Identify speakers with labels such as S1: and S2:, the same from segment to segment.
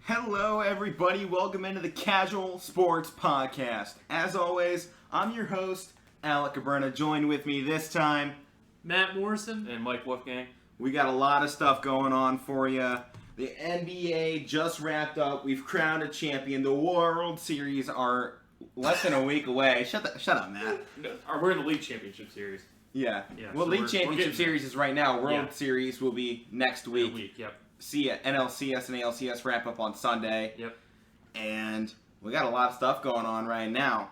S1: Hello, everybody. Welcome into the Casual Sports Podcast. As always, I'm your host, Alec Cabrera. Joined with me this time,
S2: Matt Morrison
S3: and Mike Wolfgang.
S1: We got a lot of stuff going on for you. The NBA just wrapped up. We've crowned a champion. The World Series are less than a week away. Shut up, Matt.
S3: No, we're in the League Championship Series.
S1: Yeah.
S3: Well,
S1: so League Championship Series is right now. World Series will be next week.
S3: Yep.
S1: NLCS and ALCS wrap up on Sunday.
S3: Yep.
S1: And we got a lot of stuff going on right now.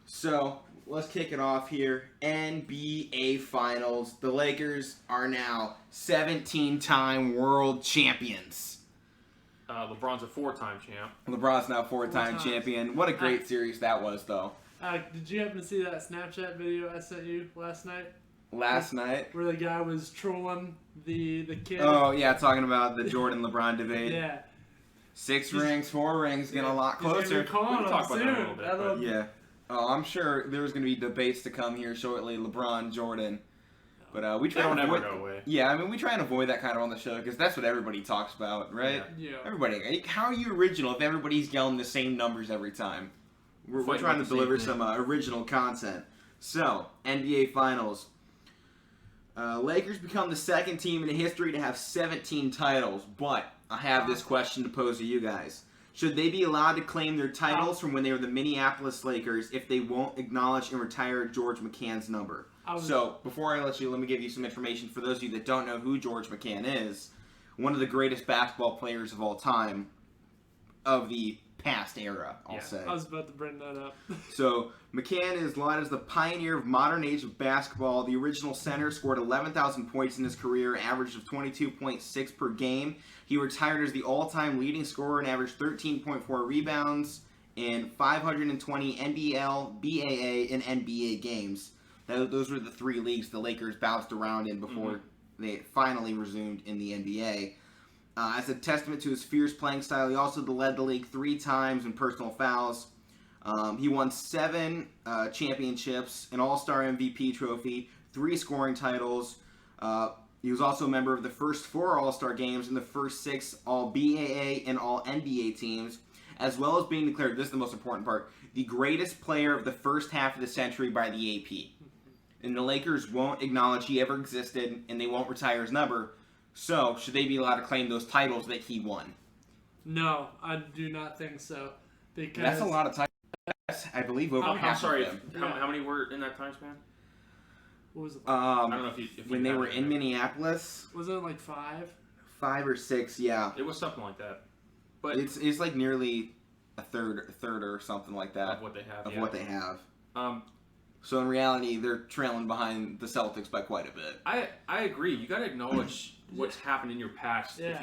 S1: So, let's kick it off here. NBA Finals. The Lakers are now 17-time world champions.
S3: LeBron's a 4-time champ.
S1: LeBron's now 4-time champion. What a great series that was, though.
S2: Did you happen to see that Snapchat video I sent you last night?
S1: Night?
S2: Where the guy was trolling the kid.
S1: Oh, yeah, talking about the Jordan-LeBron debate.
S2: Yeah.
S1: 6 rings, 4 rings, getting a lot closer.
S2: We're calling
S3: We'll talk about that a little bit.
S1: Yeah. Oh, I'm sure there's going to be debates to come here shortly, LeBron, Jordan. But we try
S3: They
S1: to
S3: don't
S1: avoid,
S3: ever go away.
S1: Yeah, I mean, we try and avoid that kind of on the show because that's what everybody talks about, right?
S2: Yeah.
S1: Everybody. How are you original if everybody's yelling the same numbers every time? We're trying to deliver some original content. So, NBA Finals. Lakers become the second team in history to have 17 titles, but I have this question to pose to you guys. Should they be allowed to claim their titles from when they were the Minneapolis Lakers if they won't acknowledge and retire George McCann's number? So, before I let me give you some information for those of you that don't know who George McCann is. One of the greatest basketball players of all time, of the past era, I'll say.
S2: I was about to bring that up.
S1: So, McCann is lauded as the pioneer of modern age of basketball. The original center scored 11,000 points in his career, average of 22.6 per game. He retired as the all-time leading scorer and averaged 13.4 rebounds in 520 NBL, BAA, and NBA games. Those were the 3 leagues the Lakers bounced around in before they finally resumed in the NBA. As a testament to his fierce playing style, he also led the league 3 times in personal fouls. He won 7 championships, an All-Star MVP trophy, 3 scoring titles. He was also a member of the first 4 All-Star games and the first 6 All-BAA and All-NBA teams, as well as being declared, this is the most important part, the greatest player of the first half of the century by the AP. And the Lakers won't acknowledge he ever existed, and they won't retire his number. So, should they be allowed to claim those titles that he won?
S2: No, I do not think so. Because
S1: that's a lot of titles. I believe over half of them.
S3: How many were in that time span?
S2: What was it?
S3: I don't know if you
S1: when they were in Minneapolis.
S2: Was it like 5?
S1: 5 or 6, yeah.
S3: It was something like that. But
S1: it's like nearly a third or something like that
S3: of what they have.
S1: What they have.
S3: So
S1: in reality, they're trailing behind the Celtics by quite a bit.
S3: I agree. You got to acknowledge what's happened in your past.
S2: Yeah.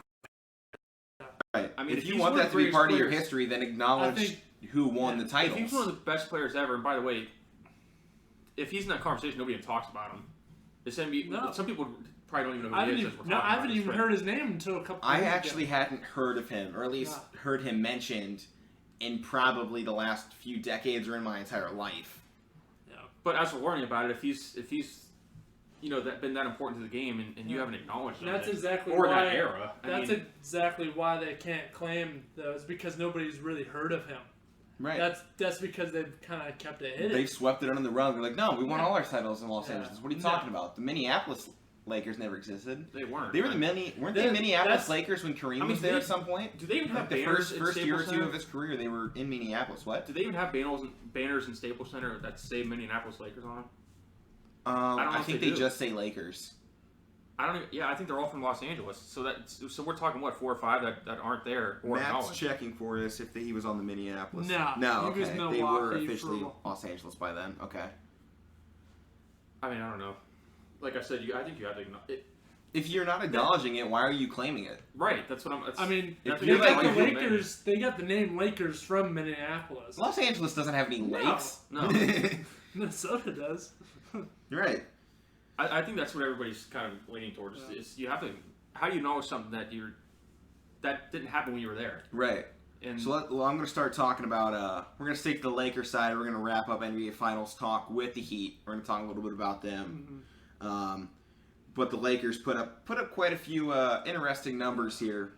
S1: Right.
S3: I mean,
S1: if you want that to be part of your history, then acknowledge who won the titles.
S3: If he's one of the best players ever, and by the way, if he's in that conversation, nobody even talks about him. Some people probably don't even know who he is.
S2: I haven't even heard his name until a couple.
S1: I actually hadn't heard of him, or at least heard him mentioned in probably the last few decades or in my entire life.
S3: But as we're learning about it, if he's been that important to the game, and you haven't acknowledged him,
S2: that's exactly
S3: or
S2: why,
S3: that era.
S2: That's exactly why they can't claim those, because nobody's really heard of him.
S1: Right.
S2: That's because they've kind of kept it hidden.
S1: They've swept it under the rug. They're like, no, we won all our titles in Los Angeles. What are you talking about? The Minneapolis Lakers never existed.
S3: They weren't.
S1: They were weren't they Minneapolis Lakers when Kareem was there at some point?
S3: Do they even have
S1: the
S3: banners
S1: first
S3: in
S1: year or
S3: Staples
S1: two
S3: Center?
S1: of his career? They were in Minneapolis. What?
S3: Do they even have banners in Staples Center that say Minneapolis Lakers on them?
S1: I think they just say Lakers.
S3: I think they're all from Los Angeles. So we're talking 4 or 5 that aren't there or
S1: Matt's checking for us if he was on the Minneapolis.
S2: No.
S1: Okay. They were officially Los Angeles by then. Okay.
S3: I mean, I don't know. Like I said, I think you have to acknowledge it.
S1: If you're not acknowledging it, why are you claiming it?
S3: Right. That's what I'm.
S2: I mean,
S1: If
S2: they
S1: you're
S2: got
S1: like-
S2: the Lakers. They got the name Lakers from Minneapolis.
S1: Los Angeles doesn't have any
S2: No.
S1: lakes.
S3: No.
S2: Minnesota does.
S1: You're right.
S3: I think that's what everybody's kind of leaning towards.
S2: Yeah.
S3: Is you have to. How do you know something that didn't happen when you were there?
S1: Right.
S3: And
S1: So I'm going to start talking about, we're going to stick to the Lakers side. We're going to wrap up NBA Finals talk with the Heat. We're going to talk a little bit about them. But the Lakers put up quite a few interesting numbers here.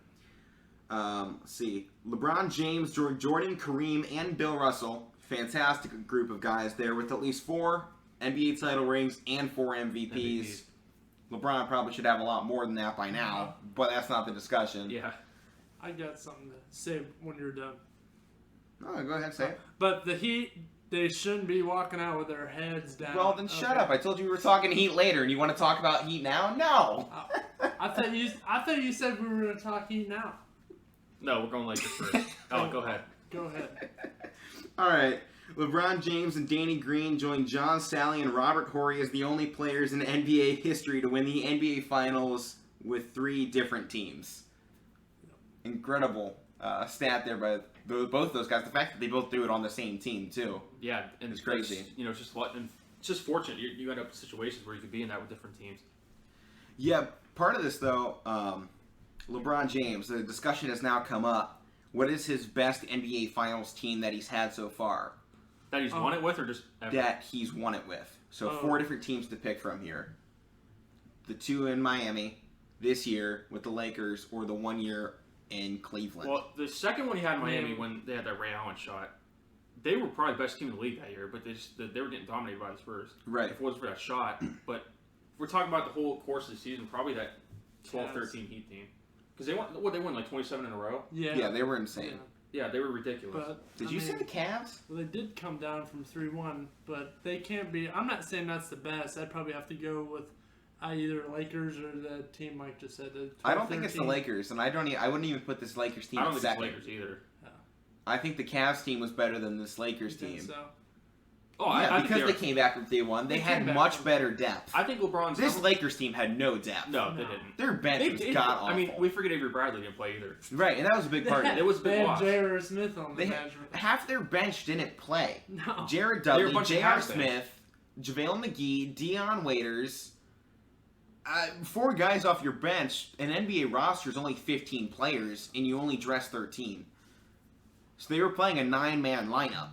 S1: Let's see. LeBron James, Jordan, Kareem, and Bill Russell. Fantastic group of guys there with at least 4 NBA title rings and 4 MVPs. LeBron probably should have a lot more than that by now, but that's not the discussion.
S3: yeah.
S2: I got something to say when you're done.
S1: Oh, go ahead and say it.
S2: But the Heat, they shouldn't be walking out with their heads down.
S1: Well, then shut up. I told you we were talking Heat later, and you want to talk about Heat now? No.
S2: I thought you said we were going to talk Heat now.
S3: No, we're going Lakers first. Oh, go ahead.
S2: Go ahead.
S1: All right. LeBron James and Danny Green joined John Sally and Robert Horry as the only players in NBA history to win the NBA Finals with 3 different teams. Incredible stat there by both those guys. The fact that they both do it on the same team, too.
S3: Yeah, and
S1: It's crazy.
S3: You know, it's just fortunate. You end up in situations where you could be in that with different teams.
S1: Yeah, part of this, though, LeBron James, the discussion has now come up. What is his best NBA Finals team that he's had so far?
S3: That he's won it with, or just ever?
S1: That he's won it with. So 4 different teams to pick from here. The 2 in Miami this year with the Lakers, or the 1 year in Cleveland.
S3: Well, the second one he had in Miami when they had that Ray Allen shot, they were probably the best team in the league that year, but they were getting dominated by the Spurs.
S1: Right.
S3: If it wasn't for that shot. But if we're talking about the whole course of the season, probably that 12-13
S2: Cavs.
S3: Heat team. Because they won like 27 in a row?
S2: Yeah.
S1: Yeah, they were insane.
S3: Yeah, they were ridiculous.
S2: But
S1: Did you say the Cavs?
S2: Well, they did come down from 3-1, but they can't be. I'm not saying that's the best. I'd probably have to go with either Lakers or the team Mike just said. The 12,
S1: I don't think it's the
S2: 13.
S1: Lakers, and I wouldn't even put this Lakers team
S3: I don't
S1: in
S3: think
S1: second.
S3: it's Lakers either.
S1: I think the Cavs team was better than this Lakers
S2: You think
S1: team.
S2: So?
S3: Oh,
S1: Yeah,
S3: I
S1: because
S3: think
S1: they came back from day one. They
S2: They
S1: had
S2: came back
S1: much
S2: from-
S1: better depth.
S3: I think LeBron's
S1: This Lakers team had no depth.
S3: No, they
S2: No.
S3: didn't.
S1: Their bench was god awful.
S3: I mean, we forget Avery Bradley didn't play either.
S1: Right, and that was a big part of
S2: They
S1: it.
S3: It was a big
S2: They had
S3: watch.
S2: J.R. Smith on the
S1: They
S2: bench.
S1: half their bench didn't play.
S2: No.
S1: Jared
S3: They were a
S1: Dudley,
S3: bunch of
S1: J.R.
S3: half bench.
S1: Smith, JaVale McGee, Deion Waiters. 4 guys off your bench. An NBA roster is only 15 players, and you only dress 13. So they were playing a 9-man lineup,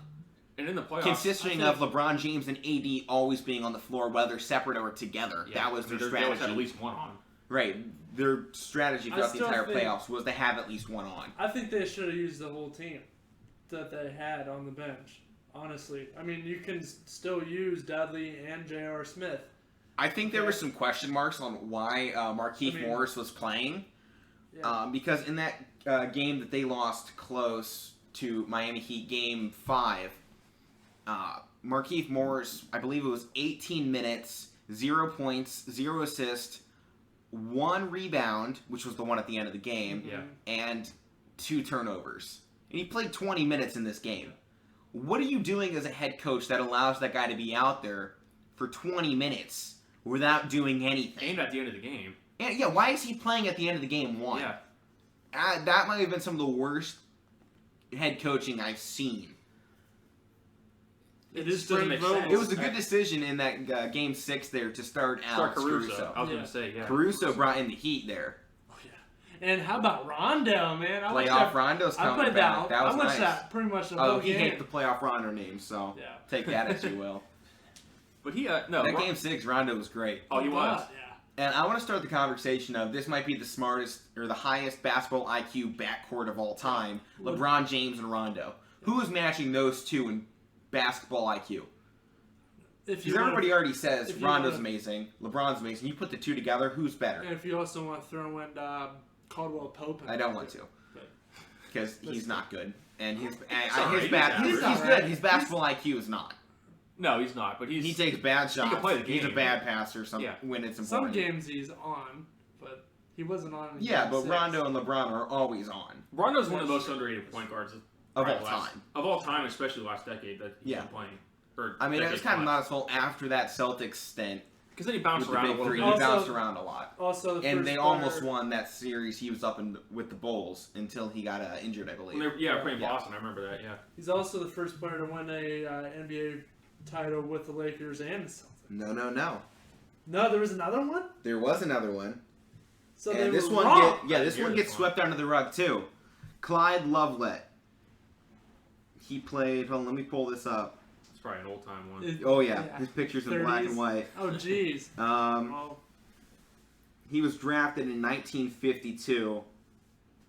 S3: And in the playoffs,
S1: consisting
S2: I
S1: of LeBron James and AD always being on the floor, whether separate or together.
S3: yeah,
S1: That was their
S3: They always
S1: strategy.
S3: had at least one on.
S1: Right. Their strategy
S2: I
S1: throughout the
S2: still
S1: entire
S2: think-
S1: playoffs was to have at least one on.
S2: I think they should have used the whole team that they had on the bench. Honestly, I mean, you can still use Dudley and J.R. Smith.
S1: I think there were some question marks on why Markieff
S2: I mean-
S1: Morris was playing.
S2: Yeah.
S1: Because in that game that they lost close to Miami Heat, Game 5, Markieff Morris, I believe it was 18 minutes, 0 points, 0 assists, 1 rebound, which was the one at the end of the game,
S3: Yeah.
S1: and 2 turnovers. And he played 20 minutes in this game. What are you doing as a head coach that allows that guy to be out there for 20 minutes without doing anything?
S3: Aimed at the end of the game.
S1: And yeah, why is he playing at the end of the game 1?
S3: Yeah.
S1: That might have been some of the worst head coaching I've seen.
S2: It
S3: just
S2: is
S3: doesn't
S2: Frank
S3: make sense.
S2: Vogel.
S1: It was a good decision in that Game 6 there to start
S3: Start
S1: Alex
S3: Caruso. I was
S2: Yeah.
S3: going to say, yeah.
S1: Caruso brought in the heat there.
S2: Oh, yeah. And how about Rondo, man? I watched
S1: Playoff
S2: that-
S1: Rondo's
S2: I
S1: coming
S2: played
S1: back.
S2: that.
S1: That was
S2: I watched
S1: nice.
S2: that pretty much the
S1: Oh,
S2: whole
S1: he
S2: game.
S1: hates the playoff Rondo name, so
S2: Yeah.
S1: take that as you will.
S3: But he, no.
S1: That Game 6, Rondo was great.
S3: Oh, he was.
S2: Yeah.
S1: And I want to start the conversation of this might be the smartest or the highest basketball IQ backcourt of all time, LeBron James and Rondo. Who is matching those two in basketball IQ?
S2: If you
S1: Because everybody
S2: wanna,
S1: already says
S2: if you
S1: Rondo's
S2: wanna-
S1: amazing, LeBron's amazing. You put the two together, who's better?
S2: and if you also want to throw in Caldwell Pope.
S1: I don't want to,
S2: But-
S1: because he's not good, and his
S3: alright,
S1: his bad
S3: he's
S1: he's
S2: alright.
S1: good. His basketball IQ is not.
S3: No, he's not. But
S1: He takes bad
S3: can
S1: shots.
S3: play the
S1: He's a
S3: game.
S1: bad passer.
S3: Yeah.
S1: When it's
S2: Some
S1: important.
S2: games he's on, but he wasn't on. in
S1: Yeah,
S2: game
S1: but
S2: 6.
S1: Rondo and LeBron are always on
S3: Rondo's one of the most underrated point guards
S1: of
S3: probably
S1: all
S3: last-
S1: time.
S3: Of all time, especially last decade that he's
S1: Yeah.
S3: been playing. Or
S1: I mean, it was
S3: decade
S1: kind of
S3: plus.
S1: not his fault after that Celtics stint.
S3: Because then he bounced
S1: with the
S3: around a
S1: big
S3: little
S1: three.
S3: bit.
S1: He
S2: Also-
S1: bounced around a lot.
S2: Also, the
S1: And
S2: first
S1: they
S2: player,
S1: almost won that series. He was up with the Bulls until he got injured, I believe.
S3: When they were playing
S1: Yeah.
S3: Boston. I remember that. Yeah.
S2: He's also the first player to win a NBA title with the Lakers and the Celtics.
S1: No.
S2: No, there was another one.
S1: There was another one.
S2: So they
S1: And this
S2: were
S1: one
S2: wrong.
S1: this
S3: Here's
S1: one gets
S3: one.
S1: swept under the rug too. Clyde Lovelett. He played. Hold on, let me pull this up.
S3: It's probably an old time one.
S2: It-
S1: Oh yeah, his picture's in black
S2: 30s.
S1: and white.
S2: Oh, jeez. Oh,
S1: He was drafted in 1952,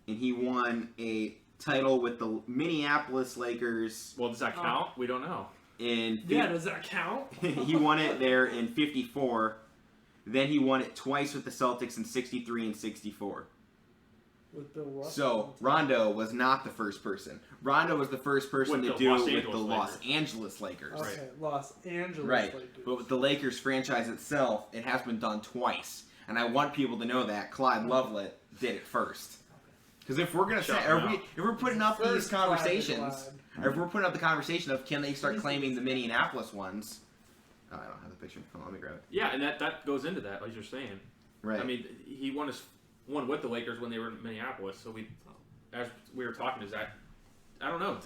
S1: and he won a title with the Minneapolis Lakers
S3: Well, does that count? We don't know.
S1: in.
S2: yeah. Does that count?
S1: He won it there in 54. Then he won it twice with the Celtics in 63 and 64.
S2: With Bill Russell.
S1: So Rondo was not the first person. Rondo was the first person
S3: With
S1: to
S3: the
S1: do
S3: Los
S1: it with
S3: Angeles
S1: the Los
S3: Lakers.
S1: Angeles Lakers.
S2: Okay, Los Angeles
S1: Right.
S2: Lakers.
S1: But with the Lakers franchise itself, it has been done twice. And I want people to know that Clyde Lovelett did it first. Because if we're gonna say,
S3: Shut him out.
S1: if we're putting up these
S2: First
S1: conversations,
S2: Clyde.
S1: or if we're putting up the conversation of can they start claiming the Minneapolis ones? Oh, I don't have the picture. Hold on, let me grab it.
S3: Yeah, and that goes into that, like you're saying.
S1: Right.
S3: I mean, he won with the Lakers when they were in Minneapolis. So as we were talking, is that I don't know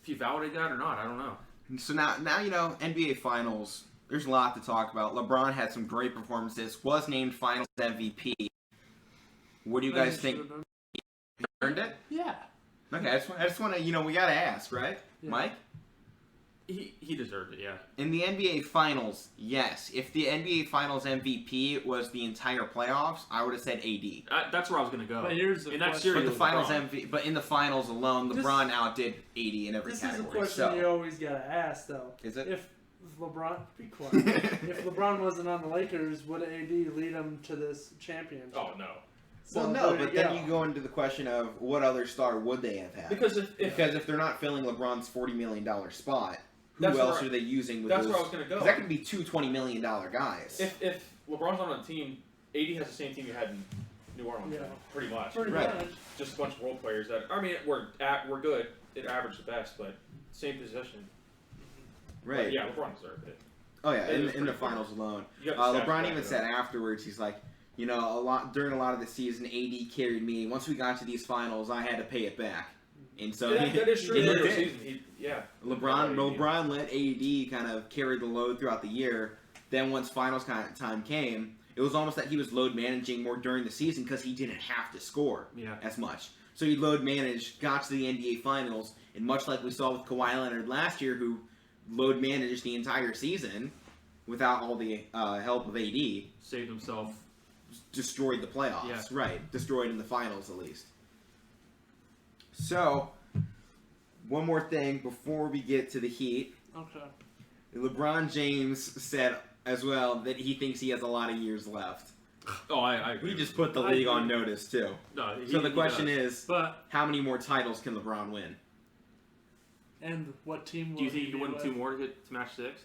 S3: if you validate that or not. I don't know.
S1: So now NBA Finals. There's a lot to talk about. LeBron had some great performances. Was named Finals MVP. What do you guys think? He earned it?
S2: Yeah.
S1: Okay, I just want to, we got to ask, right?
S2: Yeah.
S1: Mike?
S3: He deserved it, yeah.
S1: In the NBA Finals, yes. If the NBA Finals MVP was the entire playoffs, I would have said AD.
S3: That's where I was going to go.
S2: But here's the
S3: in that
S2: question.
S3: series,
S1: But the
S3: it was
S1: Finals
S3: LeBron.
S1: but in the Finals alone,
S2: This-
S1: LeBron outdid AD in every
S2: This is a
S1: category.
S2: question you
S1: So,
S2: always gotta ask, though.
S1: is it?
S2: If LeBron, be quiet. If LeBron wasn't on the Lakers, would AD lead him to this championship?
S3: Oh no,
S2: So
S1: well, no,
S2: there
S1: but then you go into the question of what other star would they have had?
S3: because if
S1: Because if they're not filling LeBron's $40 million spot, who
S3: That's
S1: else
S3: where-
S1: are they using with
S3: that's
S1: those?
S3: where I was going to go.
S1: 'Cause that could be two $20 million guys.
S3: If LeBron's on a team, AD has the same team you had in New Orleans,
S2: Yeah.
S3: pretty much.
S2: Pretty
S1: Right.
S2: much.
S3: Just a bunch of role players that we're good. It averaged the best, but same position.
S1: right.
S3: But yeah, LeBron deserved it.
S1: Oh, yeah,
S3: It
S1: in
S3: was
S1: the
S3: pretty
S1: finals alone.
S3: You got the stats
S1: LeBron
S3: back
S1: even
S3: it
S1: said
S3: up.
S1: afterwards, he's like, during a lot of the season, AD carried me. Once we got to these finals, I had to pay it back. And so
S3: Yeah, that is true.
S1: he
S3: In the regular
S1: did.
S3: season, yeah.
S1: LeBron let AD kind of carry the load throughout the year. Then once finals time came, it was almost that he was load managing more during the season because he didn't have to score
S3: Yeah.
S1: as much. So he load managed, got to the NBA Finals, and much like we saw with Kawhi Leonard last year, who load managed the entire season without all the help of AD,
S3: Saved himself.
S1: destroyed the playoffs.
S3: Yeah.
S1: Right, destroyed in the finals at least. So, one more thing before we get to the Heat.
S2: Okay.
S1: LeBron James said as well that he thinks he has a lot of years left.
S3: Oh, I agree.
S1: He just put the
S2: I
S1: league on
S2: agree.
S1: notice too.
S3: No,
S1: So the question
S3: does.
S1: is,
S2: But
S1: how many more titles can LeBron win?
S2: and what team?
S3: Do you
S2: will
S3: think he
S2: be
S3: can win
S2: with?
S3: 2 more to get to match 6?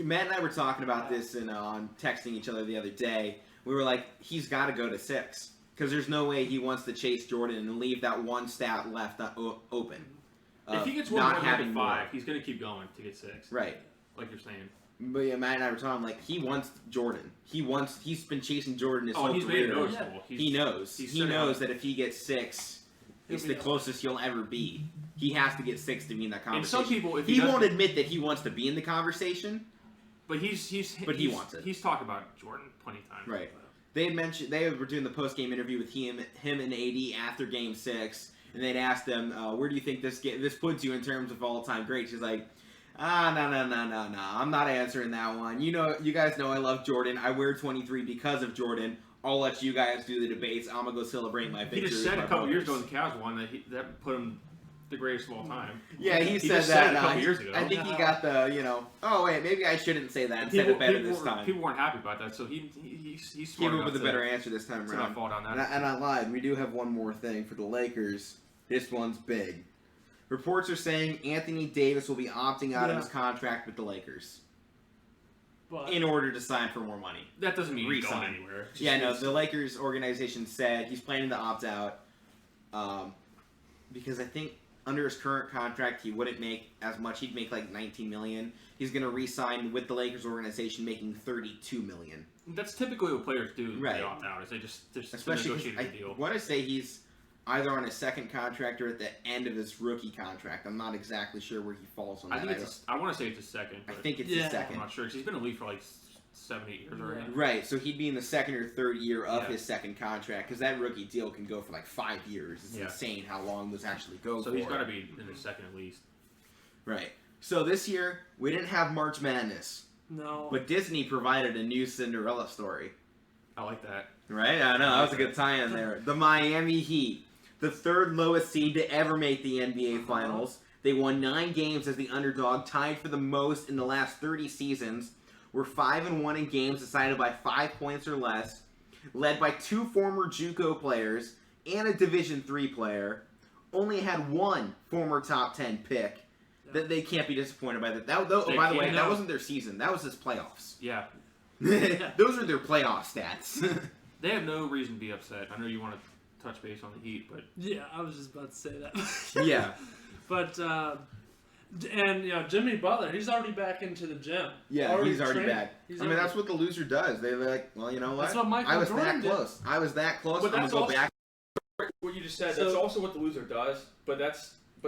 S1: Matt and I were talking about this and on texting each other the other day. We were like, he's got to go to 6 because there's no way he wants to chase Jordan and leave that one stat left open.
S3: If he gets
S1: not
S3: one
S1: having
S3: more than 5,
S1: more.
S3: he's going to keep going to get 6.
S1: Right.
S3: Like you're saying.
S1: But yeah, Matt and I were talking like he wants Jordan. He's been chasing Jordan his
S3: Oh,
S1: whole
S3: he's made
S1: career.
S3: it noticeable.
S1: He knows.
S3: he's
S1: He
S3: set it
S1: knows
S3: up.
S1: that if he gets 6, it's
S2: He'll
S1: the
S2: be
S1: closest he'll ever be. He has to get 6 to be in that
S3: And
S1: conversation.
S3: some people, if
S1: he
S3: he
S1: won't
S3: doesn't-
S1: admit that he wants to be in the conversation.
S3: But he's
S1: But he wants it.
S3: He's talked about Jordan plenty of times.
S1: Right. They had mentioned they were doing the post game interview with him and AD after Game 6, and they'd asked him, "Where do you think this puts you in terms of all time greats?" He's like, no. I'm not answering that one. You guys know I love Jordan. I wear 23 because of Jordan. I'll let you guys do the debates. I'm gonna go celebrate my victory.
S3: He just
S1: with
S3: said
S1: my
S3: a couple years ago
S1: brothers."
S3: when the Cavs won that put him the greatest of all time.
S1: Yeah, he said
S3: just
S1: that
S3: said it a couple years ago.
S1: I think he got the oh wait, maybe I shouldn't say that and said it better this time.
S3: People weren't happy about that, so he's
S1: Came
S3: smart
S1: up
S3: enough
S1: with a better answer this time
S3: to not
S1: around.
S3: fall down that.
S1: And I lied. We do have one more thing for the Lakers. This one's big. Reports are saying Anthony Davis will be opting out of
S2: Yeah.
S1: his contract with the Lakers
S2: But
S1: in order to sign for more money.
S3: That doesn't mean he's going
S1: Resign.
S3: anywhere.
S1: Yeah, no, the Lakers organization said he's planning to opt out because I think under his current contract, he wouldn't make as much. He'd make like $19 million. He's going to re-sign with the Lakers organization, making $32 million.
S3: That's typically what players do when
S1: Right.
S3: they opt out. Is they just
S1: Especially
S3: negotiate a
S1: because
S3: deal.
S1: I want to say he's either on his second contract or at the end of his rookie contract. I'm not exactly sure where he falls on
S3: I
S1: that.
S3: think I want to say it's his second.
S1: I
S3: But
S1: think it's
S2: Yeah.
S1: his second.
S3: I'm not sure. 'Cause he's been in the league for like 7-8 years already.
S2: Yeah.
S1: Right, so he'd be in the second or third year of
S3: Yeah.
S1: his second contract because that rookie deal can go for like 5 years. It's
S3: Yeah.
S1: insane how long those actually go
S3: So
S1: for.
S3: he's got to be in his second at least.
S1: Right. So this year we didn't have March Madness,
S2: No.
S1: but Disney provided a new Cinderella story.
S3: I like that.
S1: Right? I know that was a good tie-in there. The Miami Heat, the third lowest seed to ever make the NBA Finals. They won 9 games as the underdog, tied for the most in the last 30 seasons. Were 5-1 in games decided by 5 points or less. Led by 2 former JUCO players and a Division III player. Only had 1 former top 10 pick. That they can't be disappointed by that. By the way,
S3: can't.
S1: that wasn't their season. That was his playoffs.
S3: Yeah.
S1: Those are their playoff stats.
S3: They have no reason to be upset. I know you want to touch base on the Heat, but
S2: Yeah, I was just about to say that.
S1: yeah.
S2: But and Jimmy Butler, he's already back into the gym.
S1: Yeah, he's already
S2: training.
S1: back.
S2: He's
S1: I mean,
S2: already-
S1: that's what the loser does. They're like, well, you know what?
S2: That's what Michael
S1: I was
S2: Jordan
S1: that
S2: did.
S1: close. I was that close.
S3: But
S1: I'm gonna
S3: that's
S1: go
S3: also-
S1: back.
S3: what you just said,
S2: So-
S3: that's also what the loser does, but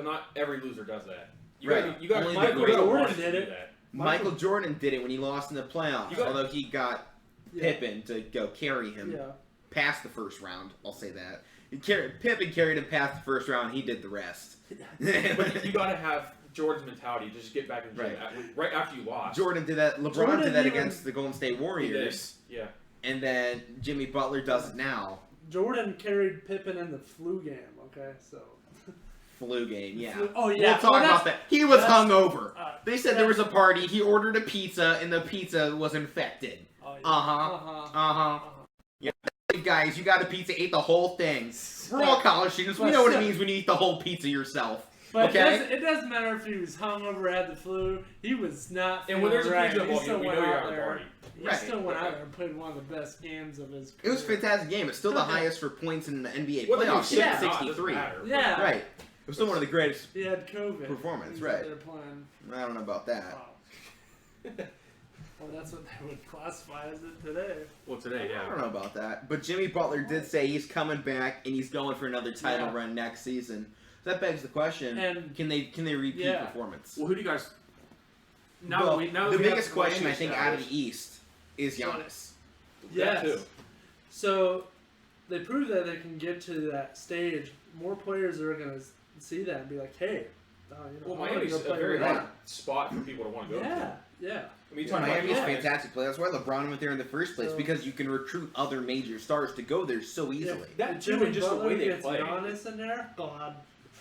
S3: not every loser does that.
S1: Right.
S3: You got
S1: Only
S3: Michael
S1: the great
S3: Jordan
S2: ones did
S3: do
S2: it.
S3: that.
S1: Michael Jordan did it when he lost in the playoffs,
S3: You got-
S1: although he got
S2: Yeah.
S1: Pippen to go carry him
S2: Yeah.
S1: past the first round. I'll say that. Pippen carried him past the first round. He did the rest.
S3: But you got to have Jordan's mentality. Just get back in the gym right after you lost.
S1: Jordan did that. LeBron
S2: Jordan
S1: did that
S2: even-
S1: against the Golden State
S3: He did.
S1: Warriors,
S3: Yeah.
S1: and then Jimmy Butler does it now.
S2: Jordan carried Pippen in the flu game. Okay, so.
S1: Flu game, yeah.
S2: Oh yeah.
S1: We'll talk
S2: Well,
S1: about that. He was
S2: that's-
S1: hungover. They said there
S2: that's-
S1: was a party. He ordered a pizza, and the pizza was infected.
S2: Oh, yeah.
S1: Uh-huh.
S2: Uh-huh.
S1: Guys, you got a pizza, ate the whole thing. We're all college students. We know what it means when you eat the whole pizza yourself.
S2: But
S1: Okay.
S2: it doesn't matter if he was hungover, had the flu. He was not.
S3: And when there's a
S2: feeling
S3: pizza
S2: right. He
S3: ball,
S2: still
S3: we
S2: went
S3: know you're
S2: out
S3: having a
S2: there.
S3: party.
S2: He
S1: Right.
S2: still went out there and played one of the best games of his
S1: It was a
S2: career.
S1: fantastic game. It's still the highest for points in the NBA
S3: Whether you
S1: playoffs.
S3: shit or not, doesn't
S1: 63.
S3: matter.
S2: Yeah.
S1: Right. It was still one of the greatest.
S2: He had COVID.
S1: Performance,
S2: He was out
S1: right.
S2: there playing.
S1: I don't know about that.
S2: Wow. Well, that's what they would classify as it today.
S3: Well, today,
S1: I don't
S3: yeah.
S1: know about that. But Jimmy Butler did say he's coming back and he's going for another title
S2: Yeah.
S1: run next season. So that begs the question:
S2: And-
S1: Can they repeat
S2: Yeah.
S1: performance?
S3: Well, who do you guys?
S1: Well,
S3: that
S1: the
S3: we have
S1: biggest question I
S3: Miami
S1: think out of
S3: established,
S1: the East is Giannis.
S3: that
S2: Yes.
S3: too.
S2: So they prove that they can get to that stage. More players are going to see that and be like, "Hey,
S3: Well,
S2: I wanna
S3: Miami's
S2: go
S3: a
S2: play
S3: very
S2: with
S3: hard
S2: them."
S3: spot for people to want to go to.
S2: Yeah, yeah.
S3: I mean, you
S1: Yeah,
S3: talk
S1: Miami's
S3: about
S1: a
S2: yeah.
S1: fantastic play. That's why LeBron went there in the first place,
S2: So-
S1: because you can recruit other major stars to go there so easily.
S3: that
S2: If
S3: too,
S2: Jimmy
S3: and just the
S2: Butler
S3: way they
S2: gets
S3: play.
S2: Giannis in there, God.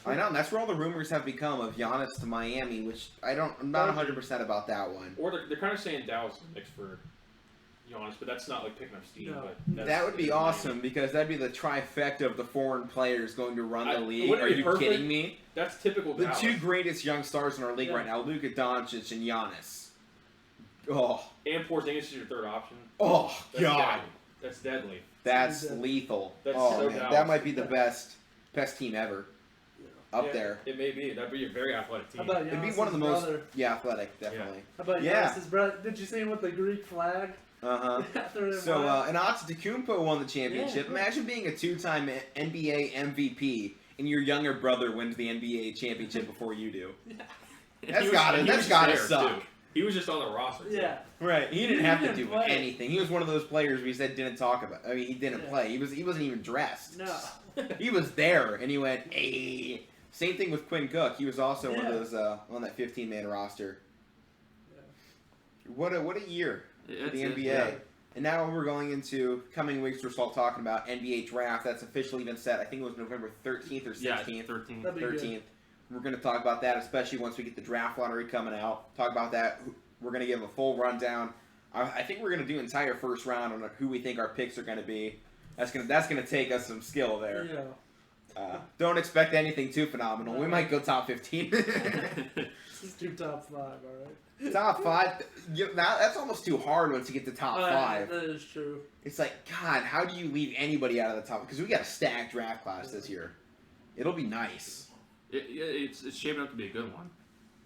S1: I know, and that's where all the rumors have become of Giannis to Miami, which I'm not 100% about that one.
S3: Or they're kind of saying Dallas mixed for Giannis, but that's not like picking up steam.
S2: No.
S3: But that's,
S1: That would be awesome, because that'd be the trifecta of the foreign players going to run the league.
S3: wouldn't
S1: Are
S3: it be
S1: you
S3: perfect?
S1: kidding me?
S3: That's typical
S1: The
S3: Dallas.
S1: 2 greatest young stars in our league
S2: Yeah.
S1: right now, Luka Doncic and Giannis. Oh,
S3: And Porzingis is your third option.
S1: oh,
S3: That's
S1: God.
S3: deadly. That's deadly.
S1: That's
S2: That's
S1: lethal.
S3: That's
S1: Oh,
S3: so
S1: man.
S3: Dallas.
S1: That might be the best team ever. Up
S3: Yeah,
S1: there.
S3: It may be. That'd be a very athletic
S2: How
S3: team.
S2: about
S1: It'd be
S2: Giannis's
S1: one of the most,
S2: brother?
S1: athletic, definitely.
S2: How about
S1: Yeah.
S2: Giannis's brother? Did you see him with the Greek flag?
S1: Uh-huh.
S2: After they
S1: So,
S2: won?
S1: and Antetokounmpo won the championship.
S2: Yeah.
S1: Imagine being a 2-time NBA MVP and your younger brother wins the NBA championship before you do.
S3: And
S1: That's
S3: he was-
S1: gotta-
S3: and he
S1: that's
S3: was
S1: gotta
S3: there,
S1: suck.
S3: too. He was just on the roster. too.
S2: yeah.
S1: Right. He didn't
S2: He
S1: have to
S2: didn't
S1: do
S2: play.
S1: anything. He was one of those players we said didn't talk about. I mean, he didn't
S2: Yeah.
S1: play. He wasn't even dressed.
S2: No.
S1: He was there, and he went, hey. Same thing with Quinn Cook. He was also one
S2: Yeah.
S1: of those on that 15-man roster.
S2: Yeah.
S1: What a year for
S3: It's-
S1: the
S3: it's-
S1: NBA.
S3: yeah.
S1: And now we're going into coming weeks. We're still talking about NBA draft. That's officially been set. I think it was November 13th or 16th.
S3: Yeah, 13.
S2: That'd be good.
S1: 13th. We're going to talk about that, especially once we get the draft lottery coming out. Talk about that. We're going to give a full rundown. I think we're going to do entire first round on who we think our picks are going to be. That's gonna take us some skill there.
S2: Yeah.
S1: Don't expect anything too phenomenal. We might go top 15.
S2: This is 2 top 5, all right?
S1: Top 5. That's almost too hard once you get to top 5.
S2: That is true.
S1: It's like, God, how do you leave anybody out of the top? Because we got a stacked draft class this year. It'll be nice.
S3: It's shaping up to be a good one.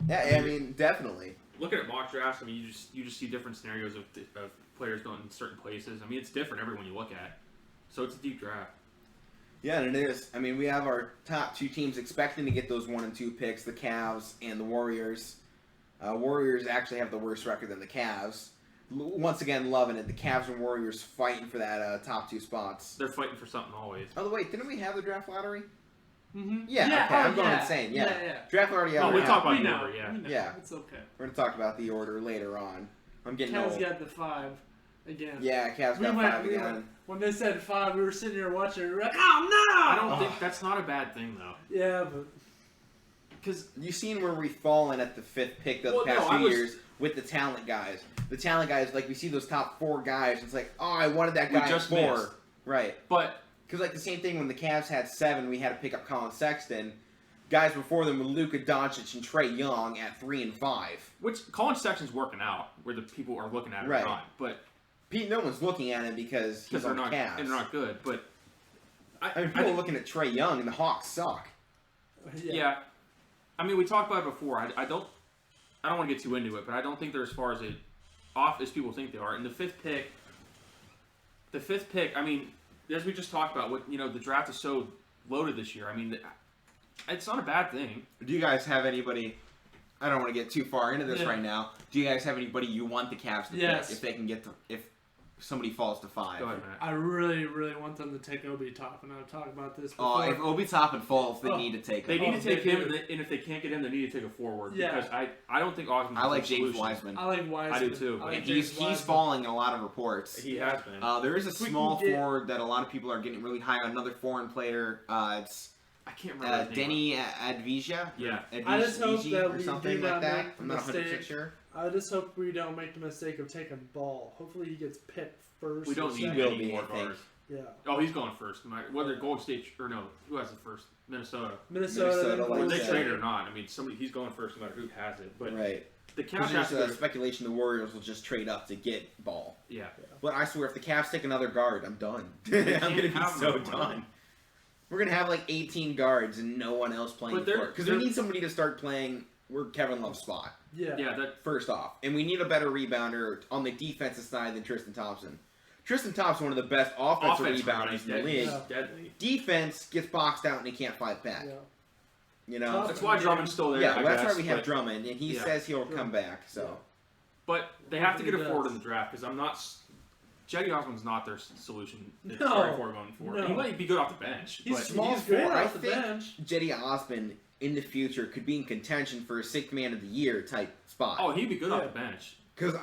S1: Yeah, I mean, definitely.
S3: Looking at mock drafts, I mean, you just see different scenarios of players going in certain places. I mean, it's different every one you look at. So it's a deep draft.
S1: Yeah, and it is. I mean, we have our top two teams expecting to get those 1 and 2 picks, the Cavs and the Warriors. Warriors actually have the worst record than the Cavs. Once again, loving it. The Cavs and Warriors fighting for that top 2 spots.
S3: They're fighting for something always.
S1: Oh, wait, didn't we have the draft lottery?
S2: Mm-hmm.
S1: Yeah, okay, I'm going insane. Yeah. Draft lottery.
S3: Oh, we talk about
S2: We
S3: the
S2: know.
S3: order, yeah.
S2: We know.
S1: Yeah.
S2: It's okay.
S1: We're going to talk about the order later on. I'm getting
S2: Cavs
S1: old.
S2: got the 5 again.
S1: Yeah, Cavs
S2: We
S1: got
S2: went-
S1: 5
S2: we
S1: again.
S2: went- When they said 5, we were sitting here watching it. We were like, oh no!
S3: I don't think that's not a bad thing, though.
S2: Yeah, but
S3: Because
S1: You seen where we've fallen at the 5th pick the
S3: Well,
S1: past
S3: no,
S1: few
S3: I was-
S1: years with the talent guys. The talent guys, like we see those top 4 guys. It's like, oh, I wanted that
S3: We
S1: guy
S3: just
S1: at 4.
S3: missed.
S1: Right.
S3: But
S1: Because like the same thing when the Cavs had 7, we had to pick up Colin Sexton. Guys before them were Luka Doncic and Trae Young at 3 and 5.
S3: which Colin Sexton's working out where the people are looking at it
S1: Right.
S3: or not. But
S1: Pete, no one's looking at him because he's
S3: because they're
S1: on the
S3: not
S1: Cavs.
S3: and they're not good. But
S1: I mean, people are looking at Trae Young and the Hawks suck.
S3: yeah. I mean, we talked about it before. I don't want to get too into it, but I don't think they're as far as off as people think they are. And the fifth pick, I mean, as we just talked about, the draft is so loaded this year. I mean, it's not a bad thing.
S1: Do you guys have anybody? I don't want to get too far into this
S2: Yeah.
S1: right now. Do you guys have anybody you want the Cavs to
S2: Yes.
S1: pick if they can get to if somebody falls to 5?
S3: Go ahead, Matt.
S2: I really, really want them to take Obi Toppin. I've talked about this
S1: Oh,
S2: before.
S1: if Obi Toppin falls, they
S2: Oh.
S1: need to take
S3: They
S1: him.
S3: need to
S2: they
S3: take him,
S2: do.
S3: and if they can't get him, they need to take a forward.
S2: Yeah.
S3: Because I don't think Osmond.
S1: I like
S3: is a
S1: James
S3: solution.
S1: Wiseman.
S2: I like Wiseman.
S3: I do too,
S2: I like
S1: And
S2: James
S1: he's
S2: Wiseman.
S1: falling in a lot of reports.
S3: He has been.
S1: There is a
S2: If we
S1: small
S2: can get-
S1: forward that a lot of people are getting really high on. Another foreign player. It's
S3: I can't remember. his name.
S1: Denny Advija.
S3: Yeah.
S2: I just hope
S1: Adviji
S2: that
S1: or
S2: we
S1: something
S2: do
S1: like
S2: not
S1: that.
S2: make
S1: I'm not 100%
S2: mistake.
S1: sure.
S2: I just hope we don't make the mistake of taking Ball. Hopefully he gets picked first.
S3: We don't
S2: or
S3: need
S2: second.
S1: will
S3: any
S1: be,
S3: more
S1: I think.
S3: guards.
S2: Yeah.
S3: Oh, he's going first. No matter whether Golden State or no, who has the first? Minnesota.
S2: Minnesota,
S1: Minnesota,
S2: then
S1: like
S3: Whether
S2: Golden
S3: they
S1: that.
S2: State.
S3: trade it or not, I mean, he's going first no matter who has it. But
S1: Right.
S3: the
S1: Because
S3: Cavs have
S1: there's
S3: to.
S1: speculation the Warriors will just trade up to get Ball.
S3: Yeah.
S1: But I swear, if the Cavs take another guard, I'm done. I'm
S3: can't
S1: gonna be
S3: have
S1: so
S3: another one.
S1: done. We're gonna have like 18 guards and no one else playing
S3: But
S1: the
S3: they're-
S1: court because we
S3: they're-
S1: need somebody to start playing where Kevin Love's spot.
S2: Yeah.
S3: Yeah. That.
S1: First off, and we need a better rebounder on the defensive side than Tristan Thompson. Tristan Thompson, one of the best offensive
S3: Offense
S1: rebounders in the
S3: deadly.
S1: league.
S2: Yeah.
S3: Deadly.
S1: Defense gets boxed out and he can't fight back.
S2: Yeah.
S1: You know.
S2: Tough.
S3: That's why Drummond's still there.
S1: Yeah,
S3: I
S1: well, that's
S3: guess,
S1: why we have
S3: but-
S1: Drummond, and he
S3: Yeah.
S1: says he'll come back. So
S3: But they have to get a
S2: Hopefully he
S3: forward
S2: does.
S3: in the draft because I'm not. Jetty Osmond's not their solution.
S2: No.
S3: Starting forward going forward.
S2: No.
S3: He might be good off the bench.
S2: He's
S3: but
S1: small
S2: he's great
S1: forward, I
S2: off the
S1: think-
S2: bench.
S1: Jetty Osmond in the future could be in contention for a 6th man of the year type spot.
S3: oh, he'd be good off
S2: Yeah.
S3: the bench.
S1: Because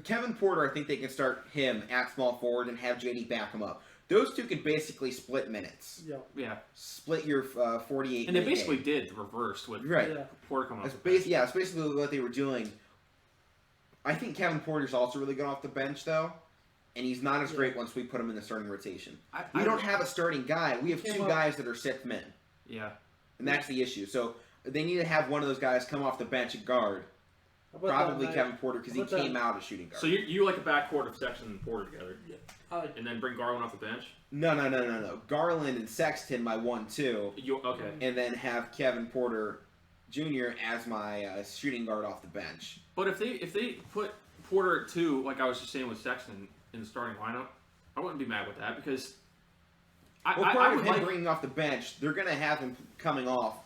S1: Kevin Porter, I think they can start him at small forward and have JD back him up. Those two could basically split minutes.
S2: Yeah.
S3: Yeah,
S1: Split your 48
S3: and they
S1: minute
S3: basically
S1: game.
S3: did the reverse with
S1: Right.
S2: Yeah.
S3: Porter coming off
S1: That's
S3: the bench.
S1: that's basically what they were doing. I think Kevin Porter's also really good off the bench, though. And he's not as
S2: Yeah.
S1: great once we put him in the starting rotation.
S3: I
S1: We don't have a starting guy. We have
S2: Came
S1: 2
S2: up-
S1: guys that are 6th men.
S3: Yeah,
S1: And that's the issue. So they need to have one of those guys come off the bench at guard.
S2: How about
S1: Probably
S2: that
S1: Kevin Porter because he
S2: how about
S1: came
S2: that-
S1: out as shooting guard.
S3: so you like a backcourt of Sexton and Porter together,
S2: I like
S3: and then bring Garland off the bench.
S1: No. Garland and Sexton, my 1-2.
S3: You okay?
S1: And then have Kevin Porter Jr. as my shooting guard off the bench.
S3: But if they put Porter at 2, like I was just saying with Sexton in the starting lineup, I wouldn't be mad with that because
S1: Well,
S3: I
S1: part of
S3: would
S1: him
S3: like.
S1: bringing off the bench, they're going to have him coming off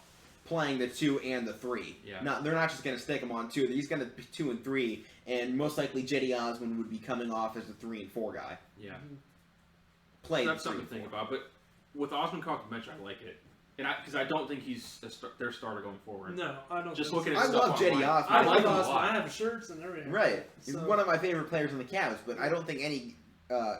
S1: playing the 2 and the 3.
S3: Yeah.
S1: They're not just going to stick him on 2. He's going to be 2 and 3, and most likely Jetty Osmond would be coming off as the 3 and 4 guy.
S3: Yeah,
S1: Play
S3: that's
S1: the 3
S3: something
S1: and
S3: to think
S1: 4.
S3: about. But with Osmond coming off the bench, I like it, and because I don't think he's their starter going forward.
S2: No, I don't.
S3: Just
S2: think
S3: looking
S2: so.
S3: at
S1: I
S3: stuff
S1: love Jetty
S3: online.
S1: Osmond.
S2: I
S3: I like
S2: like
S3: him a
S2: Osmond.
S3: lot.
S2: I have shirts and everything.
S1: Right. He's
S2: So-
S1: one of my favorite players on the Cavs, but I don't think any
S3: And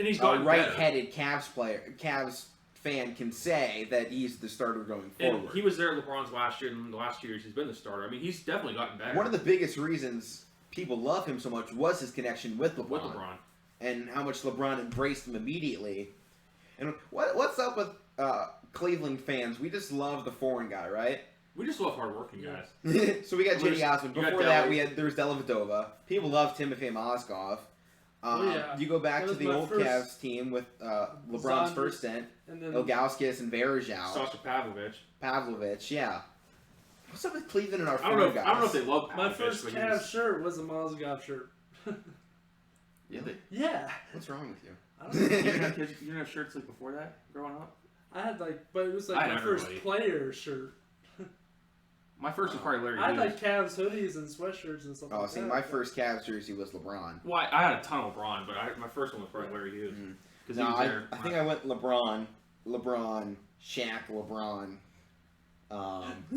S3: he's gotten better.
S1: right-headed Cavs fan can say that he's the starter going
S3: And
S1: forward.
S3: he was there at LeBron's last year, and the last 2 years he's been the starter. I mean, he's definitely gotten better.
S1: One of the biggest reasons people love him so much was his connection with LeBron,
S3: with LeBron.
S1: and how much LeBron embraced him immediately. And what's up with Cleveland fans? We just love the foreign guy, right?
S3: We just love hardworking
S2: Yeah.
S3: guys.
S1: So we got
S3: Well,
S1: Jetty
S3: there's-
S1: Osmond.
S3: you got
S1: Before that,
S3: Deli.
S1: there was Dellavedova. People loved Timofey Mozgov. You go back
S2: That
S1: to
S2: was
S1: the
S2: my
S1: old
S2: first-
S1: Cavs team with LeBron's
S2: Saunders.
S1: first stint,
S2: And then
S1: Ilgauskas and Varejao,
S3: Sasha Pavlovich.
S1: Pavlovich. Yeah. What's up with Cleveland and our
S3: I don't know.
S1: foreign
S3: If, I don't know if
S1: guys?
S3: they love
S2: my
S3: Pavlovich,
S2: first
S3: but he
S2: Cavs
S3: was-
S2: shirt was a Mozgov shirt.
S1: Really?
S2: Yeah.
S1: What's wrong with you?
S2: I don't know.
S3: You didn't have shirts like before that growing up.
S2: I had but it was
S3: I
S2: like
S3: had
S2: my first
S3: everybody.
S2: player shirt.
S3: My first was probably Larry
S2: I had
S3: Hughes.
S2: Cavs hoodies and sweatshirts and stuff
S1: Oh,
S2: like
S1: see,
S2: that.
S1: my first Cavs jersey was LeBron.
S3: Well, I had a ton of LeBron, but my first one was probably Larry Hughes
S1: Mm.
S3: because
S1: No,
S3: he was there.
S1: I think I went LeBron, Shaq, LeBron. And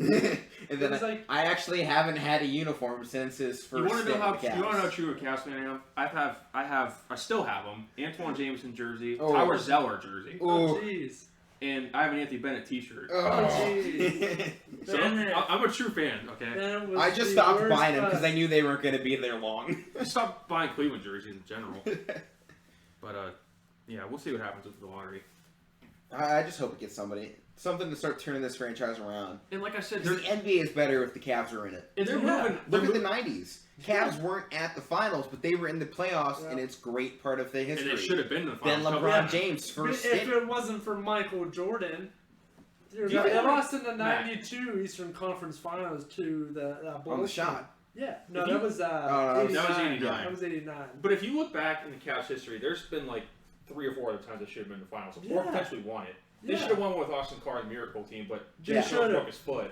S1: then
S2: It was
S1: I actually haven't had a uniform since his first.
S3: You want to know
S1: stint
S3: how
S1: with the Cavs.
S3: you want to know how true a Cavs fan I am? I still have them. Antoine Jameson jersey,
S1: Oh.
S3: Tyler Zeller jersey,
S2: Oh
S1: Ooh.
S2: jeez.
S3: and I have an Anthony Bennett T-shirt.
S1: Oh.
S2: jeez.
S3: So I'm a true fan. Okay,
S2: That was
S1: I just
S2: the
S1: stopped
S2: worst
S1: buying them because
S2: bust.
S1: I knew they weren't going to be there long.
S3: I stopped buying Cleveland jerseys in general. But yeah, we'll see what happens with the lottery.
S1: I just hope it gets something to start turning this franchise around.
S3: And like I said,
S1: Because the NBA is better if the Cavs are in it.
S3: they're
S2: Yeah.
S3: moving.
S1: Look
S3: They're
S1: at the '90s. Cavs weren't at the finals, but they were in the playoffs,
S2: Yeah.
S1: and it's great part of the
S3: and
S1: history.
S3: they should have been in the
S1: Then
S3: finals.
S1: LeBron
S2: Yeah.
S1: James first
S2: If
S1: stint.
S2: it wasn't for Michael Jordan,
S3: you
S2: they
S3: think-
S2: lost in the
S3: Matt.
S2: '92 Eastern Conference Finals to the Bulls.
S1: On the shot.
S2: Yeah, no,
S3: If
S2: that
S3: you-
S2: was
S1: no, that was
S3: 89.
S2: That was '89.
S3: But if you look back in the Cavs history, there's been like 3 or 4 other times they should have been in the finals, or
S2: Yeah.
S3: potentially won it. They
S2: Yeah.
S3: should have won with Austin Carr's Miracle team, but
S2: They
S3: James Jones
S2: should've.
S3: broke his foot.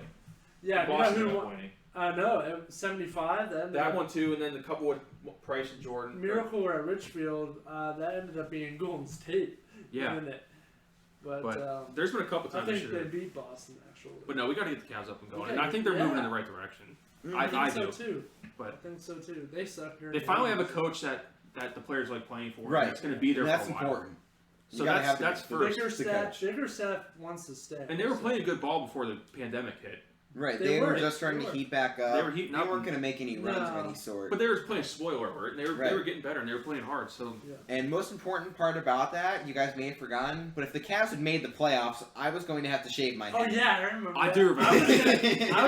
S2: Yeah, you know
S3: Boston
S2: who
S3: ended up
S2: won?
S3: winning.
S2: I know, 75.
S3: That one too, and then the couple with Price and Jordan.
S2: Miracle at Richfield. That ended up being Golden State.
S3: Yeah,
S2: Winning it. But,
S3: but there's been a couple
S2: I
S3: times they
S2: think they
S3: should.
S2: beat Boston actually.
S3: But no, we got to get the Cavs up and going,
S2: Okay,
S3: and I think they're
S2: yeah.
S3: moving in the right direction.
S2: I think
S3: I
S2: so
S3: do.
S2: too.
S3: But-
S2: I think so too. They suck here.
S3: They
S2: in
S3: finally have a
S2: Kansas.
S3: coach that the players like playing for.
S1: Right.
S3: It's going to be there
S1: And that's
S3: for a while.
S1: important. You
S3: So
S1: gotta have
S3: that's
S1: the-
S3: first.
S2: Biggerstaff wants to stay.
S3: And they were playing good ball before the pandemic hit.
S1: Right,
S2: They
S1: they were
S2: were.
S1: just starting
S2: They
S1: to
S2: were.
S1: heat back up.
S3: They were heating up
S1: weren't
S3: and-
S1: going to make any runs of
S2: No.
S1: any sort.
S3: But they were playing spoiler alert, and they
S1: Right.
S3: were getting better, and they were playing hard. So
S1: And most important part about that, you guys may have forgotten, but if the Cavs had made the playoffs, I was going to have to shave my
S2: Oh
S1: head.
S2: yeah, I remember.
S3: I
S2: that.
S3: do remember
S2: I was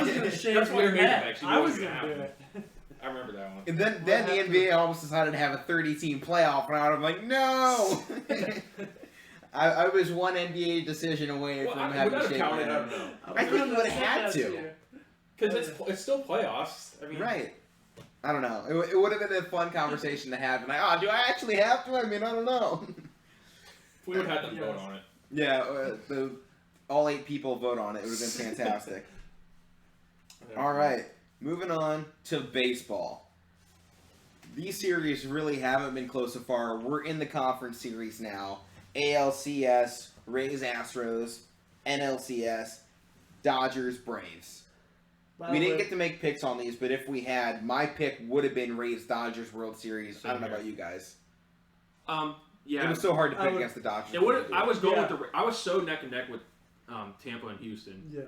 S1: that.
S2: gonna shave
S3: That's why
S2: your
S3: you made
S2: head.
S3: it, actually.
S2: I
S3: You
S2: was
S3: weren't
S2: gonna
S3: gonna
S2: do
S3: have
S2: it.
S3: I remember that one.
S1: And then
S2: What
S1: the
S2: happened?
S1: NBA almost decided to have a 30-team playoff round. I'm like, no! I was one NBA decision away
S3: Well,
S1: from
S3: would
S1: having
S3: that
S1: to
S3: have
S1: shave my
S3: counted? I
S1: head.
S3: don't know.
S1: I think you would've had to.
S3: Because it's still playoffs. I mean,
S1: Right. I don't know. It would have been a fun conversation to have. And do I actually have to? I mean, I don't know.
S3: we would have had them
S2: Yes.
S3: vote on it.
S1: Yeah, all 8 people vote on it. It would have been fantastic. All right, moving on to baseball. These series really haven't been close so far. We're in the conference series now. ALCS, Rays, Astros, NLCS, Dodgers, Braves. We didn't get to make picks on these, but if we had, my pick would have been Rays, Dodgers, World Series. I don't know
S3: Same here.
S1: about you guys.
S3: Yeah.
S1: It was so hard to
S2: I
S1: pick
S2: would-
S1: against the Dodgers.
S3: It would. I was going
S2: Yeah.
S3: with I was so neck and neck with Tampa and Houston,
S2: Yeah.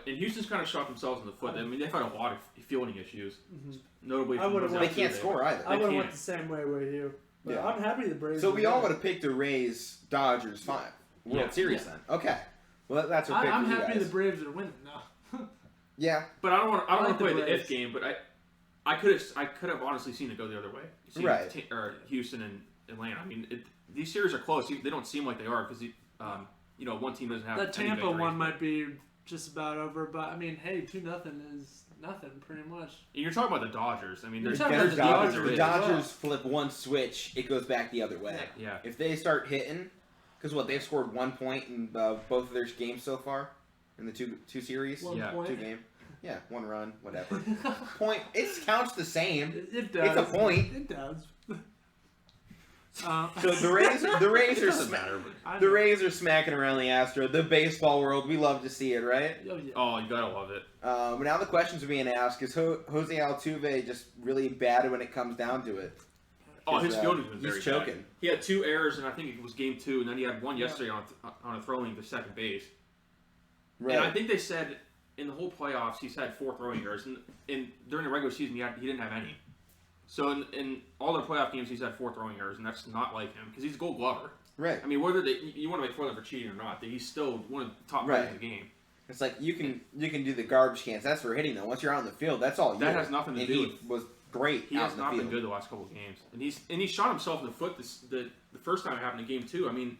S3: and Houston's kind of shot themselves in the foot. I mean, they've had a lot of fielding issues,
S2: Mhm.
S3: notably.
S2: I
S3: from
S2: would've
S3: Jose
S1: They
S2: went-
S1: can't
S3: Altuve.
S1: score either.
S2: I would have
S3: can't.
S2: went the same way with you. But
S1: Yeah.
S2: I'm happy the Braves.
S1: So
S2: were
S1: we all
S2: there.
S1: would have picked the Rays, Dodgers, World
S3: Yeah.
S1: Series then. Okay. Well, that's our pick
S2: I'm
S1: for you
S2: happy
S1: guys.
S2: the Braves are winning now.
S1: Yeah.
S3: But I don't want. I don't
S2: I
S3: want
S2: like
S3: to play
S2: the
S3: the if
S2: Braves.
S3: game. But I could have honestly seen it go the other way. Seen
S1: Right.
S3: Or Houston and Atlanta. I mean, these series are close. They don't seem like they are because one team doesn't have
S2: That
S3: any
S2: Tampa
S3: victories.
S2: one might be just about over, but I mean, hey, 2-0 is nothing, pretty much.
S3: And you're talking about the Dodgers. I mean,
S2: You're
S3: there's
S2: talking
S1: There's
S2: about
S3: there's
S2: the
S1: Dodgers. The
S2: Dodgers.
S1: Dodgers flip one switch, it goes back the other way.
S3: Yeah.
S1: If they start hitting, because they've scored 1 point in both of their games so far in the two series.
S2: One
S3: Yeah.
S2: point.
S1: 2 game. Yeah, 1 run, whatever. Point. It counts the same.
S2: It does.
S1: It's a point.
S2: It does.
S1: So the Rays
S3: It
S1: are
S3: doesn't matter. But,
S1: the Rays are smacking around the Astro. The baseball world, we love to see it, right?
S2: Oh, yeah.
S3: oh, you gotta love it.
S1: But now the questions are being asked: is Jose Altuve just really bad when it comes down to it?
S3: Oh, his
S1: 'Cause,
S3: fielding's been
S1: he's
S3: very
S1: choking.
S3: bad. He had 2 errors, and I think it was game 2, and then he had one yesterday on a throwing to second base.
S1: Right.
S3: And I think they said in the whole playoffs he's had 4 throwing errors, and during the regular season he didn't have any. So in all their playoff games he's had 4 throwing errors, and that's not like him because he's a Gold Glover.
S1: Right.
S3: I mean, whether you want to make fun of him for cheating or not, he's still one of the top players in the game.
S1: It's like you can do the garbage cans. That's for hitting though. Once you're out in the field, that's all.
S3: That
S1: you.
S3: has nothing to
S1: and
S3: do
S1: he
S3: with-
S1: was great
S3: He
S1: out
S3: has
S1: in the
S3: not
S1: field.
S3: been good the last couple of games, and he shot himself in the foot the first time it happened in game 2. I mean,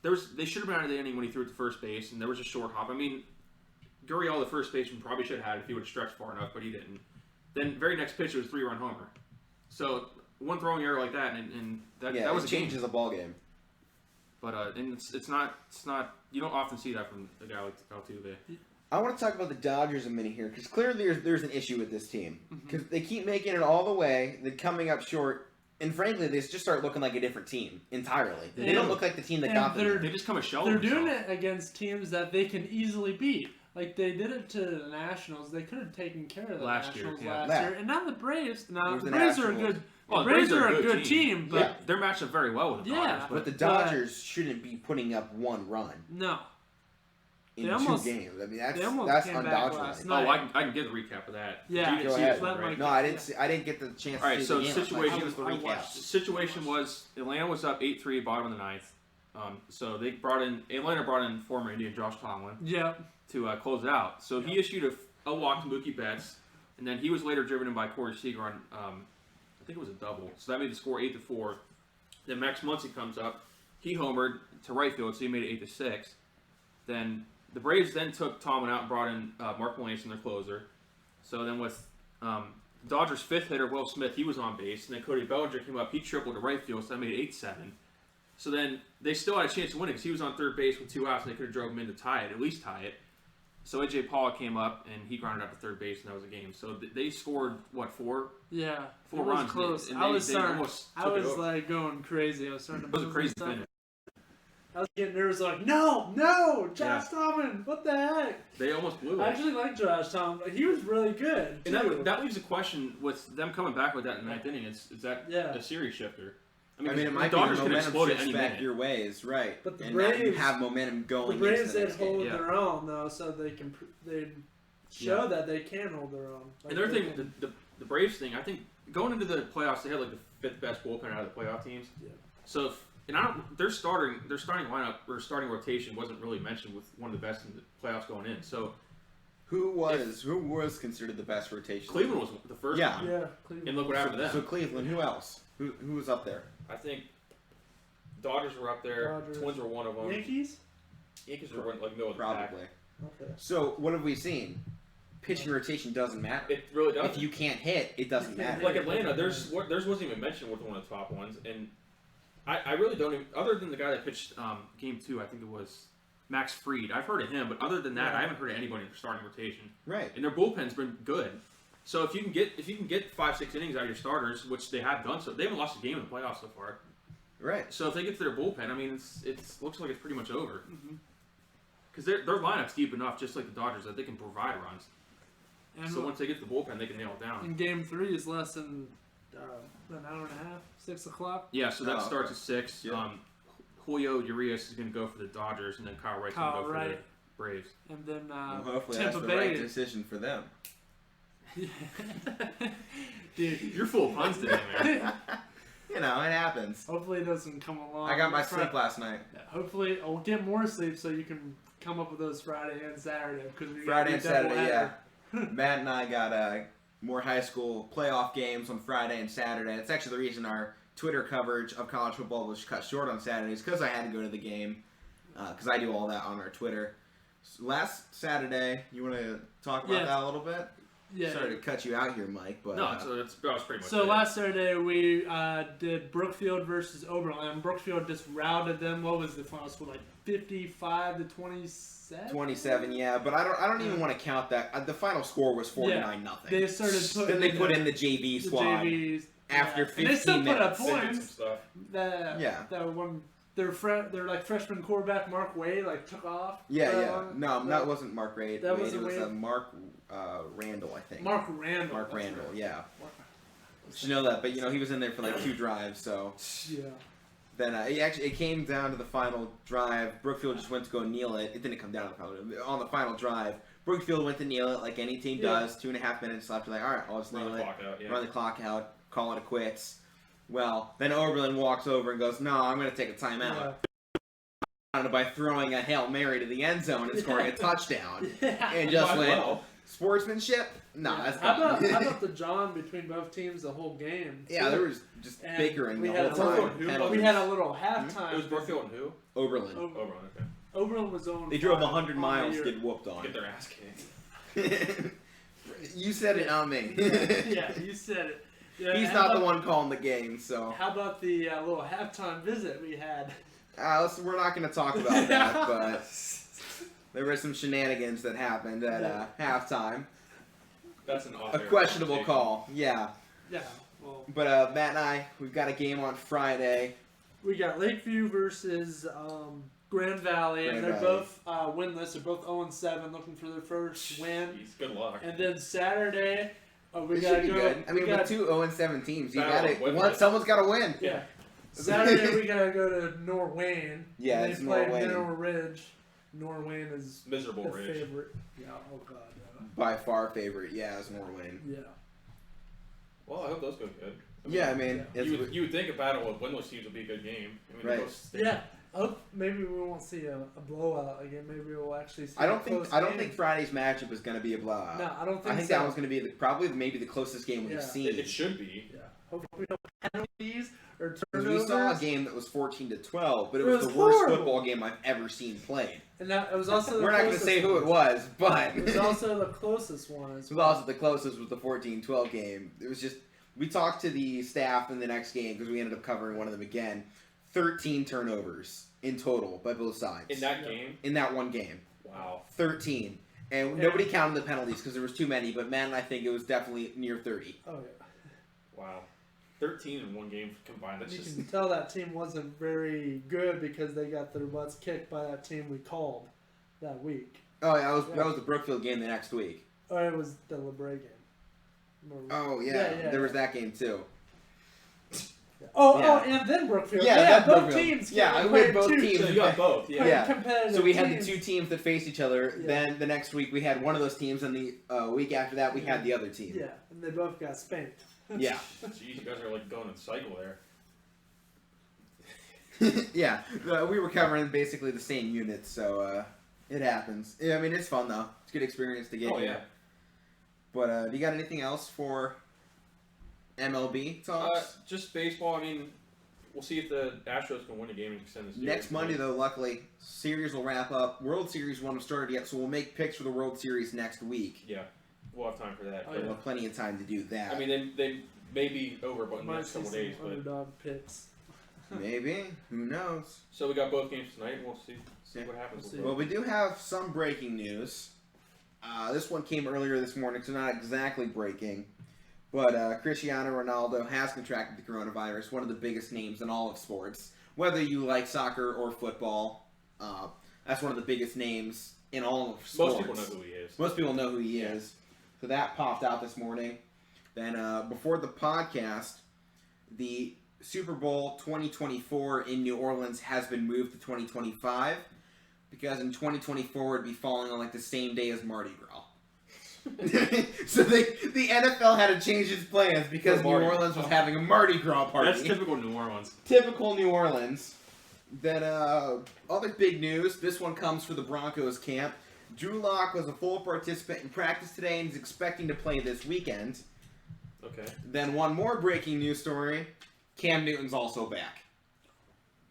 S3: they should have been out of the inning when he threw it to first base, and there was a short hop. I mean, Gurriel, the first baseman, probably should have had it if he would have stretched far enough, but he didn't. Then very next pitch it was a 3-run homer. So one throwing error like that, and that was a
S1: changes
S3: game.
S1: the ball game.
S3: But and it's not you don't often see that from a guy like Altuve.
S1: I want to talk about the Dodgers a minute here, because clearly there's an issue with this team. Because they keep making it all the way, they're coming up short, and frankly, they just start looking like a different team entirely. They don't look like the team that got them there.
S3: They just come a shell.
S2: They're
S3: of
S2: doing
S3: themselves.
S2: it against teams that they can easily beat. Like they did it to the Nationals. They could have taken care of the
S3: Last year,
S2: Nationals
S3: yeah.
S2: last year. And now the Braves. Now
S1: It was
S2: the
S1: the
S2: Braves are a
S1: Nationals.
S2: good.
S3: Well,
S2: the Braves are a good
S3: team,
S2: team, but
S3: they're matched up very well with the
S2: Yeah.
S3: Dodgers.
S1: But the Dodgers shouldn't be putting up one run
S2: no.
S1: in
S2: They
S1: 2
S2: almost-
S1: games. I mean,
S2: they almost
S1: that's
S2: came back
S1: undodgeable.
S2: last
S3: Oh,
S2: night.
S3: I can get a recap of that.
S2: Yeah,
S3: You didn't
S1: go
S3: see
S1: ahead.
S3: it,
S2: Let
S3: right?
S2: Mike-
S1: No, I didn't. I didn't get the chance.
S3: All right,
S1: to see
S3: so
S1: the game.
S3: situation-
S1: Give us the
S2: I
S1: recap.
S2: watched
S3: The situation was Atlanta was up 8-3, bottom of the ninth. So Atlanta brought in former Indian Josh Tomlin
S2: Yeah.
S3: to close it out. So he issued a walk to Mookie Betts, and then he was later driven in by Corey Seager on I think it was a double. So that made the score 8-4. Then Max Muncy comes up, he homered to right field, so he made it 8-6. Then the Braves then took Tomlin out and brought in Mark Melanson, their closer. So then with Dodgers' fifth hitter, Will Smith, he was on base, and then Cody Bellinger came up, he tripled to right field, so that made it 8-7. So then they still had a chance to win it because he was on third base with 2 outs, and they could have drove him in to tie it, at least tie it. So A.J. Pollock came up, and he grounded out to third base, and that was a game. So they scored, what, 4?
S2: Yeah.
S3: Four
S2: it was
S3: runs,
S2: close.
S3: and
S2: I was
S3: they
S2: starting.
S3: almost
S2: I
S3: took it
S2: was
S3: over.
S2: like going crazy. I was starting to.
S3: It was a
S2: move
S3: crazy
S2: and stuff.
S3: finish.
S2: I was getting nervous. Like, no, Josh Tomlin. What the heck?
S3: They almost blew
S2: I
S3: it.
S2: actually like Josh Tomlin. But he was really good.
S3: And
S2: too.
S3: that leaves a question with them coming back with that in the 9th inning. Is that
S2: Yeah.
S3: a series shifter?
S1: I mean, it
S3: the
S1: might be
S3: Dodgers
S1: the
S3: can
S1: momentum
S3: explode at
S1: shifts
S3: any
S1: back
S3: minute.
S1: your ways, right?
S2: But the
S1: and now you
S2: Braves-
S1: have momentum going.
S2: The Braves
S1: into the
S2: did
S1: next game.
S2: hold
S3: Yeah.
S2: their own though, so they can they show
S3: Yeah.
S2: that they can hold their own. Like,
S3: Another
S2: they
S3: thing,
S2: can-
S3: the Braves thing, I think going into the playoffs, they had like the 5th best bullpen out of the playoff teams.
S2: Yeah.
S3: So, their starting lineup or starting rotation wasn't really mentioned with one of the best in the playoffs going in. So
S1: Who was considered the best rotation?
S3: Cleveland was the first
S1: Yeah.
S3: one,
S2: yeah, Cleveland.
S3: and look what happened to them.
S1: So Cleveland. Who else? Who was up there?
S3: I think Dodgers were up there.
S2: Dodgers.
S3: Twins were one of them.
S2: Yankees.
S3: Yankees were like middle of the pack.
S1: Probably.
S2: Okay.
S1: So what have we seen? Pitching rotation doesn't matter.
S3: It really does.
S1: If you can't hit, it doesn't matter.
S3: Like Atlanta, theirs wasn't even mentioned with one of the top ones, and I really don't even. Other than the guy that pitched game 2, I think it was Max Fried. I've heard of him, but other than that,
S2: Yeah.
S3: I haven't heard of anybody in their starting rotation.
S1: Right.
S3: And their bullpen's been good. So if you can get 5-6 innings out of your starters, which they have done, so they haven't lost a game in the playoffs so far.
S1: Right.
S3: So if they get to their bullpen, I mean, it's looks like it's pretty much over.
S2: Mhm.
S3: Because their lineup's deep enough, just like the Dodgers, that they can provide runs.
S2: And
S3: So once they get to the bullpen, they can nail it down.
S2: in game 3 is less than an hour and a half, 6 o'clock.
S3: Yeah, so that
S1: Oh,
S3: starts
S1: okay.
S3: at 6.
S1: Yeah.
S3: Julio Urias is going to go for the Dodgers, and then Kyle Wright's going to
S2: Kyle
S3: go for
S2: Wright.
S3: the Braves.
S2: And then
S1: Well, hopefully
S2: Tampa
S1: that's the
S2: Bay.
S1: right decision for them.
S2: Dude,
S3: You're full of puns today, man.
S1: You know, it happens.
S2: hopefully it doesn't come along.
S1: I got my
S2: Fri-
S1: sleep last night.
S2: Hopefully I'll get more sleep so you can come up with those Friday and Saturday because we
S1: Friday and
S2: got
S1: Saturday, yeah. Matt and I got more high school playoff games on Friday and Saturday. It's actually the reason our Twitter coverage of college football was cut short on Saturdays, because I had to go to the game, because I do all that on our Twitter. So last Saturday, you want to talk about
S2: Yeah.
S1: that a little bit?
S2: Yeah.
S1: Sorry to cut you out here, Mike, but
S3: No, that was pretty much
S2: So
S3: it.
S2: last Saturday we did Brookfield versus Oberlin. Brookfield just routed them. What was the final score? Like 55-27.
S1: 27, yeah, but I don't even want to count that. The final score was 49 nothing.
S2: They started putting
S1: Then they put in the JV
S2: the
S1: squad.
S2: JVs
S1: after
S2: yeah. And they still
S1: 15
S2: put up
S1: minutes.
S3: They did some
S2: points.
S3: stuff.
S2: That one. Their like freshman quarterback Mark Wade like took off.
S1: Yeah. No,
S2: that
S1: that wasn't Mark Wade.
S2: that
S1: Wade.
S2: wasn't
S1: It was
S2: Wade?
S1: Mark Randall, I think.
S2: Mark Randall.
S1: Mark
S2: that's
S1: Randall,
S2: right.
S1: yeah. You know that, but he was in there for like 2 drives, so
S2: Yeah.
S1: then it came down to the final drive. Brookfield just went to go kneel it. It didn't come down to the final. On the final drive, Brookfield went to kneel it like any team
S2: Yeah.
S1: does. 2.5 minutes left. They're like, all right, I'll just
S3: Run
S1: kneel
S3: the
S1: it.
S3: clock out, yeah.
S1: Run the clock out. Call it a quits. Well, then Oberlin walks over and goes, no, I'm going to take a timeout. By throwing a Hail Mary to the end zone and scoring a touchdown.
S2: Yeah.
S1: And just
S3: Might
S1: went,
S3: well.
S1: Sportsmanship? No,
S2: Yeah.
S1: that's
S2: how
S1: not.
S2: about the John between both teams the whole game?
S1: Yeah, there was just
S2: And
S1: bickering
S2: we
S1: the
S2: had
S1: whole
S2: a
S1: time.
S3: little- who-
S1: Penalties.
S2: We had a little halftime.
S3: It was Brookfield and who?
S1: Oberlin.
S2: Oberlin.
S3: Oh, okay.
S2: Oberlin was on.
S1: They drove
S2: fire
S1: 100
S2: all
S1: miles
S2: year.
S1: to get whooped on.
S3: Get their ass kicked.
S1: You said it, not me.
S2: Yeah, you said it. Yeah,
S1: He's
S2: how
S1: not the
S2: about-
S1: one calling the game, so.
S2: How about the little halftime visit we had?
S1: We're not going to talk about that, but there were some shenanigans that happened at halftime.
S3: That's an
S1: A
S3: off-air
S1: questionable
S3: conversation.
S1: call, yeah.
S2: Yeah, well,
S1: But Matt and I, we've got a game on Friday.
S2: we got Lakeview versus Grand Valley, and
S1: Grand
S2: they're
S1: Valley.
S2: both winless. They're both 0-7, looking for their first win.
S3: Jeez, good luck.
S2: And then Saturday, we
S1: It
S2: gotta
S1: should be
S2: go.
S1: good. I
S2: we
S1: mean,
S2: gotta,
S1: with two 0-7 teams, you
S3: Battle
S1: got
S3: of Whitman.
S1: to. Someone's got to win.
S2: Yeah. Saturday we gotta go to Norwayne.
S1: Yeah,
S2: and
S1: it's
S2: they play
S1: Norwayne.
S2: Mineral Ridge. Norwayne is
S3: Miserable
S2: the
S3: Ridge.
S2: favorite. Yeah. Oh God.
S1: By far favorite, yeah, is Norway.
S2: Yeah.
S3: Well, I hope those go good. I mean,
S1: Yeah, I mean,
S2: Yeah.
S1: it's,
S3: you would think a battle of winless teams would be a good game. I mean,
S1: Right.
S3: they both stink.
S2: Yeah. I hope maybe we won't see a blowout again. Maybe we'll actually see.
S1: I
S2: a
S1: don't think
S2: close
S1: I don't
S2: game.
S1: think Friday's matchup is going to be a blowout.
S2: No, I don't think.
S1: I think
S2: so.
S1: that one's going to be probably maybe the closest game we've
S2: Yeah.
S1: seen.
S3: It should be.
S2: Yeah. Hopefully no penalties or
S1: 'Cause
S2: turnovers.
S1: we saw a game that was 14-12, but it
S2: It
S1: was
S2: was
S1: the worst
S2: horrible.
S1: football game I've ever seen played.
S2: And that it was also. The
S1: We're not going to
S2: closest
S1: say who it
S2: one.
S1: was, but
S2: It was also the closest one. As
S1: it was also the closest with the 14-12 game. It was just we talked to the staff in the next game because we ended up covering one of them again. 13 turnovers in total by both sides
S3: In that
S2: Yeah.
S3: game,
S1: in that one game.
S3: wow.
S1: 13. And
S2: Yeah.
S1: nobody counted the penalties because there was too many, but man, I think it was definitely near 30.
S2: Oh yeah.
S3: Wow. 13 in one game combined. That's
S2: You
S3: just.
S2: can tell that team wasn't very good because they got their butts kicked by that team we called that week.
S1: Oh, yeah,
S2: Yeah.
S1: that was the Brookfield game the next week.
S2: Or it was the LeBray game.
S1: Oh, yeah,
S2: Yeah,
S1: there was that game too.
S2: Oh,
S1: Yeah.
S2: and then Brookfield.
S1: Yeah,
S2: Yeah,
S1: that's
S2: both
S1: Brookfield.
S2: teams.
S1: Yeah,
S2: played
S1: we had both
S2: two
S1: teams.
S3: So you got both, yeah.
S1: Yeah.
S2: competitive
S1: So we had the
S2: teams.
S1: two teams that faced each other.
S2: Yeah.
S1: Then the next week we had one of those teams, and the week after that we had the other team.
S2: Yeah, and they both got spanked.
S1: Yeah.
S3: Jeez, you guys are like going in cycle there.
S1: Yeah. We were covering basically the same units, so it happens. Yeah, I mean, it's fun though. It's a good experience to get
S3: Oh
S1: here.
S3: yeah.
S1: But do you got anything else for MLB talks?
S3: Just baseball. I mean, we'll see if the Astros can win a game and extend the series.
S1: Next Monday, though, luckily, series will wrap up. World Series won't have started yet, so we'll make picks for the World Series next week.
S3: Yeah, we'll have time for that.
S2: Oh,
S3: but,
S1: We'll have plenty of time to do that.
S3: I mean, they may be over, but in the
S2: Might
S3: next
S2: see
S3: couple
S2: some
S3: days. But
S2: underdog picks.
S1: Maybe. Who knows?
S3: so we got both games tonight. And we'll see
S1: Yeah.
S3: what happens.
S2: We'll
S3: with
S2: see.
S3: both.
S1: Well, we do have some breaking news. This one came earlier this morning, so not exactly breaking. But Cristiano Ronaldo has contracted the coronavirus, one of the biggest names in all of sports. Whether you like soccer or football, that's one of the biggest names in all of sports.
S3: Most people know who he is.
S1: Most people know who he is. So that popped out this morning. Then before the podcast, the Super Bowl 2024 in New Orleans has been moved to 2025 because in 2024 it'd be falling on like the same day as Mardi Gras. So the NFL had to change its plans because New
S3: Mardi
S1: Orleans
S3: Gras.
S1: was having a Mardi Gras party.
S3: That's typical New Orleans.
S1: Typical New Orleans. Then other big news. This one comes for the Broncos camp. Drew Lock was a full participant in practice today and is expecting to play this weekend.
S3: Okay.
S1: Then one more breaking news story. Cam Newton's also back.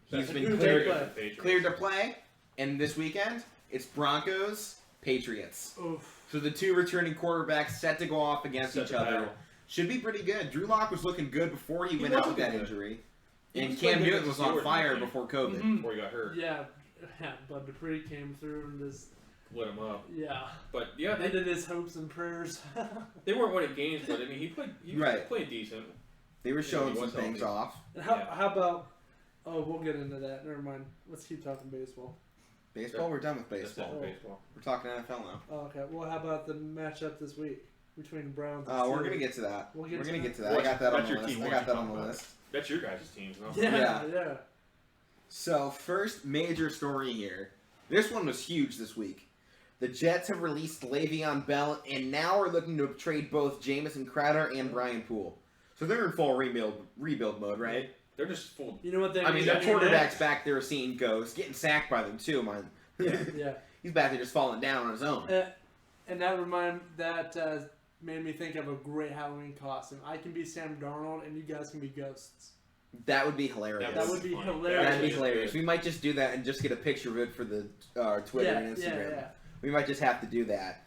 S1: He's been
S2: Who
S1: cleared,
S2: they play?
S3: Patriots.
S1: cleared to play, and this weekend it's Broncos, Patriots.
S2: Oof.
S1: So the two returning quarterbacks set to go off against
S3: Set
S1: each
S3: to
S1: other.
S3: battle.
S1: Should be pretty good. Drew Lock was looking good before he went
S3: was
S1: out with that
S3: looking good.
S1: injury.
S3: He
S1: And
S3: was
S1: Cam
S3: playing good
S1: Newton
S3: with
S1: was
S3: the
S1: on
S3: Steelers,
S1: fire
S3: I think.
S1: before COVID.
S2: Mhm.
S3: Before he got hurt,
S2: Yeah, Bud Dupree came through and just
S3: lit him up.
S2: yeah
S3: But yeah,
S2: ended his hopes and prayers.
S3: they weren't winning games, but I mean, he was
S1: Right.
S3: playing decent.
S1: They were
S3: Yeah,
S1: showing
S3: he
S1: some
S3: was
S1: things
S3: healthy.
S1: off.
S2: And how,
S3: Yeah.
S2: how about? Oh, we'll get into that. Never mind. Let's keep talking baseball.
S1: Baseball, we're done with
S3: That's it
S1: baseball.
S3: for baseball.
S1: We're talking NFL now.
S2: Oh, okay. Well, how about the matchup this week between the Browns? And
S1: We're
S2: Steelers?
S1: gonna get to that.
S2: We'll
S1: We're
S2: get
S1: gonna
S2: to
S1: get to
S3: that.
S1: that. I got that on
S3: That's
S1: the
S3: your
S1: list.
S3: team.
S1: I
S3: What
S1: got
S3: you
S1: that
S3: talking
S1: on the
S3: about?
S1: list.
S3: That's your guys' teams, no?
S2: Yeah.
S1: So first major story here. This one was huge this week. The Jets have released Le'Veon Bell and now are looking to trade both Jamison Crowder and Brian Poole. So they're in full rebuild mode, right?
S3: They're just full.
S2: You know what they?
S1: I mean,
S2: need
S1: their
S2: to do
S1: quarterback's
S2: next?
S1: back there seeing ghosts, getting sacked by them too, man.
S2: Yeah.
S1: He's back there just falling down on his own.
S2: And that made me think of a great Halloween costume. I can be Sam Darnold, and you guys can be ghosts.
S1: That would be hilarious.
S2: That would be
S3: funny.
S2: hilarious.
S1: That'd be
S3: Actually,
S1: hilarious. We might just do that and just get a picture of it for the Twitter and Instagram.
S2: Yeah.
S1: We might just have to do that.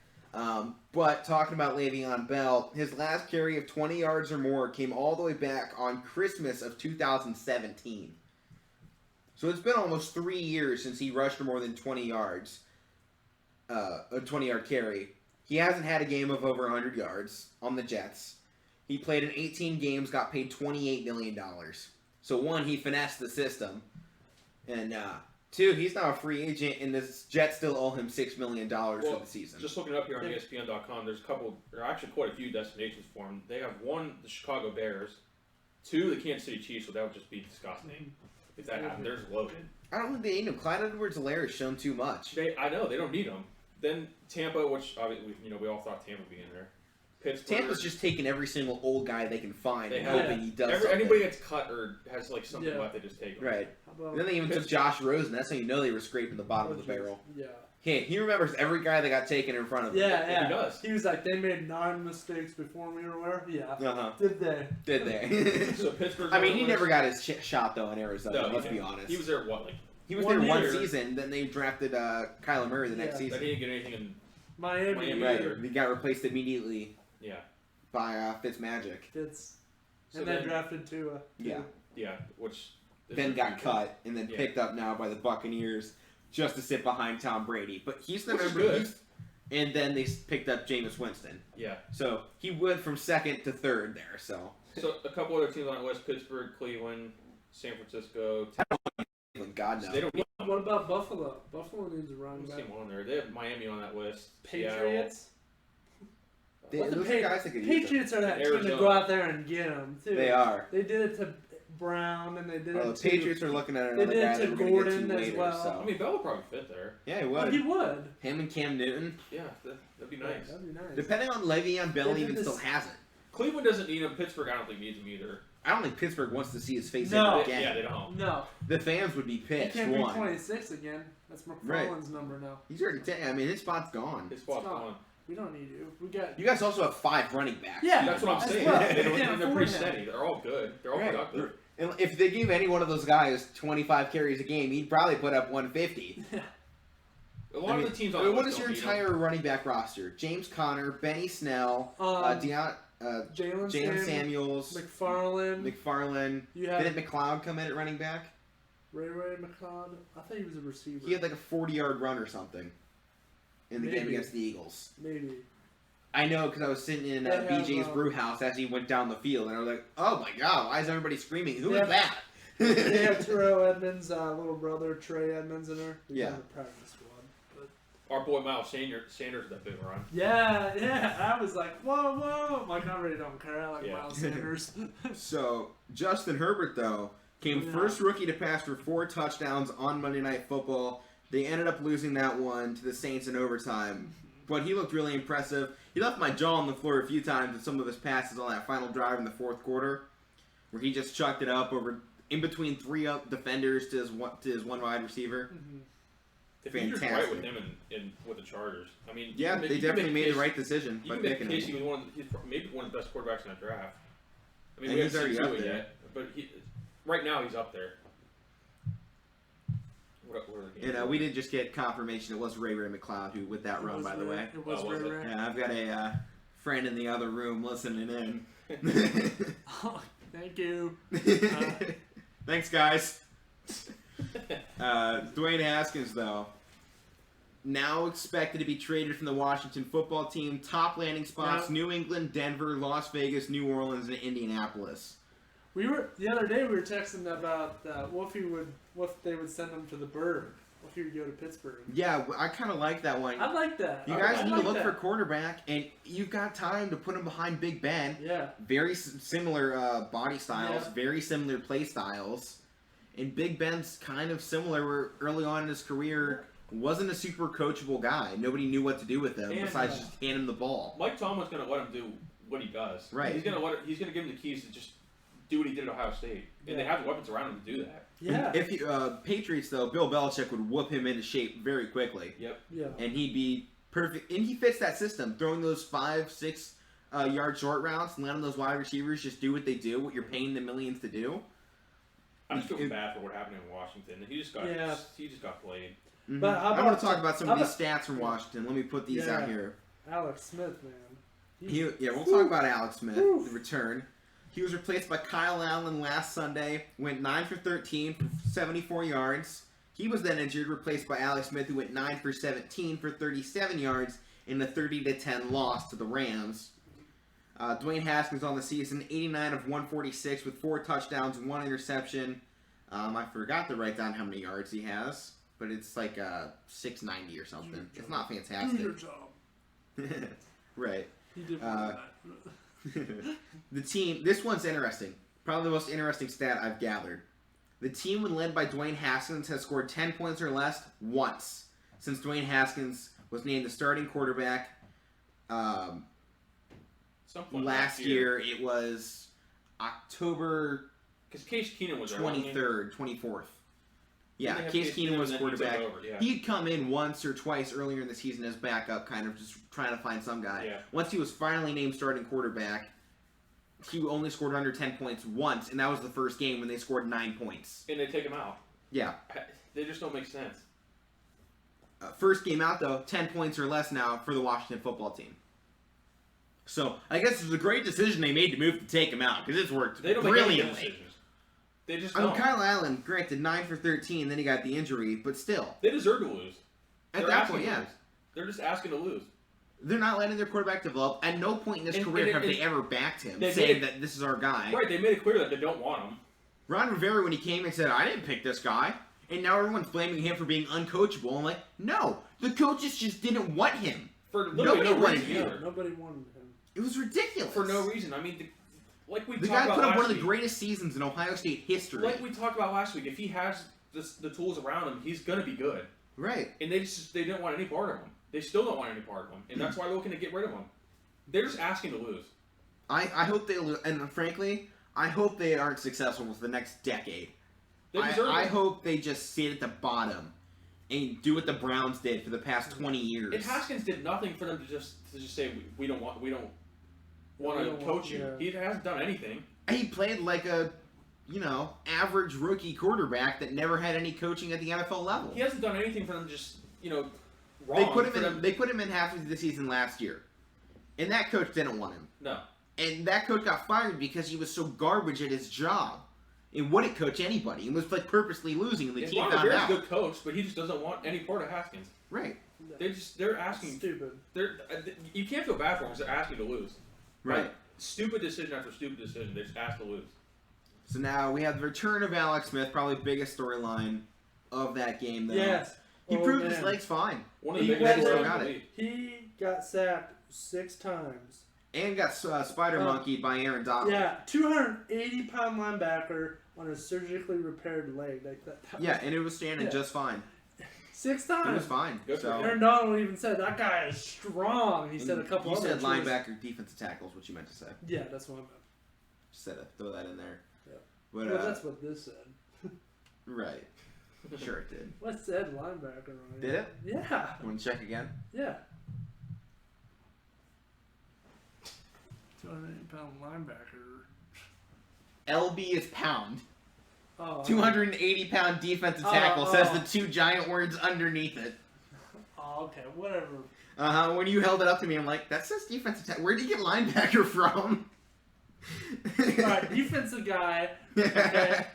S1: But talking about Le'Veon Bell, his last carry of 20 yards or more came all the way back on Christmas of 2017. So it's been almost 3 years since he rushed for more than 20 yards. A 20-yard carry. He hasn't had a game of over 100 yards on the Jets. He played in 18 games, got paid $28 million. So one, he finessed the system. And two, he's now a free agent, and the Jets still owe him $6 million for the season.
S3: Just looking up here on ESPN.com, there are actually quite a few destinations for him. They have one, the Chicago Bears, two, the Kansas City Chiefs, so that would just be disgusting if that happened. There's loaded.
S1: I don't think they need him. Clyde Edwards-Helaire has shown too much.
S3: I know, they don't need him. Then Tampa, which obviously, we all thought Tampa would be in there. Pittsburgh.
S1: Tampa's just taking every single old guy they can find and
S3: have-
S1: hoping he does something.
S3: Anybody that's cut or has like something left, they just take him.
S1: Right.
S2: How about
S1: And then they even took Josh Rosen. That's how you know they were scraping the bottom of the barrel.
S2: Yeah.
S1: Hey, he remembers every guy that got taken in front of him.
S2: Yeah.
S3: He does.
S2: He was like, they made 9 mistakes before we were aware. Yeah.
S1: Uh-huh.
S2: Did they?
S1: Did they?
S3: So Pittsburgh.
S1: I mean, he never got his shot, though, in Arizona.
S3: No,
S1: let's be honest.
S3: He was there, what, like,
S1: He was
S2: one
S1: there one
S3: year.
S1: season, then they drafted Kyler Murray the next
S3: but
S1: season.
S3: he didn't get anything in.
S2: Miami.
S1: Right.
S3: either.
S1: He got replaced immediately
S3: Yeah.
S1: by Fitzmagic.
S2: It's,
S3: So
S2: and
S3: then,
S2: then drafted Tua.
S1: Yeah.
S3: Yeah, which.
S1: Then got cut and then
S3: Yeah.
S1: picked up now by the Buccaneers just to sit behind Tom Brady. But he's the
S3: Which is
S1: number.
S3: good.
S1: And then they picked up Jameis Winston.
S3: Yeah.
S1: So he went from second to third there. So
S3: So a couple other teams on that list: Pittsburgh, Cleveland, San Francisco.
S1: God
S3: They
S1: no.
S3: don't need
S2: What about Buffalo? Buffalo needs a running
S3: Let's
S2: back.
S3: see them on there. They have Miami on that list.
S2: Patriots.
S1: Those are guys that could use them.
S2: Patriots are that team to
S3: Arizona.
S2: go out there and get them too.
S1: They are.
S2: They did it to Brown, and they did
S1: Well,
S2: it
S1: the
S2: to
S1: Patriots are looking at
S2: They
S1: another
S2: did
S1: guy
S2: it
S1: that
S2: to
S1: we're going to get
S2: Gordon
S1: to
S2: as
S1: later.
S2: well.
S1: So.
S3: I mean, Bell would probably fit there.
S1: Yeah, he
S2: Well,
S1: would.
S2: he would.
S1: Him and Cam Newton.
S3: Yeah, that'd be nice.
S2: That'd be nice.
S1: Depending on Le'Veon Bell,
S2: They did
S1: even
S2: this-
S1: still has it.
S3: Cleveland doesn't need him. Pittsburgh, I don't think needs him either.
S1: I don't think Pittsburgh wants to see his face
S2: No.
S1: ever again.
S3: Yeah, they don't.
S2: No,
S1: The fans would be
S2: he
S1: pissed.
S2: can't be
S1: One,
S2: 26 again. That's McFarland's number now.
S1: he's already. I mean, his spot's gone.
S3: His spot's
S2: It's not.
S3: gone.
S2: We don't need you. We got.
S1: You guys also have 5 running backs.
S2: Yeah,
S3: That's what I'm
S2: as
S3: saying.
S2: well.
S3: They don't,
S2: They can't
S3: they're
S2: afford
S3: pretty
S2: him.
S3: steady. They're all good. They're all
S1: Right.
S3: productive.
S1: And if they gave any one of those guys 25 carries a game, he'd probably put up 150.
S3: A lot of the teams on
S1: I mean,
S3: the
S1: what
S3: list
S1: is your
S3: don't need him.
S1: entire running back roster? James Conner, Benny Snell,
S2: Jalen
S1: Jalen Samuels,
S2: McFarland.
S1: McFarland.
S2: You have
S1: Didn't McLeod come in at running back?
S2: Ray McLeod. I thought he was a receiver.
S1: He had like a 40-yard run or something in the game
S2: Maybe.
S1: against the Eagles.
S2: Maybe.
S1: I know because I was sitting in
S2: They have,
S1: BJ's brew house as he went down the field, and I was like, "Oh my God, why is everybody screaming? Who
S2: Yeah.
S1: is that?"
S2: They have Terrell Edmonds' little brother Trey Edmonds in there. He's
S1: Yeah.
S2: on the practice squad. But
S3: Our boy Miles Sanders that big run.
S2: yeah. I was like, whoa. Like, I really don't care. I like
S3: Yeah.
S2: Miles Sanders.
S1: So Justin Herbert though came
S2: Yeah.
S1: first rookie to pass for 4 touchdowns on Monday Night Football. They ended up losing that one to the Saints in overtime, but he looked really impressive. He left my jaw on the floor a few times with some of his passes on that final drive in the fourth quarter, where he just chucked it up over in between 3 defenders to his one wide receiver.
S3: The future's
S1: Fantastic.
S3: right with him and with the Chargers. I mean,
S1: Yeah,
S3: you can
S1: they
S3: make
S1: definitely made
S3: case-
S1: the right decision
S3: You
S1: by
S3: can make a
S1: picking
S3: case
S1: him.
S3: he's maybe one of the best quarterbacks in the draft. I mean,
S1: And
S3: we
S1: he's
S3: haven't seen
S1: already
S3: Tua
S1: up there.
S3: yet, but right now he's up there. What are the games?
S1: And we did just get confirmation it was Ray McLeod who with that
S2: It
S1: run,
S2: was
S1: by the
S2: Ray-
S1: way.
S2: It was
S3: Oh, was
S2: Ray
S3: it?
S2: Ray.
S1: Yeah, I've got a friend in the other room listening in.
S2: Oh, thank you.
S1: Thanks, guys. Dwayne Haskins, though, now expected to be traded from the Washington football team. Top landing spots:
S2: Yeah.
S1: New England, Denver, Las Vegas, New Orleans, and Indianapolis.
S2: The other day we were texting about what if they would send him to the Bird? What if he would go to Pittsburgh?
S1: Yeah, I kind of like that one.
S2: I like that.
S1: You
S2: I
S1: guys need
S2: like
S1: to look
S2: that.
S1: for quarterback, and you've got time to put him behind Big Ben.
S2: Yeah.
S1: Very similar body styles,
S2: Yeah.
S1: very similar play styles. And Big Ben's kind of similar, where early on in his career wasn't a super coachable guy. Nobody knew what to do with him
S3: And,
S1: besides just hand him the ball.
S3: Mike Tomlin's going to let him do what he does.
S1: Right.
S3: He's going to give him the keys to just do what he did at Ohio State, and they
S2: Yeah.
S3: have the weapons around him to do that.
S2: Yeah.
S1: If you, Patriots though, Bill Belichick would whoop him into shape very quickly,
S3: Yep.
S2: Yeah.
S1: and he'd be Perfect, and he fits that system. Throwing those 5-6 yard short routes, and letting those wide receivers just do what they do, what you're paying them millions to do.
S3: I just feel bad for what happened in Washington. He just got played.
S1: Mm-hmm.
S2: But how
S1: I want
S2: about-
S1: to talk about some
S2: how
S1: of these
S2: about-
S1: stats from Washington. Let me put these out here.
S2: Alex Smith, man.
S1: We'll talk about Alex Smith, the return. He was replaced by Kyle Allen last Sunday, went 9 for 13 for 74 yards. He was then injured, replaced by Alex Smith, who went 9 for 17 for 37 yards in a 30-10 loss to the Rams. Dwayne Haskins on the season, 89 of 146 with 4 touchdowns and 1 interception. I forgot to write down how many yards he has, but it's like 690 or something. It's not
S2: Do your
S1: fantastic.
S2: job.
S1: Right.
S2: He did more than that.
S1: The team, this one's interesting. Probably the most interesting stat I've gathered. The team, when led by Dwayne Haskins, has scored 10 points or less once since Dwayne Haskins was named the starting quarterback.
S3: Some point
S1: Last year, it was October
S3: because Case Keenum was there, wasn't he?
S1: 23rd, 24th. Yeah,
S3: Didn't they have
S1: Case Keenum was
S3: and then he took
S1: quarterback.
S3: over, yeah.
S1: He'd come in once or twice earlier in the season as backup, kind of just trying to find some guy.
S3: Yeah.
S1: Once he was finally named starting quarterback, he only scored under 10 points once, and that was the first game when they scored 9 points.
S3: And they take him out.
S1: Yeah.
S3: They just don't make sense.
S1: First game out, though, 10 points or less now for the Washington football team. So, I guess it was a great decision they made to move to take him out, because it's worked
S3: They don't make any good
S1: brilliantly.
S3: decisions. They just
S1: I mean,
S3: don't.
S1: Kyle Allen, granted, 9 for 13, then he got the injury, but still.
S3: They deserve to lose.
S1: At
S3: They're
S1: that
S3: asking
S1: point,
S3: to
S1: yeah.
S3: lose. They're just asking to lose.
S1: They're not letting their quarterback develop. At no point in his
S3: And-
S1: career
S3: and-
S1: have
S3: and-
S1: they ever backed him,
S3: They
S1: saying
S3: made
S1: that this is our guy.
S3: Right, they made it clear that they don't want him.
S1: Ron Rivera, when he came and said, I didn't pick this guy, and now everyone's blaming him for being uncoachable. I'm like, no, the coaches just didn't want him.
S3: For literally
S1: Nobody
S3: no
S1: wanted
S3: reason
S1: him.
S3: either.
S2: Nobody wanted him.
S1: It was ridiculous.
S3: For no reason. I mean, like we
S1: The
S3: talked
S1: guy
S3: about
S1: put up
S3: last
S1: one of the
S3: week.
S1: greatest seasons in Ohio State history.
S3: Like we talked about last week, if he has the tools around him, he's gonna be good.
S1: Right.
S3: And they didn't want any part of him. They still don't want any part of him, and that's why they're looking to get rid of him. They're just asking to lose.
S1: I hope they lose, and frankly, I hope they aren't successful for the next decade.
S3: They deserve
S1: I
S3: it.
S1: hope they just sit at the bottom and do what the Browns did for the past 20 years.
S3: And Haskins did nothing for them to just say we don't want
S2: We
S3: to
S2: don't
S3: coach
S2: want-
S3: you.
S2: yeah.
S3: He hasn't done anything.
S1: He played like a, average rookie quarterback that never had any coaching at the NFL level.
S3: He hasn't done anything for them to just wrong.
S1: They put him
S3: for
S1: in.
S3: them.
S1: They put him in half of the season last year, and that coach didn't want him.
S3: No.
S1: And that coach got fired because he was so garbage at his job, and wouldn't coach anybody, and was like purposely losing, and the
S3: And
S1: team
S3: Ron
S1: found
S3: Rivera's
S1: out.
S3: a good coach, but he just doesn't want any part of Haskins.
S1: Right.
S3: They're asking.
S2: Stupid.
S3: You can't feel bad for them because they're asking to lose.
S1: Right.
S3: Like, stupid decision after stupid decision. They just ask to lose.
S1: So now we have the return of Alex Smith, probably the biggest storyline of that game. Though.
S2: Yes.
S1: He
S2: Oh,
S1: proved his
S2: man.
S1: legs fine,
S3: One of the
S2: He
S3: biggest
S2: went
S3: stories
S1: in-
S3: in the league.
S2: He got sacked 6 times.
S1: and got spider monkeyed by Aaron Donald.
S2: Yeah, 280-pound linebacker on a surgically repaired leg like that.
S1: Yeah, and it was standing
S2: Yeah.
S1: just fine.
S2: 6
S1: It was
S2: times.
S1: fine.
S3: Good for
S1: So
S2: Aaron Donald even said that guy is strong. He
S1: and
S2: said a couple
S1: You
S2: other
S1: said
S2: truths.
S1: linebacker, defensive tackle is what you meant to say.
S2: Yeah, that's what I meant.
S1: Just said throw that in there.
S2: Yeah.
S1: But
S2: Well, that's what this said.
S1: right. Sure it did.
S2: What said linebacker on it?
S1: Did it?
S2: Yeah.
S1: Want to check again?
S2: Yeah. 280-pound linebacker.
S1: LB is pound.
S2: Oh,
S1: 280-pound defensive tackle says the 2 giant words underneath it.
S2: Oh, okay, whatever.
S1: When you held it up to me, I'm like, that says defensive tackle. Where did you get linebacker from?
S2: Alright, defensive guy. Okay.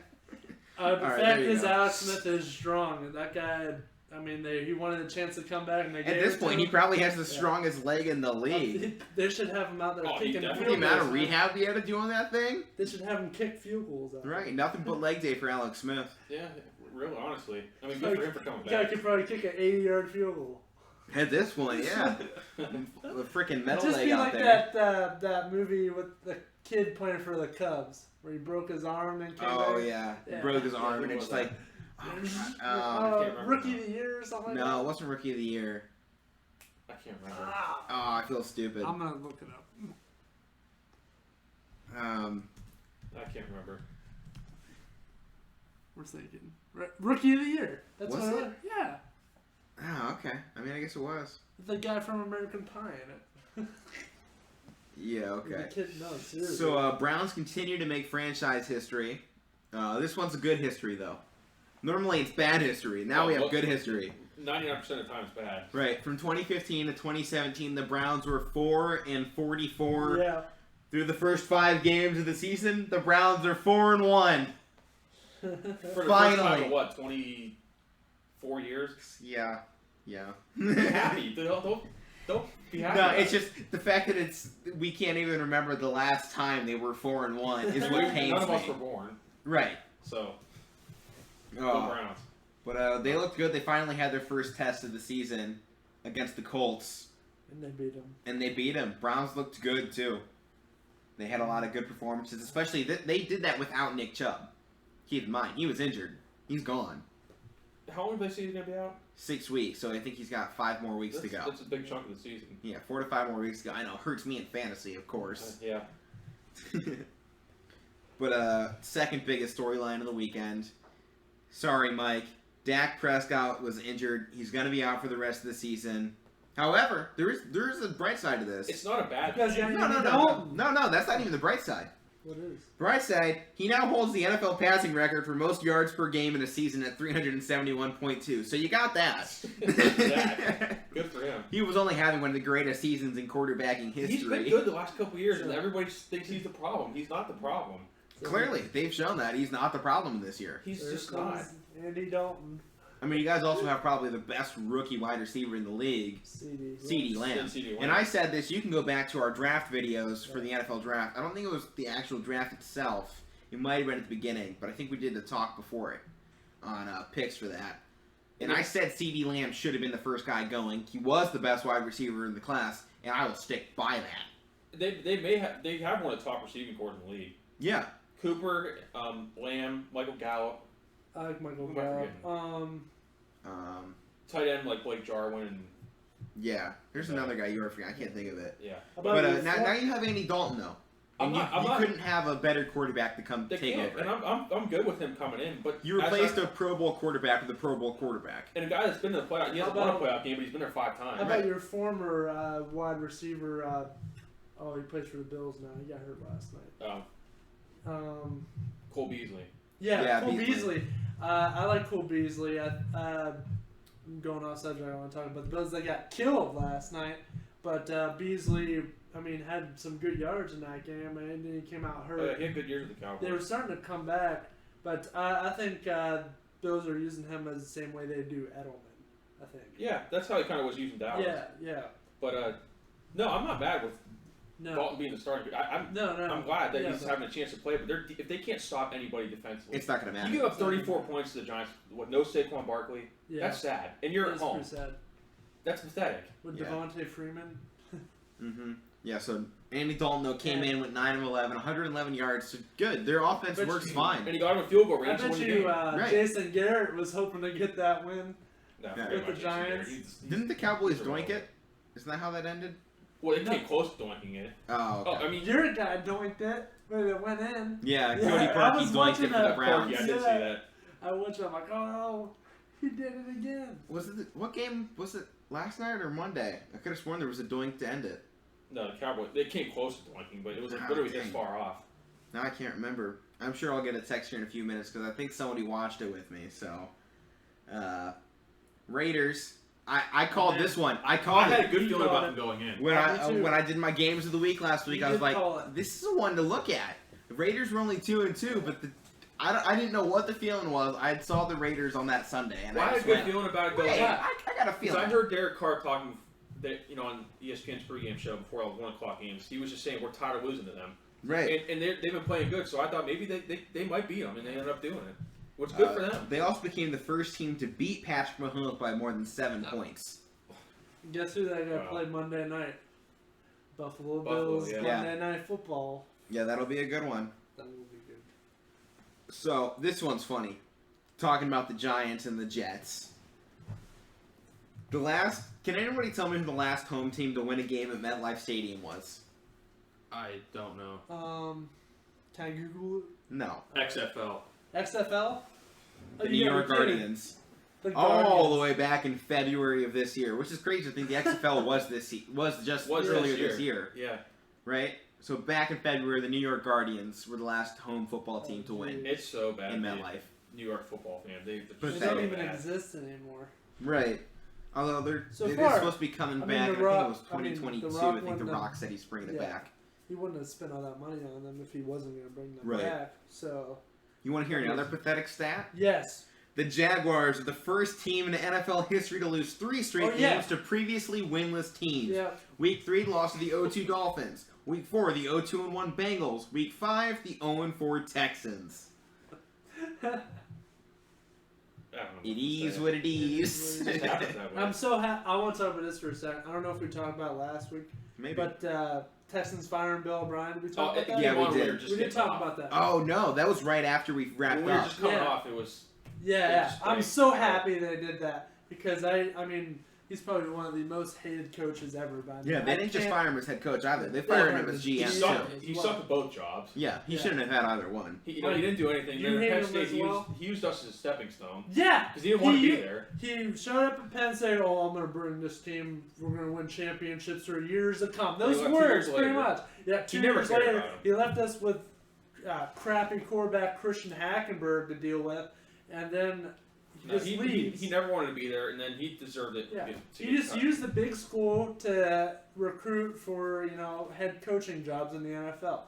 S2: The
S1: All right,
S2: fact
S1: there you
S2: is,
S1: go.
S2: Alex Smith is strong. That guy, I mean, he wanted a chance to come back, and they
S1: At
S2: gave
S1: this
S2: it to
S1: point, he
S2: him.
S1: probably has the strongest leg in the league.
S2: They should have him out there
S3: Oh, he
S2: kicking
S3: definitely
S1: The
S2: field
S1: amount
S2: goals.
S1: of rehab he had to do on that thing?
S2: They should have him kick field goals out.
S1: Right, nothing but leg day for Alex Smith.
S3: Yeah, really, honestly. I mean, good for him for coming
S2: The guy
S3: back.
S2: could probably kick an 80-yard field goal.
S1: At this point, yeah. The freaking metal
S2: Just
S1: leg
S2: be
S1: out
S2: like
S1: there.
S2: that movie with the kid playing for the Cubs, where he broke his arm and came
S1: Oh,
S2: back.
S1: yeah.
S2: Yeah.
S1: Broke his
S3: Yeah,
S1: arm
S3: who
S1: and it's
S3: was
S1: like,
S3: that?
S1: oh,
S3: can't remember
S2: Rookie
S3: now.
S2: of the year or something like
S1: no, it
S2: that?
S1: wasn't Rookie of the Year.
S3: I can't remember.
S2: Ah,
S1: Oh, I feel stupid.
S2: I'm gonna look it up.
S3: I can't remember.
S2: We're thinking. Rookie of the year. That's
S1: Was
S2: what
S1: it?
S2: Yeah.
S1: Oh, okay. I mean, I guess it was.
S2: The guy from American Pie in it.
S1: Yeah,
S2: The
S1: okay.
S2: kid, no, seriously.
S1: So Browns continue to make franchise history. This one's a good history though. Normally it's bad history. Now we have good history.
S3: 99% of the time it's bad.
S1: Right. From 2015 to 2017, the Browns were 4-44.
S2: Yeah.
S1: Through the first 5 games of the season, the Browns are 4-1.
S3: For the first
S1: Finally.
S3: time in what, 24 years?
S1: Yeah.
S3: Be happy. Don't be happy.
S1: No, it's just the fact that we can't even remember the last time they were 4-1 is what pains
S3: None of us
S1: me.
S3: were born,
S1: Right.
S3: so go
S1: Oh.
S3: Browns.
S1: But they looked good. They finally had their first test of the season against the Colts,
S2: And they beat him.
S1: and they beat them. Browns looked good too. They had a lot of good performances, especially they did that without Nick Chubb. Keep in mind, he was injured. He's gone.
S3: How long do they say he's gonna be out?
S1: 6 weeks, so I think he's got 5 more weeks to go.
S3: That's a big chunk of the season.
S1: Yeah, 4 to 5 more weeks to go. I know, hurts me in fantasy, of course.
S3: Yeah.
S1: But second biggest storyline of the weekend. Sorry, Mike. Dak Prescott was injured. He's going to be out for the rest of the season. However, there is a bright side to this.
S3: It's not a bad
S2: Because
S3: thing.
S1: No, that's not even the bright side.
S2: What is?
S1: Bright side, he now holds the NFL passing record for most yards per game in a season at 371.2. So you got that.
S3: Dak. Good for him.
S1: He was only having one of the greatest seasons in quarterbacking history.
S3: He's been good the last couple of years, and everybody thinks he's the problem. He's not the problem.
S1: Clearly, they've shown that he's not the problem this year.
S3: He's
S2: There
S3: just not.
S2: comes Andy Dalton.
S1: I mean, you guys also have probably the best rookie wide receiver in the league, CeeDee Lamb.
S3: CeeDee Lamb.
S1: And I said this, you can go back to our draft videos for the NFL draft. I don't think it was the actual draft itself. It might have been at the beginning, but I think we did the talk before it on picks for that. And I said CeeDee Lamb should have been the first guy going. He was the best wide receiver in the class, and I will stick by that.
S3: They have one of the top receiving corps in the league.
S1: Yeah.
S3: Cooper, Lamb, Michael Gallup,
S2: I like Michael
S3: Who am I
S2: Gallup.
S3: tight end like Blake Jarwin, and
S1: Yeah. There's another guy you were forgetting. I can't think of it.
S3: yeah.
S1: But now you have Andy Dalton, though. And
S3: I'm
S1: you
S3: not-
S1: couldn't have a better quarterback to come
S3: They
S1: take
S3: can't,
S1: over.
S3: and I'm good with him coming in. But
S1: You
S3: as
S1: replaced
S3: I-
S1: a Pro Bowl quarterback with a Pro Bowl quarterback.
S3: and a guy that's been to the playoff. He hasn't won a playoff game, but he's been there 5 times.
S2: How about your former wide receiver? He plays for the Bills now. He got hurt last night.
S3: Cole Beasley.
S1: Yeah,
S2: Cole
S1: Beasley.
S2: Beasley. I like Cole Beasley. I'm going off subject. I want to talk about the Bills. They got killed last night, but Beasley, had some good yards in that game, and then he came out hurt.
S3: He had good years with the Cowboys.
S2: They were starting to come back, but I think Bills are using him as the same way they do Edelman. I think.
S3: Yeah, that's how he kind of was using Dallas.
S2: Yeah.
S3: But no, I'm not bad with
S2: No.
S3: Dalton being the starter. I'm
S2: No.
S3: glad that
S2: Yeah,
S3: he's
S2: but-
S3: having a chance to play. But if they can't stop anybody defensively,
S1: It's not going to matter.
S3: you give up 34 points to the Giants with no Saquon Barkley.
S2: Yeah.
S3: That's sad, and you're at
S2: That's
S3: home.
S2: pretty sad.
S3: That's pathetic.
S2: With
S1: Yeah.
S2: Devontae Freeman.
S1: Mm-hmm. Yeah, so Andy Dalton, though, came in with 9 of 11, 111 yards. So good. Their offense
S2: Bet
S1: works
S2: you-
S1: fine.
S3: And he got him a field goal
S2: I
S3: range to
S2: bet
S3: win the
S2: you
S3: game.
S1: Right.
S2: Jason Garrett was hoping to get that win.
S3: No,
S1: Yeah.
S3: forget
S2: With
S3: about
S2: the
S3: Jason
S2: Giants.
S3: Garrett. He's-
S1: Didn't the Cowboys
S3: he's a
S1: doink
S3: roller.
S1: it? Isn't that how that ended?
S3: Well, they came close to doinking it.
S1: Oh,
S3: Oh,
S1: okay.
S3: I mean,
S2: Your guy doinked it, but it went in.
S1: Yeah,
S2: Yeah,
S1: Cody
S2: I
S1: Parkey
S2: was
S1: doinked
S2: watching
S1: it for the
S2: that.
S1: Browns.
S3: yeah, I did see
S2: Yeah.
S3: that.
S2: I watched it, I'm like, oh, he did it again.
S1: Was it what game was it? Last night or Monday? I could have sworn there was a doink to end it.
S3: No, the Cowboys, they came close to doinking, but it was like
S1: Ah,
S3: literally this
S1: dang.
S3: far off.
S1: Now I can't remember. I'm sure I'll get a text here in a few minutes because I think somebody watched it with me. So, Raiders. I called this one. I
S3: I
S1: called
S3: had a
S1: it
S3: good
S2: You
S3: feeling
S2: called
S3: about
S2: it.
S3: them going in.
S1: when
S2: Me too.
S1: when I did my games of the week last week.
S2: You
S1: I was
S2: did
S1: like,
S2: call it.
S1: this is a one to look at. The Raiders were only 2-2, but I didn't know what the feeling was. I saw the Raiders on that Sunday, and
S3: Well, I
S1: I
S3: had a
S1: just
S3: good
S1: went,
S3: feeling about it going
S1: "Wait,
S3: in.
S1: I got a
S3: Because
S1: feeling.
S3: I heard Derek Carr talking, on ESPN's pregame show before all the 1 o'clock games. He was just saying we're tired of losing to them,
S1: right.
S3: and they've been playing good. So I thought maybe they might beat them, and they ended up doing it. What's good for them?
S1: They also became the first team to beat Patrick Mahomes by more than 7 points.
S2: Guess who they got
S3: Wow.
S2: play Monday night? Buffalo
S3: Buffalo,
S2: Bills,
S3: yeah.
S2: Monday Night Football.
S1: Yeah, that'll be a good one.
S2: That will be good.
S1: So, this one's funny. Talking about the Giants and the Jets. Can anybody tell me who the last home team to win a game at MetLife Stadium was?
S3: I don't know.
S2: Can I Google it?
S1: No.
S3: XFL.
S2: XFL?
S1: The New York Guardians. all the way back in February of this year, which is crazy. I think the XFL was earlier this year,
S3: Yeah.
S1: right? So back in February, the New York Guardians were the last home football team to win
S3: It's so bad.
S1: in
S3: dude.
S1: MetLife.
S3: New York football fan. They're
S1: But
S2: They
S3: so
S2: don't even
S3: bad.
S2: exist anymore.
S1: Right. Although they're
S2: So
S1: they're
S2: far,
S1: supposed to be coming
S2: I mean,
S1: back.
S2: The
S1: I think it
S2: Rock-
S1: was
S2: I mean,
S1: 2022.
S2: The
S1: I
S2: Rock
S1: think The
S2: wouldn't
S1: Rock said he's bringing it
S2: Yeah.
S1: back.
S2: He wouldn't have spent all that money on them if he wasn't going to bring them
S1: Right.
S2: back. So,
S1: You want to hear another pathetic stat?
S2: yes.
S1: The Jaguars are the first team in NFL history to lose 3 straight
S2: yeah.
S1: games to previously winless teams.
S2: Yeah.
S1: Week 3 lost to the 0-2 Dolphins. Week 4 the 0-2-1 Bengals. Week 5 the 0-4 Texans.
S3: I don't know
S1: It
S3: what to
S1: is
S3: say.
S1: what it is.
S2: It
S3: It just happens that way.
S2: I'm so happy. I want to talk about this for a second. I don't know if we talked about it last week,
S1: Maybe.
S2: but Texans firing Bill O'Brien. Did we talk about that?
S1: yeah, we
S3: Come on,
S1: did.
S3: were just
S2: We did
S3: getting
S2: talk
S3: off.
S2: about that.
S1: Oh no, that was right after we wrapped
S3: When we were
S1: up.
S3: just coming
S2: Yeah.
S3: off. It was.
S2: Yeah.
S3: It's
S2: I'm
S3: great.
S2: so happy they did that because I mean, he's probably one of the most hated coaches ever. By me.
S1: Yeah, they
S2: I
S1: didn't just
S2: can't-
S1: fire him as head coach either. They fired him as
S3: He
S1: GM
S3: sucked.
S1: too.
S3: He sucked at both jobs.
S1: Yeah, he
S2: Yeah.
S1: shouldn't have had either one.
S3: He didn't do anything.
S2: You
S3: Then
S2: hate
S3: at Penn
S2: him
S3: State,
S2: as
S3: he,
S2: well?
S3: he used us as a stepping stone
S2: Yeah.
S3: because he didn't want to be there.
S2: He showed up at Penn State. Oh, I'm going to bring this team. We're going to win championships for years to come. Those
S3: He left 2
S2: words,
S3: years
S2: pretty
S3: later.
S2: much. Yeah, 2
S3: never
S2: years
S3: cared
S2: later,
S3: about him.
S2: he left us with crappy quarterback Christian Hackenberg to deal with, and then he
S3: No,
S2: just
S3: he
S2: leaves.
S3: never wanted to be there, and then he deserved it.
S2: Yeah.
S3: to
S2: He
S3: get
S2: just
S3: cut.
S2: used the big school to recruit for head coaching jobs in the NFL.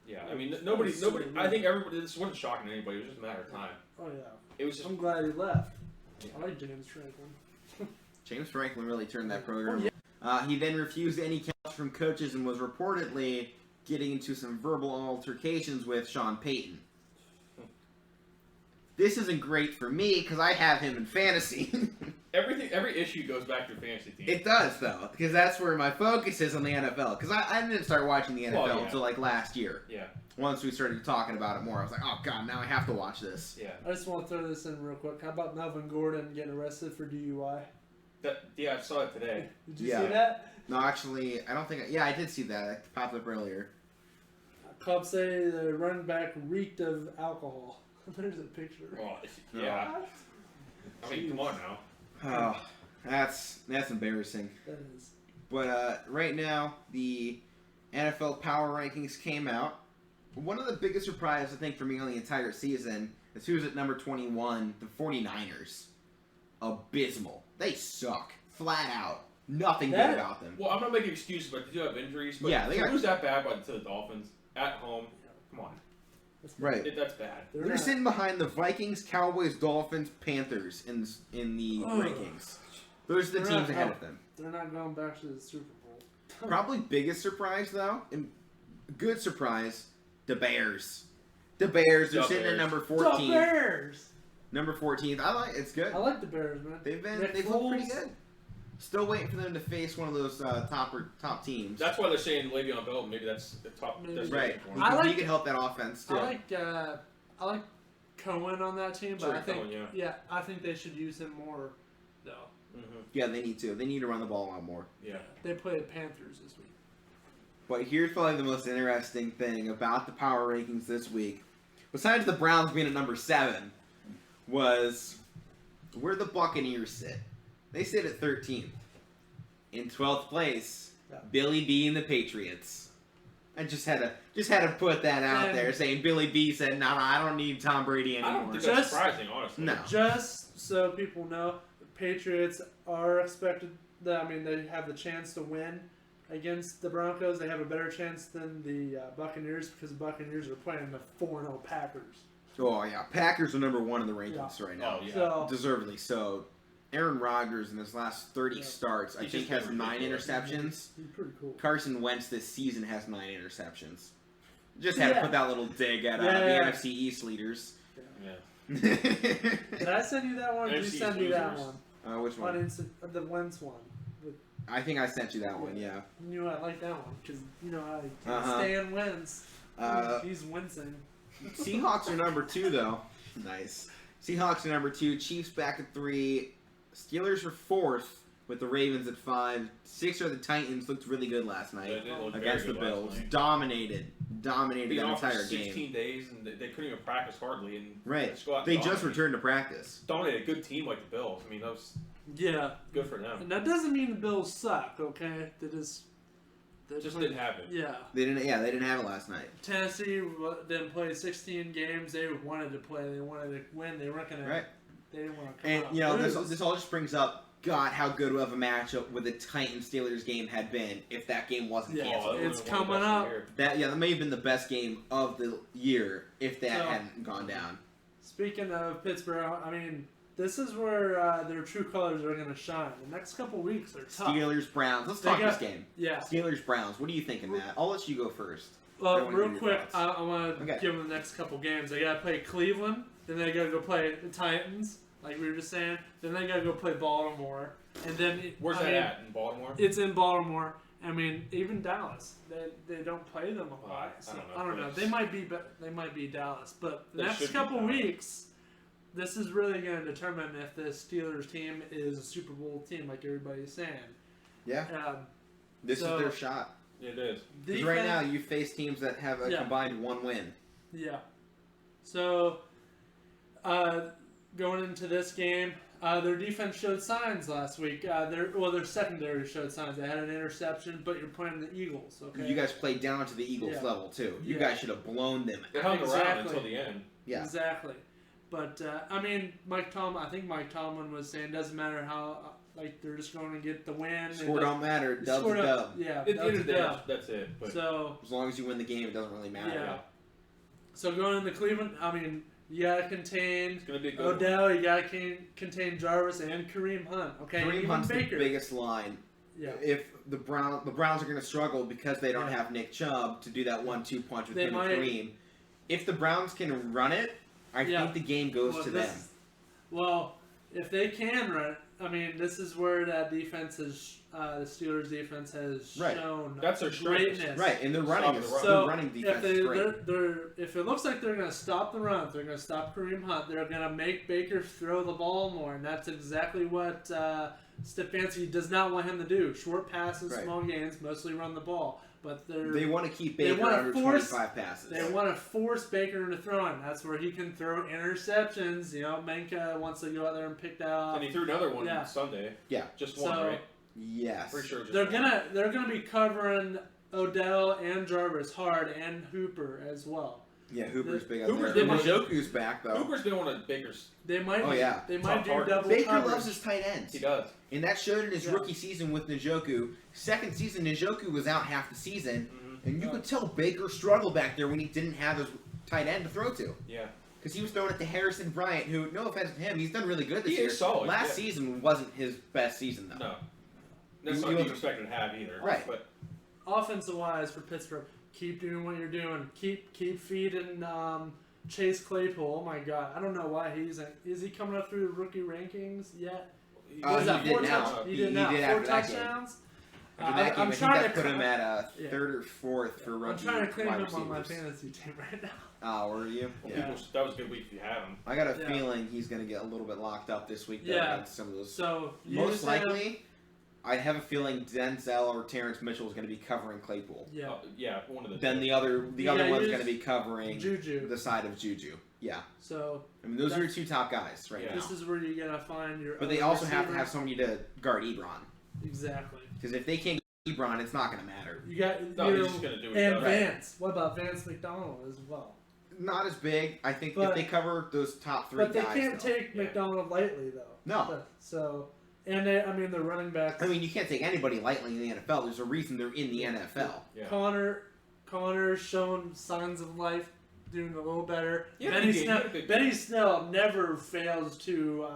S3: Yeah, I mean, nobody.
S2: That's so
S3: I think everybody. This wasn't shocking to anybody. It was just a matter of time.
S2: Oh yeah,
S3: It was just.
S2: I'm glad he left.
S3: Yeah.
S2: I like James Franklin.
S1: James Franklin really turned that program.
S2: Oh, yeah.
S1: He then refused any counts from coaches and was reportedly getting into some verbal altercations with Sean Payton. This isn't great for me because I have him in fantasy.
S3: Every issue goes back to your fantasy team.
S1: It does though, because that's where my focus is on the NFL. Because I didn't start watching the NFL
S3: Well, yeah.
S1: until like last year.
S3: Yeah,
S1: Once we started talking about it more, I was like, oh god, now I have to watch this.
S3: yeah.
S2: I just want to throw this in real quick. How about Melvin Gordon getting arrested for DUI?
S3: Yeah, I saw it today.
S2: Did you
S1: Yeah.
S2: see that?
S1: No, actually, I don't think. Yeah, I did see that. It popped up earlier.
S2: Cops say the running back reeked of alcohol. There's a picture.
S3: Oh, yeah. I mean, come on now.
S1: Oh, that's embarrassing.
S2: That is.
S1: But right now, the NFL Power Rankings came out. One of the biggest surprises, I think, for me on the entire season is who's at number 21, the 49ers. Abysmal. They suck. Flat out. Nothing good about them.
S3: Well, I'm not making excuses, but they do have injuries. But
S1: Yeah, they
S3: to
S1: got-
S3: lose that bad to the Dolphins at home, come on.
S1: Right.
S3: That's bad.
S2: They're
S1: They're
S2: not-
S1: sitting behind the Vikings, Cowboys, Dolphins, Panthers in the
S2: Ugh.
S1: rankings. Those are the
S2: They're
S1: teams
S2: not
S1: ahead
S2: help-
S1: of them.
S2: They're not going back to the Super Bowl.
S1: Probably biggest surprise though, and good surprise, the Bears. The Bears are
S3: The
S1: sitting at
S3: Bears.
S1: number
S2: The
S1: 14.
S2: Bears.
S1: Number 14th. I like it's good.
S2: I like the Bears, man.
S1: They've
S2: Nick
S1: looked pretty
S2: Foles.
S1: good. Still waiting for them to face one of those top teams.
S3: That's why they're saying Le'Veon Bell. Maybe that's the top.
S2: Maybe.
S3: That's
S1: right.
S3: the
S1: He,
S2: I
S1: he
S2: like-
S1: could help that offense too.
S2: I like Cohen on that team, but
S3: Sure,
S2: I think
S3: Cohen, yeah.
S2: I think they should use him more. Though
S1: Yeah, they need to. They need to run the ball a lot more.
S3: Yeah.
S2: they play the Panthers this week.
S1: But here's probably the most interesting thing about the power rankings this week, besides the Browns being at number 7, was where the Buccaneers sit. They sit at 13th. In 12th place,
S2: Yeah.
S1: Billy B and the Patriots. I just had to put that out
S2: And-
S1: there, saying Billy B said, "No, I don't need Tom Brady
S3: I don't
S1: anymore."
S3: think that's
S2: Just-
S3: surprising, honestly.
S1: No.
S2: Just so people know, the Patriots are expected. They have the chance to win against the Broncos. They have a better chance than the Buccaneers because the Buccaneers are playing the 4-0 Packers.
S1: Oh yeah, Packers are number 1 in the rankings right now,
S3: Oh, yeah.
S2: So
S1: deservedly so. Aaron Rodgers in his last 30
S2: Yeah.
S1: starts, I
S3: He's
S1: think,
S3: just
S1: has
S3: been
S1: 9
S3: ridiculous.
S1: interceptions.
S2: he's pretty cool.
S1: Carson Wentz this season has 9 interceptions. Just had to
S2: Yeah.
S1: put that little dig at the
S2: Yeah.
S1: NFC East leaders.
S3: Yeah.
S2: Did I send you that one? Or did you
S3: NFC
S2: send me that
S3: losers.
S2: one?
S1: Which one?
S2: The Wentz one.
S1: I think I sent you that one, yeah.
S2: You know I like that one because you know I can't
S1: Uh-huh.
S2: stand Wentz.
S1: Uh,
S2: He's wincing.
S1: Seahawks are number 2, though. Nice. Seahawks are number 2. Chiefs back at 3. Steelers are 4th. with the Ravens at 5. 6 are the Titans. Looked really good last
S3: They
S1: night
S3: did look
S1: against the
S3: very good last
S1: Bills.
S3: night.
S1: Dominated
S3: Being
S1: that
S3: off for
S1: entire
S3: 16
S1: game.
S3: days, and they couldn't even practice hardly. And
S1: Right.
S3: just go out and
S1: They just
S3: dominate.
S1: returned to practice.
S3: Dominated a good team like the Bills. I mean, that was
S2: Yeah.
S3: good for them.
S2: And that doesn't mean the Bills suck, okay? They just
S3: Didn't happen.
S2: Yeah.
S1: They didn't have it last night.
S2: Tennessee didn't play 16 games. They wanted to play. They wanted to win. They weren't gonna.
S1: Right.
S2: They didn't want to come
S1: And
S2: out.
S1: you know,
S2: lose.
S1: this all just brings up God how good of a matchup with the Titans Steelers game had been if that game wasn't
S2: Yeah.
S1: canceled.
S3: that
S2: It's
S3: would've been one of the
S2: coming
S3: best
S2: up.
S3: of the year.
S1: That may have been the best game of the year if that
S2: So-
S1: hadn't gone down.
S2: Speaking of Pittsburgh, I mean, this is where their true colors are going to shine. The next couple weeks are tough.
S1: Steelers Browns. Let's
S2: They
S1: talk
S2: got-
S1: this game.
S2: Yeah.
S1: Steelers Browns. What are you thinking, Matt? I'll let you go first. I
S2: Well,
S1: wanna
S2: real
S1: hear your
S2: quick,
S1: thoughts.
S2: I want to
S1: Okay.
S2: give them the next couple games. They got to play Cleveland, then they got to go play the Titans, like we were just saying. Then they got to go play Baltimore, and then
S3: Where's
S2: I
S3: that
S2: mean,
S3: at? In Baltimore?
S2: It's in Baltimore. I mean, even Dallas, they don't play them a lot.
S3: I
S2: So,
S3: don't know.
S2: I don't know. They might be Dallas, but the
S3: They
S2: next
S3: should be
S2: couple
S3: Dallas.
S2: weeks, this is really going to determine if the Steelers team is a Super Bowl team, like everybody's saying.
S1: Yeah. This
S2: So-
S1: is their shot.
S3: It is.
S1: Because right now you face teams that have a
S2: Yeah.
S1: combined 1 win.
S2: Yeah. So, going into this game, their defense showed signs last week. Their secondary showed signs. They had an interception, but you're playing the Eagles, okay?
S1: You guys played down to the Eagles
S2: Yeah.
S1: level too. You
S2: Yeah.
S1: guys should have blown them.
S3: They hung around
S2: Exactly.
S3: until the end.
S1: Yeah.
S2: Exactly. But, I mean, I think Mike Tomlin was saying, doesn't matter how, they're just going to get the win.
S1: Score don't matter. Dub's
S2: Score
S1: a
S2: don't-
S1: dub.
S2: Yeah,
S3: At the end
S2: dub's
S3: of
S2: a
S3: the day,
S2: dub.
S3: that's it. But
S2: So,
S1: As long as you win the game, it doesn't really matter.
S2: yeah. So going into Cleveland, I mean, you got to contain
S3: it's gonna be a good. one.
S2: Odell, you got to contain Jarvis and Kareem Hunt. Okay,
S1: Kareem
S2: even
S1: Hunt's
S2: Baker.
S1: the biggest line.
S2: Yeah.
S1: If the Browns are going to struggle because they don't
S2: Yeah.
S1: have Nick Chubb to do that 1-2 punch with
S2: They
S1: him
S2: might-
S1: and Kareem. If the Browns can run it, I
S2: Yeah.
S1: think the game goes
S2: Well,
S1: to
S2: this-
S1: them.
S2: Well, if they can run, I mean, this is where that defense is. The Steelers' defense has
S1: Right.
S2: shown
S3: That's their strength.
S2: greatness.
S1: Right, and they're running.
S3: Stop the run.
S1: The
S2: So
S1: running
S2: if
S1: defense
S2: they
S1: is great.
S2: if it looks like they're going to stop the run, if they're going to stop Kareem Hunt, they're going to make Baker throw the ball more, and that's exactly what Stefanski does not want him to do. Short passes,
S1: Right.
S2: small gains, mostly run the ball, but
S1: They want to keep
S2: they
S1: Baker
S2: wanna
S1: under
S2: force-
S1: 25 passes.
S2: they want to force Baker into throwing. That's where he can throw interceptions. You know, Menka wants to go out there and pick that off.
S3: And he threw another one
S2: Yeah.
S3: Sunday.
S1: Yeah.
S3: Just one,
S2: So-
S3: right?
S1: Yes.
S3: Pretty sure. Just
S2: They're
S3: one.
S2: gonna be covering Odell and Jarvis hard, and Hooper as well.
S1: Yeah, Hooper's big out
S3: Hooper's
S1: there.
S3: been-
S1: Njoku's back though.
S3: Hooper's been one of Baker's.
S2: They might.
S1: Oh, yeah.
S2: They might
S3: Tough
S2: do
S3: target.
S2: double
S1: Baker
S2: coverage.
S1: loves his tight ends.
S3: He does.
S1: And that showed in his
S2: Yeah.
S1: rookie season with Njoku. Second season, Njoku was out half the season,
S3: Mm-hmm.
S1: and you could tell Baker struggled back there when he didn't have his tight end to throw to.
S3: Yeah.
S1: Because he was throwing it to Harrison Bryant, who, no offense to him, he's done really good this
S3: He
S1: year.
S3: is solid,
S1: Last
S3: yeah.
S1: season wasn't his best season, though.
S3: No. That's
S1: He
S3: not what you
S1: wasn't-
S3: expected to have either.
S1: Right.
S3: But
S2: Offensive wise for Pittsburgh, keep doing what you're doing. Keep feeding Chase Claypool. Oh my God, I don't know why is he coming up through the rookie rankings yet? What is that,
S1: he did
S2: 4
S1: now.
S2: touch-
S1: He
S2: did now.
S1: did
S2: 4
S1: after that game.
S2: touchdowns.
S1: After that game,
S2: I'm
S1: I think
S2: trying
S1: that
S2: to
S1: put him at
S2: yeah.
S1: 3rd or 4th for
S2: I'm
S1: rookie
S2: trying to clean
S1: wide
S2: him up on my
S1: receivers.
S2: fantasy team right now.
S1: Oh, were you?
S3: well,
S1: Yeah.
S3: that was a good week if you had him.
S1: I got a
S2: Yeah.
S1: feeling he's going to get a little bit locked up this week, though,
S2: Yeah.
S1: against some of those.
S2: So you
S1: Most
S2: just have-
S1: likely, I have a feeling Denzel or Terrence Mitchell is going to be covering Claypool.
S2: yeah,
S3: Yeah, one of the.
S1: Then
S3: two.
S1: the other
S2: Yeah,
S1: one's
S2: you
S1: going to
S2: just-
S1: be covering
S2: Juju.
S1: the side of Juju. Yeah,
S2: So
S1: I mean those are your two top guys right
S3: Yeah.
S1: now.
S2: this is where you're gonna find your.
S1: But they
S2: other
S1: also have to
S2: receivers.
S1: have somebody to guard Ebron,
S2: Exactly.
S1: because if they can't guard Ebron, it's not going to matter.
S2: You got
S3: No,
S2: you
S3: he's
S2: know,
S3: just gonna do what he
S2: and
S3: does.
S2: Vance. What about Vance McDonald as well?
S1: Not as big. I think
S2: But-
S1: if they cover those top 3
S2: But they
S1: guys,
S2: can't
S1: though.
S2: take
S3: Yeah.
S2: McDonald lightly though.
S1: No.
S2: But- so, and the running backs.
S1: I mean, you can't take anybody lightly in the NFL. There's a reason they're in the NFL.
S3: Yeah.
S2: Connor's shown signs of life, doing a little better.
S3: Yeah,
S2: Benny
S3: good game,
S2: Snell.
S3: good game.
S2: Benny Snell never fails to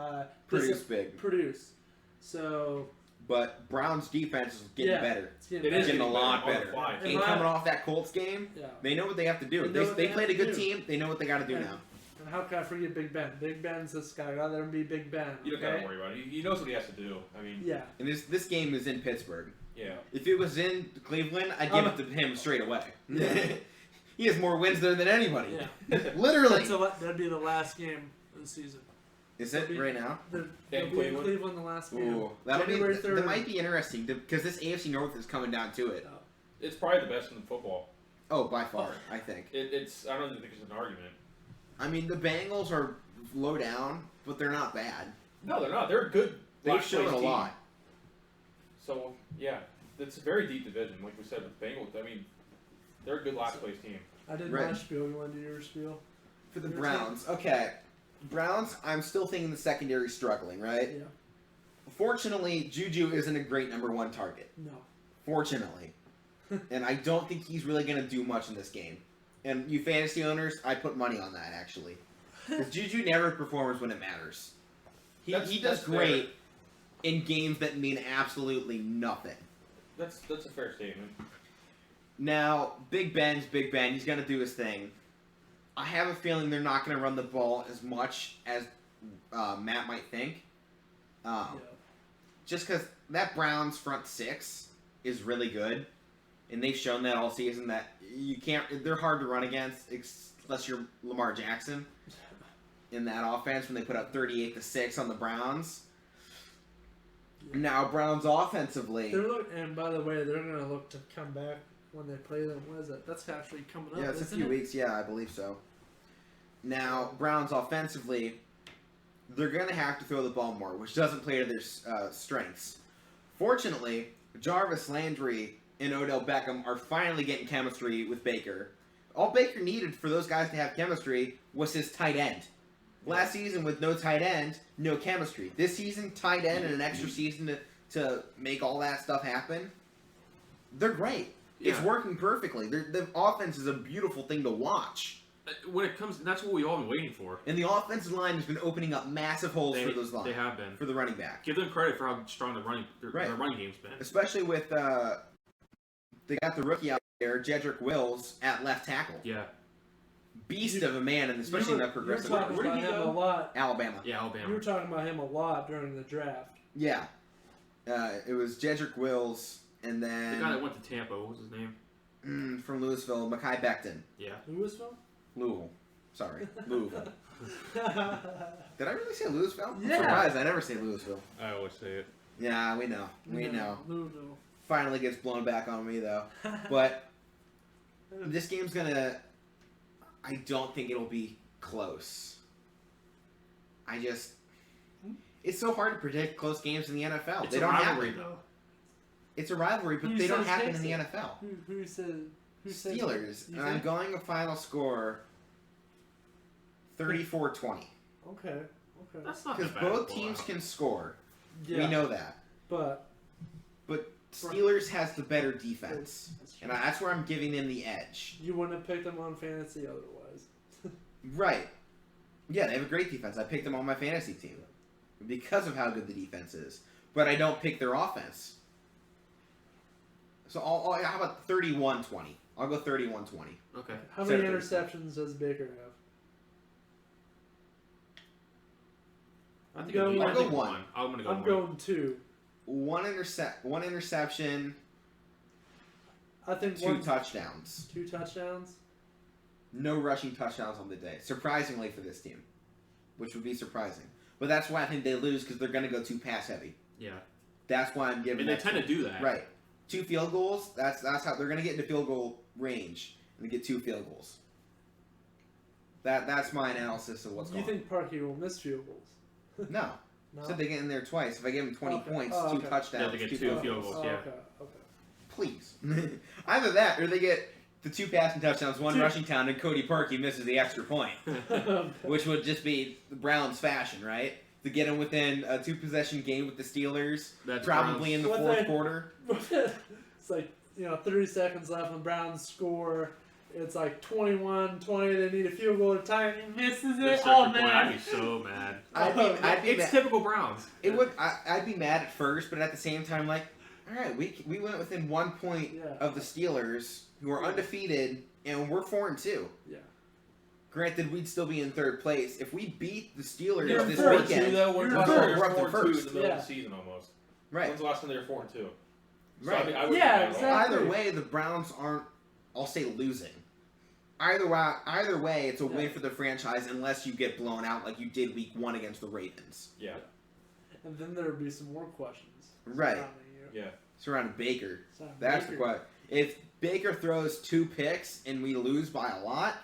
S1: Produce big.
S2: produce. So
S1: But Brown's defense is getting
S2: Yeah.
S1: better.
S2: it's getting
S3: It is
S2: better.
S1: Getting a lot
S3: on the
S1: better.
S3: fly.
S2: And
S1: And
S2: my-
S1: coming off that Colts game,
S2: Yeah.
S1: they know what they have to do.
S2: They know what
S1: They
S2: they
S1: played a
S2: have to
S1: good
S2: do.
S1: team. They know what they got to do
S2: And-
S1: now.
S2: And how can I forget Big Ben? Big Ben's this guy. Go out there and be Big Ben.
S3: You don't
S2: okay?
S3: gotta worry about it. He knows what he has to do. I mean,
S2: Yeah.
S1: And this game is in Pittsburgh.
S3: yeah.
S1: If it was in Cleveland, I'd give
S2: Um,
S1: it to him straight away.
S2: Yeah.
S1: He has more wins there than anybody.
S2: Yeah.
S1: Literally.
S2: That'd be the last game of the season.
S1: Is it right now?
S2: They'll
S3: In
S2: be in Cleveland the last game.
S1: Ooh, that'll be
S2: January 3rd.
S1: that might be interesting because this AFC North is coming down to it.
S3: It's probably the best in football.
S1: Oh, by far, I think.
S3: It's. I don't even think it's an argument.
S1: I mean, the Bengals are low down, but they're not bad.
S3: No, they're not. They're a good.
S1: They've
S3: last
S1: shown
S3: place
S1: a
S3: team.
S1: lot.
S3: So yeah, it's a very deep division. Like we said with the Bengals, I mean, they're a good last place team.
S2: I did
S1: Right.
S2: my spiel. You want to do your spiel?
S1: For the
S2: Your
S1: Browns, okay. Browns, I'm still thinking the secondary struggling, right?
S2: Yeah.
S1: Fortunately, Juju isn't a great number one target.
S2: No.
S1: Fortunately. And I don't think he's really going to do much in this game. And you fantasy owners, I put money on that, actually. Because Juju never performs when it matters. He does
S3: That's
S1: great in games that mean absolutely nothing.
S3: That's a fair statement.
S1: Now, Big Ben's Big Ben. He's going to do his thing. I have a feeling they're not going to run the ball as much as Matt might think.
S2: Yeah.
S1: Just because that Browns front six is really good. And they've shown that all season that you can't. They're hard to run against unless you're Lamar Jackson in that offense when they put up 38-6 on the Browns.
S2: Yeah.
S1: Now Browns offensively,
S2: And by the way, they're gonna look to come back when they play them. What is it? That's actually coming up.
S1: yeah, it's a
S2: isn't
S1: few
S2: it?
S1: weeks. Yeah, I believe so. Now Browns offensively, they're gonna have to throw the ball more, which doesn't play to their strengths. Fortunately, Jarvis Landry and Odell Beckham are finally getting chemistry with Baker. All Baker needed for those guys to have chemistry was his tight end. Last season, with no tight end, no chemistry. This season, tight end and an extra season to make all that stuff happen. They're great. It's
S3: Yeah.
S1: working perfectly. The offense is a beautiful thing to watch.
S3: When it comes, that's what we all been waiting for.
S1: And the offensive line has been opening up massive holes
S3: They,
S1: for those
S3: they
S1: lines,
S3: have been.
S1: for the running back.
S3: Give them credit for how strong their
S1: Right.
S3: running game's been.
S1: Especially with, they got the rookie out there, Jedrick Wills, at left tackle.
S3: Yeah.
S1: Beast of a man, and especially in that progressive
S2: You were talking
S3: Where did
S2: about
S3: he
S2: him
S3: go?
S2: a lot.
S1: Alabama.
S3: Yeah,
S2: You were
S3: Alabama.
S2: talking about him a lot during the draft.
S1: Yeah. It was Jedrick Wills, and
S3: The guy that
S1: then
S3: went to Tampa, what was his name?
S1: from Louisville, Mekhi Becton.
S3: Yeah.
S2: Louisville?
S1: Louisville. Sorry. Louisville. Did I really say Louisville? I'm
S2: Yeah.
S1: surprised. I never say Louisville.
S3: I always say it.
S1: Yeah, we know. We know.
S2: Louisville.
S1: Finally gets blown back on me, though. But this game's gonna... I don't think it'll be close. It's so hard to predict close games in the NFL.
S3: It's
S1: They
S3: a
S1: don't
S3: rivalry,
S1: happen.
S3: though.
S1: It's a rivalry, but
S2: Who
S1: they don't
S2: says
S1: happen in the
S2: Texas?
S1: NFL.
S2: Who said? Who said
S1: Steelers.
S2: You
S1: And I'm
S2: think?
S1: going a final score 34-20.
S2: Okay. Okay.
S3: That's not
S1: Because
S3: that bad of a
S1: both teams
S3: blowout.
S1: can score.
S2: Yeah.
S1: We know that.
S2: But
S1: But Steelers has the better defense.
S2: that's true.
S1: And that's where I'm giving them the edge.
S2: You wouldn't have picked them on fantasy otherwise.
S1: Right. Yeah, they have a great defense. I picked them on my fantasy team because of how good the defense is. But I don't pick their offense. So how about 31-20? I'll go 31-20.
S3: Okay.
S2: How many
S1: Except for-
S2: interceptions does Baker have?
S3: I think
S2: Go-
S3: I
S1: I'll go
S3: think
S1: one.
S3: I'm gonna go
S2: I'm
S3: one.
S2: going 2.
S1: One interception,
S2: I think
S1: 2
S2: one,
S1: touchdowns.
S2: 2 touchdowns.
S1: No rushing touchdowns on the day. Surprisingly for this team. Which would be surprising. But that's why I think they lose, because they're going to go too pass heavy.
S3: Yeah.
S1: That's why I'm giving
S3: And they
S1: that
S3: tend to do that.
S1: Right. 2 field goals, that's how they're going to get into field goal range. And get 2 field goals. That's my analysis of what's
S2: Do you
S1: going
S2: think Parkey will miss field goals?
S1: on. No.
S2: No.
S1: Said they get in there twice. If I give them 20
S2: Okay.
S1: points,
S2: Oh,
S1: 2
S2: okay.
S1: touchdowns,
S3: Yeah, they get
S1: 2
S3: 2
S1: field
S3: field
S1: goals.
S3: goals. Yeah.
S2: Okay. Okay.
S1: Please. Either that, or they get the 2 passing touchdowns, 1
S2: Two-
S1: rushing touchdown, and Cody Parkey misses the extra point.
S2: Okay.
S1: Which would just be the Browns' fashion, right? To get them within a 2-possession game with the Steelers,
S3: That's
S1: probably in the
S2: What
S1: 4th
S2: they-
S1: quarter.
S2: It's like 30 seconds left when Browns score. It's like 21-20. They need a field goal to tie it. He misses
S3: The
S2: it.
S3: extra
S2: Oh
S3: point, I'd
S2: man.
S3: be so mad.
S1: I'd be
S3: It's
S1: mad.
S3: typical Browns.
S1: It would. I'd be mad at first, but at the same time, like, all right, we went within 1 point
S2: Yeah.
S1: of the Steelers, who are undefeated, and we're 4-2.
S2: Yeah.
S1: Granted, we'd still be in 3rd place if we beat the Steelers
S2: You're
S1: this
S2: first.
S1: weekend.
S3: though. When's the
S2: You're
S3: last time
S2: first.
S3: they
S1: We're
S3: were
S1: up to
S3: 4-2 in
S1: first.
S3: the middle
S2: Yeah.
S3: of the season almost?
S1: Right.
S3: When's the last time they were 4-2?
S1: Right.
S3: I wouldn't
S2: Yeah,
S3: be mad at all.
S2: exactly.
S1: Either way, the Browns aren't. I'll say losing. Either way, it's a win
S2: Yeah.
S1: for the franchise unless you get blown out like you did week 1 against the Ravens.
S3: Yeah.
S2: And then there would be some more questions.
S1: Right.
S2: surrounding you.
S3: Yeah.
S1: Surrounding Baker.
S2: Surrounding
S1: That's the
S2: Baker.
S1: question. If Baker throws 2 picks and we lose by a lot,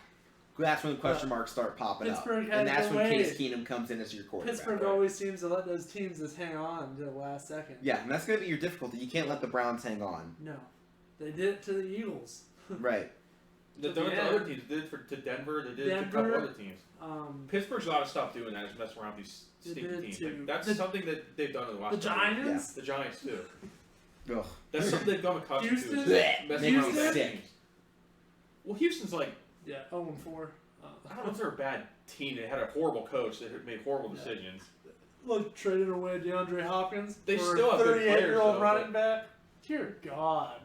S1: that's when the question marks start popping up.
S2: Pittsburgh
S1: And
S2: has
S1: that's
S2: the
S1: when
S2: way.
S1: Case Keenum comes in as your quarterback.
S2: Pittsburgh always seems to let those teams just hang on to the last second.
S1: Yeah, and that's going to be your difficulty. You can't let the Browns hang on.
S2: No. They did it to the Eagles.
S1: Right.
S3: The
S2: To the
S3: other
S2: end.
S3: teams did it to Denver. They did it to a
S2: Denver.
S3: couple other teams. Pittsburgh's got to stop doing that. Just mess around with these
S2: They
S3: stinky
S2: did
S3: teams.
S2: too.
S3: Like, that's
S2: The-
S3: something that they've done in the last.
S2: the
S3: couple of years.
S2: Giants?
S3: The Giants too.
S1: Ugh.
S3: That's something they've become accustomed
S2: Houston?
S3: to.
S1: Blech.
S3: Messing
S1: Makes
S3: around
S1: me
S3: with
S1: sick.
S3: teams. Well, Houston's like,
S2: Yeah, 0-4.
S3: I don't know if they're a bad team. They had a horrible coach that made horrible decisions.
S2: Look, traded away DeAndre Hopkins.
S3: They
S2: for
S3: still have good
S2: 38-year-old
S3: players, though,
S2: running back. Dear God.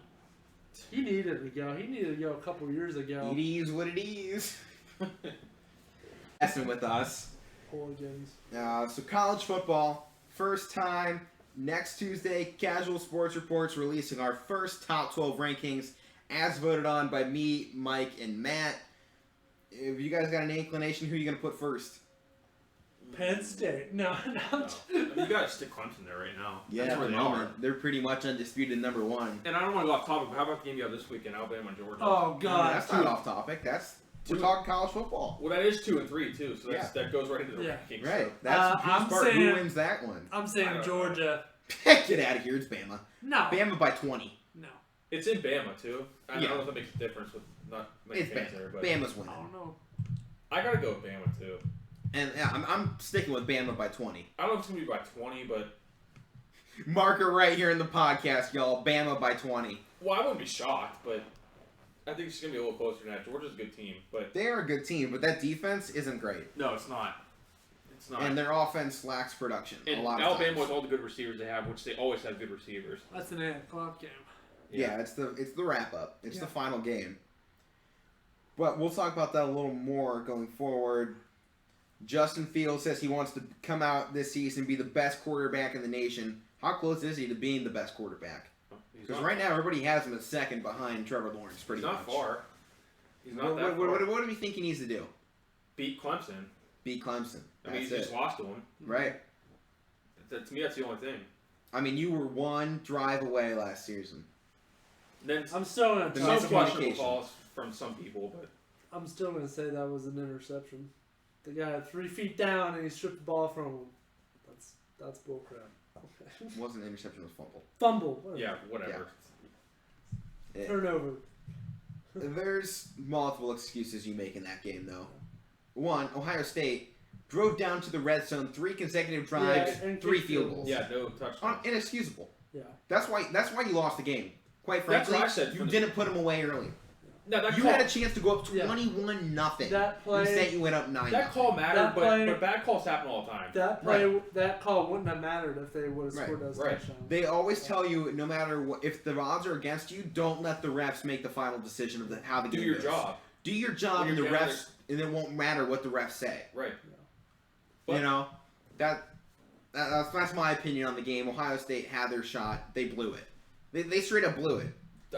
S2: He needed to go. He needed to go a couple years ago.
S1: It is what it is. Messing with us.
S2: Hooligans.
S1: So college football, first time next Tuesday. Casual Sports Reports releasing our first top 12 rankings, as voted on by me, Mike, and Matt. If you guys got an inclination, who are you gonna put first?
S2: Penn State. No,
S3: No.
S2: not.
S3: I mean, you got to stick Clemson there right now.
S1: Yeah,
S3: That's
S1: at
S3: where
S1: the
S3: they are.
S1: moment, they're pretty much undisputed number 1.
S3: And I don't want to go off topic, but how about the game you have this weekend, Alabama and Georgia?
S2: Oh, God.
S1: That's not off topic. We're
S3: Two-
S1: talking college football.
S3: Well, that is 2 and 3 too, so that goes right into the
S2: Yeah.
S3: rankings.
S1: Right.
S3: So.
S1: That's the
S2: I'm
S1: juice part. Who
S2: saying-
S1: wins that one?
S2: I'm
S3: I
S2: saying
S3: don't know.
S2: Georgia.
S1: Get out of here. It's Bama.
S2: No.
S1: Bama by 20.
S2: No.
S3: It's in Bama too. I
S1: Yeah.
S3: don't know if that makes a difference with not many
S1: It's
S3: fans
S1: Bama.
S3: there, but
S1: Bama's
S2: I
S1: winning.
S2: don't know.
S3: I gotta go with Bama too.
S1: And yeah, I'm sticking with Bama by 20.
S3: I don't know if it's gonna be by 20, but
S1: Marker right here in the podcast, y'all. Bama by 20.
S3: well, I wouldn't be shocked, but I think it's gonna be a little closer than that. Georgia's a good team, but
S1: They are a good team, but that defense isn't great.
S3: no, it's not. It's not.
S1: And their offense lacks production a
S3: And
S1: lot of
S3: Alabama
S1: times.
S3: with all the good receivers they have, which they always have good receivers.
S2: That's an 8 o'clock game.
S1: Yeah, it's the wrap up. It's
S2: Yeah.
S1: the final game. But we'll talk about that a little more going forward. Justin Fields says he wants to come out this season and be the best quarterback in the nation. How close is he to being the best quarterback?
S3: He's
S1: Because
S3: not-
S1: right now everybody has him as second behind Trevor Lawrence, pretty
S3: he's not
S1: much.
S3: far. He's not
S1: What,
S3: that
S1: what,
S3: far.
S1: what do we think he needs to do?
S3: Beat Clemson.
S1: Beat Clemson.
S3: I mean,
S1: That's
S3: he just
S1: it.
S3: lost to him.
S1: Right.
S3: To me, that's the only thing.
S1: I mean, you were one drive away last season.
S3: Then
S2: I'm still gonna
S1: The
S3: some
S2: talk
S1: miscommunication.
S3: questionable calls from some people, but
S2: I'm still gonna say that was an interception. The guy had 3 feet down and he stripped the ball from him. That's bullcrap. Okay.
S1: It wasn't an interception, it was fumble.
S2: Fumble. Whatever.
S3: yeah, whatever.
S2: Turnover.
S1: There's multiple excuses you make in that game, though. One, Ohio State drove down to the red zone 3 consecutive drives,
S2: Yeah, and
S1: 3
S2: kicked
S1: field
S2: field
S1: goals.
S3: Yeah, no touchdown.
S1: Inexcusable.
S2: Yeah.
S1: That's why you lost the game. Quite
S3: That's
S1: frankly,
S3: what I said
S1: you
S3: from the-
S1: didn't put them away early.
S3: No, that
S1: You
S3: call,
S1: had a chance to go up
S2: Yeah.
S1: 21-0.
S2: That play-
S1: Instead, you went up 9.
S3: that call mattered,
S2: That play-
S3: but bad calls happen all the time.
S2: That play, that call wouldn't have mattered if they would have
S1: Right,
S2: scored those
S3: right.
S2: touchdowns.
S1: They always tell you, no matter what, if the odds are against you, don't let the refs make the final decision of how the
S3: Do
S1: game
S3: your
S1: goes.
S3: job.
S1: Do your job,
S3: When
S1: and the
S3: you're down
S1: refs, and it won't matter what the refs say.
S3: Right.
S1: You know, that's my opinion on the game. Ohio State had their shot. They blew it. They straight up blew it.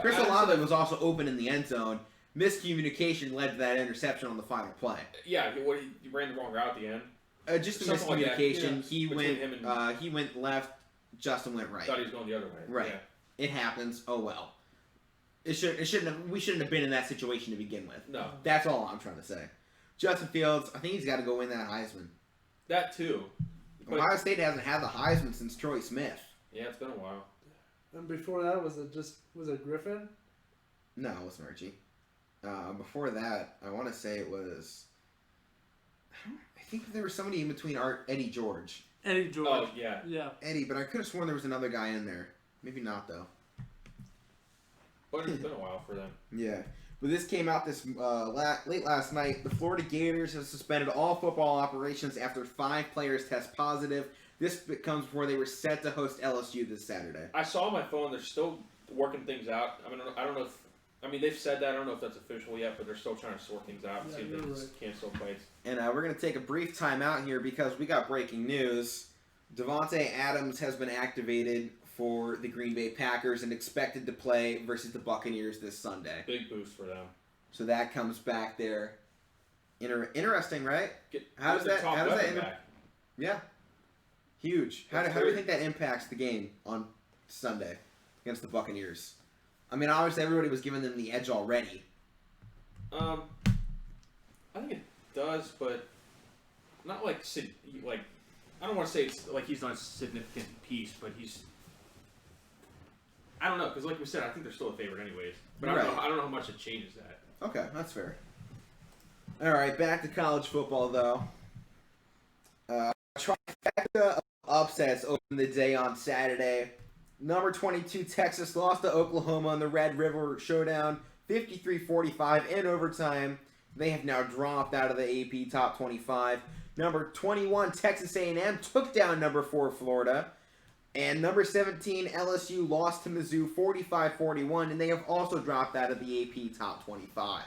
S1: Chris Olave was also open in the end zone. Miscommunication led to that interception on the final play.
S3: Yeah, he ran the wrong route at the end.
S1: Just a
S3: Something like that,
S1: miscommunication.
S2: yeah.
S1: He
S3: Between him and-
S1: he went left. Justin went right.
S3: Thought he was going the other way.
S1: Right.
S3: Yeah.
S1: It happens. Oh well. We shouldn't have been in that situation to begin with.
S3: No,
S1: That's all I'm trying to say. Justin Fields, I think he's got to go win that Heisman.
S3: that too. But
S1: Ohio State hasn't had the Heisman since Troy Smith.
S3: yeah, it's been a while.
S2: And before that, was it Griffin?
S1: No, it wasn't Archie. Before that, I want to say it was. I think there was somebody in between Eddie George.
S2: Eddie George.
S3: Oh yeah.
S2: Yeah.
S1: Eddie, but I could have sworn there was another guy in there. Maybe not though.
S3: But it's been a while for them.
S1: Yeah, but this came out this late last night. The Florida Gators have suspended all football operations after 5 players test positive. This comes before they were set to host LSU this Saturday.
S3: I saw on my phone they're still working things out. I mean, I don't know if. I mean, they've said that. I don't know if that's official yet, but they're still trying to sort things out and
S2: Yeah,
S3: see if
S2: you're
S3: they can
S2: right.
S3: cancel fights.
S1: And we're going to take a brief time out here because we got breaking news. Devontae Adams has been activated for the Green Bay Packers and expected to play versus the Buccaneers this Sunday.
S3: Big boost for them.
S1: So that comes back there. Interesting, right? How does
S3: Get the
S1: that?
S3: top
S1: How does that?
S3: weapon back.
S1: Yeah. Huge. How
S3: That's
S1: do you
S3: great.
S1: think that impacts the game on Sunday against the Buccaneers? I mean, obviously everybody was giving them the edge already.
S3: I think it does, but not like I don't want to say it's like he's not a significant piece, but he's. I don't know, because like we said, I think they're still a favorite anyways. But
S1: Right.
S3: I don't know how much it changes that.
S1: Okay, that's fair. All right, back to college football though. Trifecta of upsets opened the day on Saturday. Number 22 Texas lost to Oklahoma in the Red River Showdown, 53-45 in overtime. They have now dropped out of the AP Top 25. Number 21 Texas A&M took down number 4 Florida. And number 17 LSU lost to Mizzou 45-41, and they have also dropped out of the AP Top 25.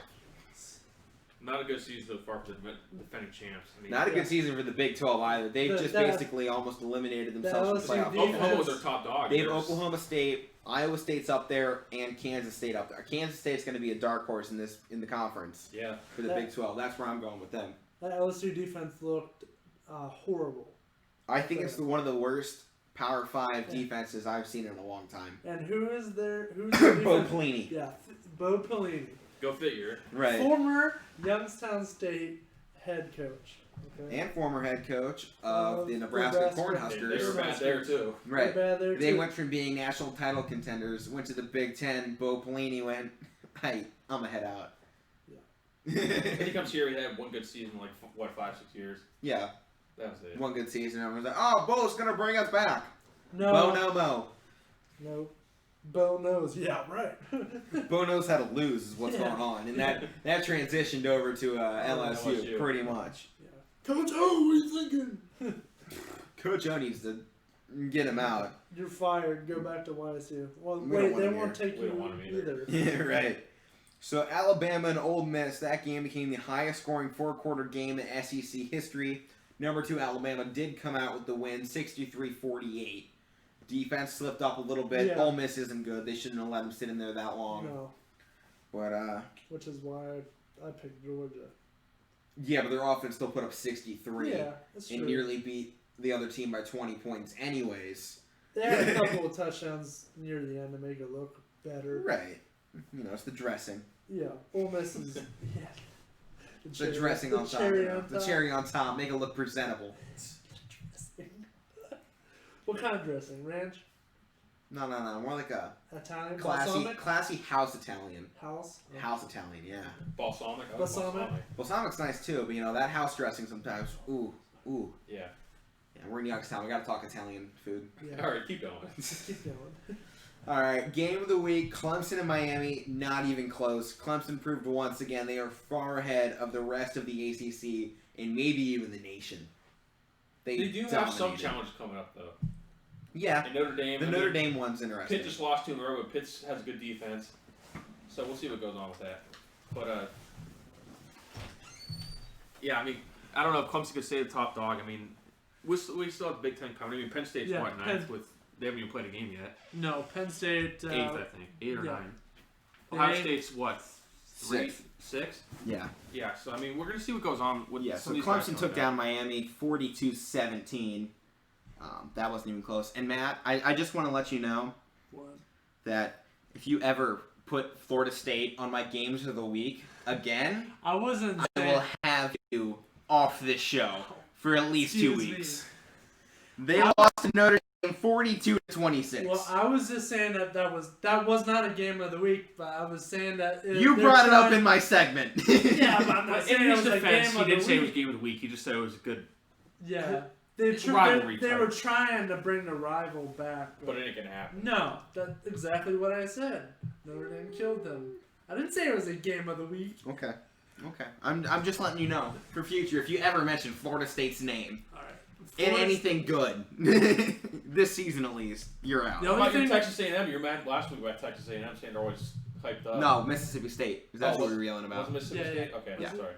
S3: Not a good season so far for the defending champs. I mean,
S1: Not a good season for the Big 12 either. They've just
S2: That-
S1: basically almost eliminated
S2: that
S1: themselves from
S2: LSU
S1: playoff.
S2: defense-
S3: Oklahoma was their top dog.
S1: They have
S3: There's-
S1: Oklahoma State, Iowa State's up there, and Kansas State up there. Kansas State's going to be a dark horse in the conference
S3: Yeah.
S1: for the
S2: That-
S1: Big 12. That's where I'm going with them.
S2: That LSU defense looked horrible.
S1: I think it's one of the worst Power 5 defenses I've seen in a long time.
S2: And who's their defense?
S1: Bo Pelini.
S2: Yeah, Bo Pelini,
S3: Go figure.
S1: Right.
S2: former Youngstown State head coach. Okay.
S1: And former head coach of the
S2: Nebraska.
S1: Nebraska
S3: They were
S1: Cornhuskers.
S3: bad there too.
S1: Right.
S2: Bad there
S1: They
S2: too.
S1: went from being national title contenders, went to the Big Ten. Bo Pelini went, hey, I'm a head out.
S3: When he comes here, he had one good season, like what 5-6 years.
S1: Yeah,
S3: That was it.
S1: one good season. Everyone's like, oh, Bo's going to bring us back.
S2: No,
S1: Bo no mo.
S2: no. Bo knows. Yeah, right.
S1: Bo knows how to lose is what's
S2: Yeah.
S1: going on. And that transitioned over to LSU,
S3: LSU.
S1: pretty much.
S2: Yeah. Coach O, what are you thinking?
S1: Coach O needs to get him out.
S2: You're fired. Go back to YSU. Well,
S1: We don't
S2: wait,
S1: want
S2: they
S1: him
S2: won't
S1: here.
S2: take
S3: We don't
S2: you
S3: want him
S2: either.
S1: Yeah, right. So Alabama and Ole Miss, that game became the highest scoring 4-quarter game in SEC history. Number 2 Alabama did come out with the win, 63-48. Defense slipped up a little bit.
S2: Yeah.
S1: Ole Miss isn't good. They shouldn't have let him sit in there that long.
S2: No,
S1: But
S2: which is why I picked Georgia.
S1: yeah, but their offense still put up 63
S2: Yeah, that's
S1: and
S2: true.
S1: nearly beat the other team by 20 points anyways.
S2: They had a couple of touchdowns near the end to make it look better.
S1: Right. You know, it's the dressing.
S2: Yeah, Ole Miss is yeah.
S1: The dressing on top.
S2: cherry
S1: you know,
S2: on
S1: the
S2: top.
S1: cherry on top. Make it look presentable.
S2: Dressing. What kind of dressing? Ranch?
S1: No. More like a
S2: Italian?
S1: classy
S2: Balsamic?
S1: house Italian.
S2: House?
S1: House Italian, yeah.
S3: Balsamic. I like
S2: Balsamic?
S1: Balsamic's nice too, but you know, that house dressing sometimes, ooh.
S3: Yeah.
S1: Yeah, we're in Youngstown. We gotta talk Italian food.
S2: Yeah.
S3: All right, keep going.
S2: Keep going.
S1: Alright, game of the week, Clemson and Miami, not even close. Clemson proved once again they are far ahead of the rest of the ACC and maybe even the nation.
S3: They do have some challenges coming up though.
S1: Yeah,
S3: And Notre Dame.
S1: the
S3: I
S1: Notre
S3: mean,
S1: Dame one's interesting.
S3: Pitt just lost 2 in a row, but Pitt has a good defense. So we'll see what goes on with that. But yeah, I mean, I don't know if Clemson could stay the top dog. I mean, we still have Big Ten coming. I mean, Penn State's
S2: Yeah,
S3: what, ninth with they haven't even played a game yet.
S2: No, Penn State.
S3: 8th, I think, 8 or
S2: yeah.
S3: 9. Ohio
S2: They-
S3: State's what, 3, 6?
S1: Yeah.
S3: Yeah. So I mean, we're gonna see what goes on with
S1: Yeah,
S3: some
S1: so
S3: of these guys
S1: Clemson
S3: coming
S1: took
S3: back.
S1: down Miami 42-17. That wasn't even close. And Matt, I just want to let you know
S2: What?
S1: that if you ever put Florida State on my games of the week again,
S2: I wasn't
S1: I
S2: saying.
S1: will have you off this show for at least 2
S2: Excuse me.
S1: weeks. They lost to Notre Dame 42-26.
S2: Well, I was just saying that was not a game of the week, but I was saying that
S1: You
S2: they're
S1: brought it up
S2: trying-
S1: in my segment.
S2: Yeah, but I'm not
S3: But
S2: saying
S3: in
S2: it
S3: his
S2: was a
S3: defense,
S2: game
S3: he
S2: of
S3: did
S2: the
S3: say it was
S2: week.
S3: game of the week. He just said it was good,
S2: Yeah,
S3: It's rivalry
S2: they
S3: type.
S2: were trying to bring the rival back.
S3: but it ain't gonna happen.
S2: No, that's exactly what I said. Notre Dame killed them. I didn't say it was a game of the week.
S1: Okay. I'm just letting you know for future if you ever mention Florida State's name
S2: All right.
S1: in
S2: Florida-
S1: anything good this season at least, you're out.
S2: The
S3: How
S2: only
S3: about your
S2: thing-
S3: Texas A&M? You're mad last week about Texas A&M saying they're always hyped up.
S1: No, Mississippi State. That's
S3: Oh,
S1: what we were yelling about.
S3: Was Mississippi
S2: Yeah,
S3: State?
S2: yeah.
S3: Okay,
S1: Yeah.
S3: sorry.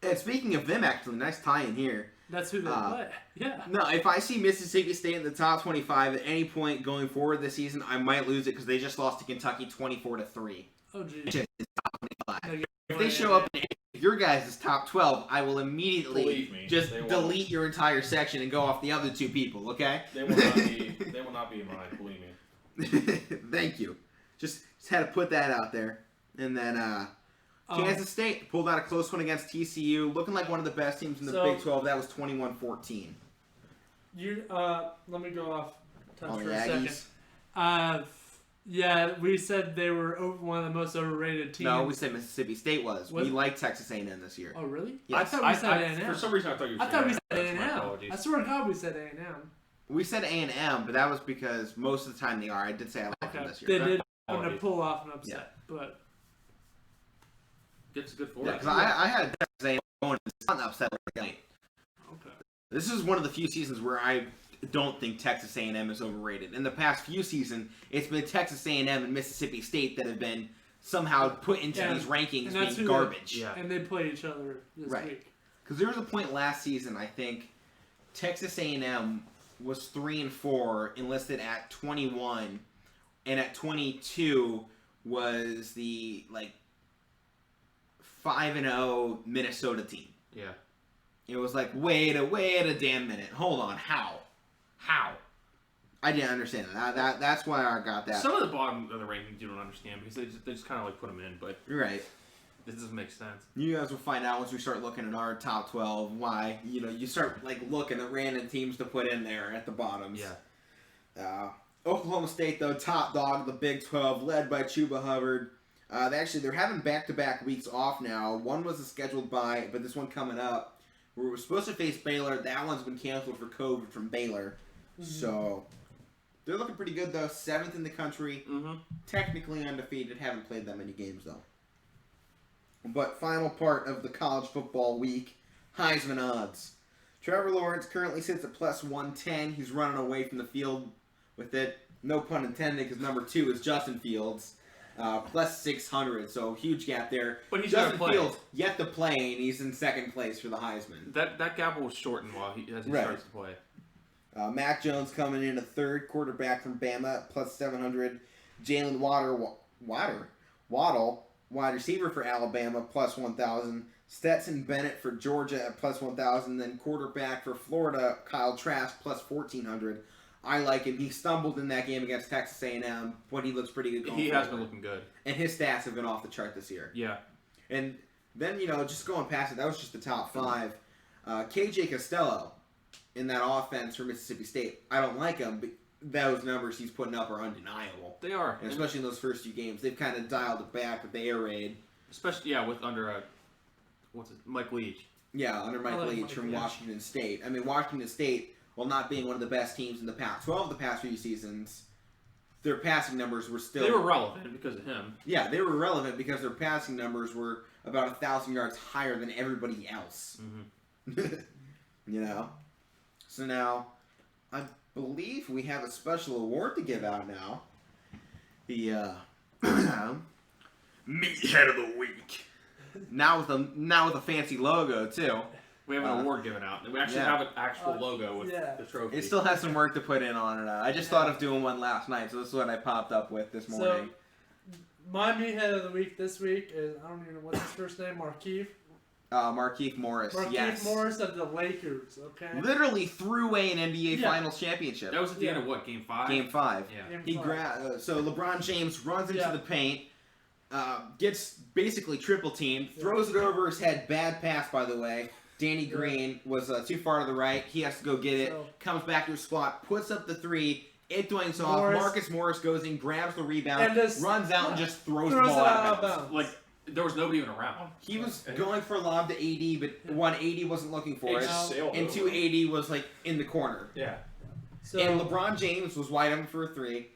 S1: And speaking of them, actually, nice tie in here.
S2: That's who they play. Yeah.
S1: No, if I see Mississippi State in the top 25 at any point going forward this season, I might lose it because they just lost to Kentucky 24-3.
S2: Oh, geez.
S1: Which is top 25. If they show up in your guys' top 12, I will immediately
S4: Believe me,
S1: just
S4: they won't.
S1: delete your entire section and go off the other 2 people, okay?
S4: They will not be. They will not be in mine. Believe me.
S1: Thank you. Just had to put that out there. And then Kansas State pulled out a close one against TCU, looking like one of the best teams in the Big 12. That was 21-14.
S2: Let me go off touch
S1: On
S2: for
S1: the
S2: a second.
S1: Aggies.
S2: Yeah, we said they were one of the most overrated teams.
S1: No, we said Mississippi State was.
S2: What?
S1: We like Texas A&M this year.
S2: Oh, really?
S1: Yes.
S2: I thought we said A&M.
S3: For some reason, I thought you were
S2: I thought we
S3: saying
S2: said
S3: that. That's my
S2: A&M.
S3: apologies.
S2: I swear to God we said A&M.
S1: We said A&M, but that was because most of the time they are. I did say I like them this
S2: They
S1: year.
S2: did want to
S3: Apologies.
S2: pull off an upset, but
S3: Gets a good for
S1: Yeah,
S3: it.
S1: because I had Texas A&M going. It's not an upset night.
S2: okay.
S1: This is one of the few seasons where I don't think Texas A&M is overrated. In the past few seasons, it's been Texas A&M and Mississippi State that have been somehow put into
S2: Yeah,
S1: these rankings
S2: and that's
S1: being
S2: who they-
S1: garbage.
S3: Yeah.
S2: And they play each other this
S1: Right.
S2: week.
S1: Because there was a point last season, I think, Texas A&M was 3-4, enlisted at 21, and at 22 was the 5-0 Minnesota team.
S3: Yeah.
S1: It was like, wait a damn minute. Hold on, how? I didn't understand that. That's why I got that.
S3: Some of the bottom of the rankings you don't understand because they just kind of put them in, but
S1: You're right.
S3: this doesn't make sense.
S1: You guys will find out once we start looking at our top 12 why, you start looking at random teams to put in there at the bottoms.
S3: Yeah.
S1: Oklahoma State, though, top dog of the Big 12, led by Chuba Hubbard. They're having back-to-back weeks off now. One was a scheduled bye, but this one coming up, we were supposed to face Baylor. That one's been canceled for COVID from Baylor. So, they're looking pretty good, though. 7th in the country.
S3: Mm-hmm.
S1: Technically undefeated. Haven't played that many games, though. But final part of the college football week, Heisman odds. Trevor Lawrence currently sits at plus 110. He's running away from the field with it. No pun intended, because number 2 is Justin Fields. Plus 600, so huge gap there.
S3: But he's
S1: Justin
S3: gonna play.
S1: Fields yet to play, and he's in 2nd place for the Heisman.
S3: That gap will shorten as he
S1: Right.
S3: starts to play.
S1: Mac Jones coming in a 3rd, quarterback from Bama, plus 700. Jalen Waddle, wide receiver for Alabama, plus 1,000. Stetson Bennett for Georgia at plus 1,000. Then quarterback for Florida, Kyle Trask, plus 1,400. I like him. He stumbled in that game against Texas A&M, but he looks pretty good going
S3: He has
S1: forward.
S3: been looking good.
S1: And his stats have been off the chart this year.
S3: Yeah.
S1: And then, just going past it, that was just the top 5. KJ Costello in that offense for Mississippi State. I don't like him, but those numbers he's putting up are undeniable.
S3: They are.
S1: And especially in those first few games. They've kind of dialed it back with the air raid.
S3: Especially, with under Mike Leach.
S1: Yeah, under Mike
S2: like
S1: Leach
S2: Mike
S1: from
S2: Leach.
S1: Washington State. I mean, Washington State, while not being one of the best teams in the past 12 the past few seasons, their passing numbers were still...
S3: They were relevant because of him.
S1: Yeah, they were relevant because their passing numbers were about 1,000 yards higher than everybody else.
S3: Mm-hmm.
S1: So now, I believe we have a special award to give out now. The Meathead of the Week. Now with a fancy logo too.
S3: We have an award given out. We actually
S1: yeah.
S3: have an actual logo with
S2: yeah.
S3: the trophy.
S1: It still has some work to put in on it. I just thought of doing one last night, so this is what I popped up with this morning.
S2: My meathead of the week this week is, I don't even know what's his first name, Markieff
S1: Markieff Morris. Yes.
S2: Morris of the Lakers, okay?
S1: Literally threw away an NBA
S2: Yeah.
S1: Finals championship.
S3: That was at the end of what, Game 5?
S1: Game 5.
S3: Yeah.
S2: Game five.
S1: So LeBron James runs into
S2: Yeah.
S1: the paint, gets basically triple teamed, throws it over his head. Bad pass, by the way. Danny Green was too far to the right. He has to go get it.
S2: So-
S1: Comes back to his spot, puts up the 3. It doings off.
S2: Morris-
S1: Marcus Morris goes in, grabs the rebound,
S2: And just-
S1: runs out, and
S2: yeah.
S1: just throws the
S2: Throws
S1: ball
S2: it
S1: out of bounds.
S2: bounds.
S3: Like, there was nobody even around.
S1: He was going for a lob to AD, but 180 wasn't looking for
S4: He
S1: it.
S4: just sailed
S1: And
S4: over.
S1: 280 was in the corner.
S4: Yeah.
S2: So,
S1: And LeBron James was wide open for a 3.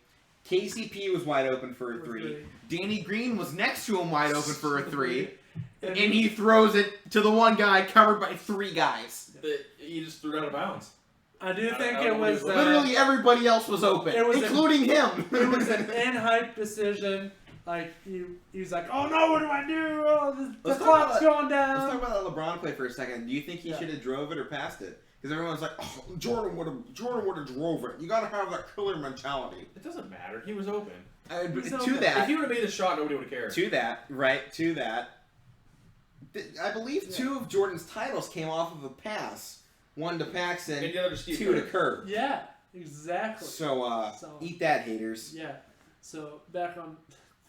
S1: KCP was wide open for a
S2: For a
S1: 3.
S2: three.
S1: Danny Green was next to him wide open for a 3.
S2: and
S1: And he throws it to the one guy covered by 3 guys.
S4: He just threw it out of bounds.
S2: I do
S4: I
S2: think
S4: don't
S2: it
S4: know what
S2: was
S4: he was
S1: Literally everybody else was open,
S2: It was
S1: including him.
S2: it was an in-hype decision. Like he's like, oh no, what do I do? Oh, the
S1: Let's talk
S2: clock's
S1: about-
S2: going
S1: Let's
S2: down.
S1: talk about that LeBron play for a second. Do you think he
S2: Yeah.
S1: should have drove it or passed it? Because everyone's like, oh, Jordan would have drove it. You got to have that killer mentality.
S4: It doesn't matter. He was open.
S2: He's
S1: To
S2: open.
S4: If
S1: that,
S4: he would have made the shot, nobody would have cared.
S1: to that, right? To that. I believe 2 of Jordan's titles came off of a pass. 1 to Paxson,
S3: And the other to
S1: 2
S3: Steve
S1: to
S3: Kerr.
S1: Kerr.
S2: Yeah, exactly.
S1: So,
S2: So-
S1: eat that, haters.
S2: Yeah. So back on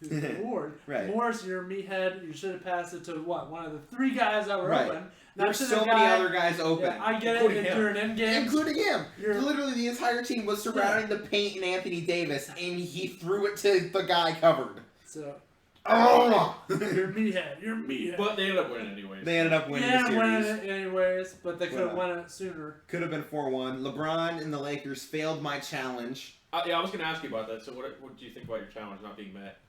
S2: to the award.
S1: Right.
S2: Morris, you're a meathead. You should have passed it to one of the 3 guys that were
S1: Right.
S2: open.
S1: There were
S2: Not to
S1: so
S2: the
S1: many
S2: guy.
S1: other guys open.
S2: Yeah, I get
S3: including
S2: it. If
S3: him.
S2: you're an end game.
S1: Including him.
S2: You're-
S1: Literally, the entire team was surrounding the paint and Anthony Davis, and he threw it to the guy covered.
S2: So
S1: Oh!
S2: you're a meathead. You're a meathead.
S4: But they ended up winning anyways.
S1: They ended up winning
S2: yeah,
S1: the series.
S2: winning it anyways, but they could have
S1: Well,
S2: won it sooner.
S1: Could have been 4-1. LeBron and the Lakers failed my challenge.
S4: Yeah, I was going to ask you about that. So what do you think about your challenge not being met?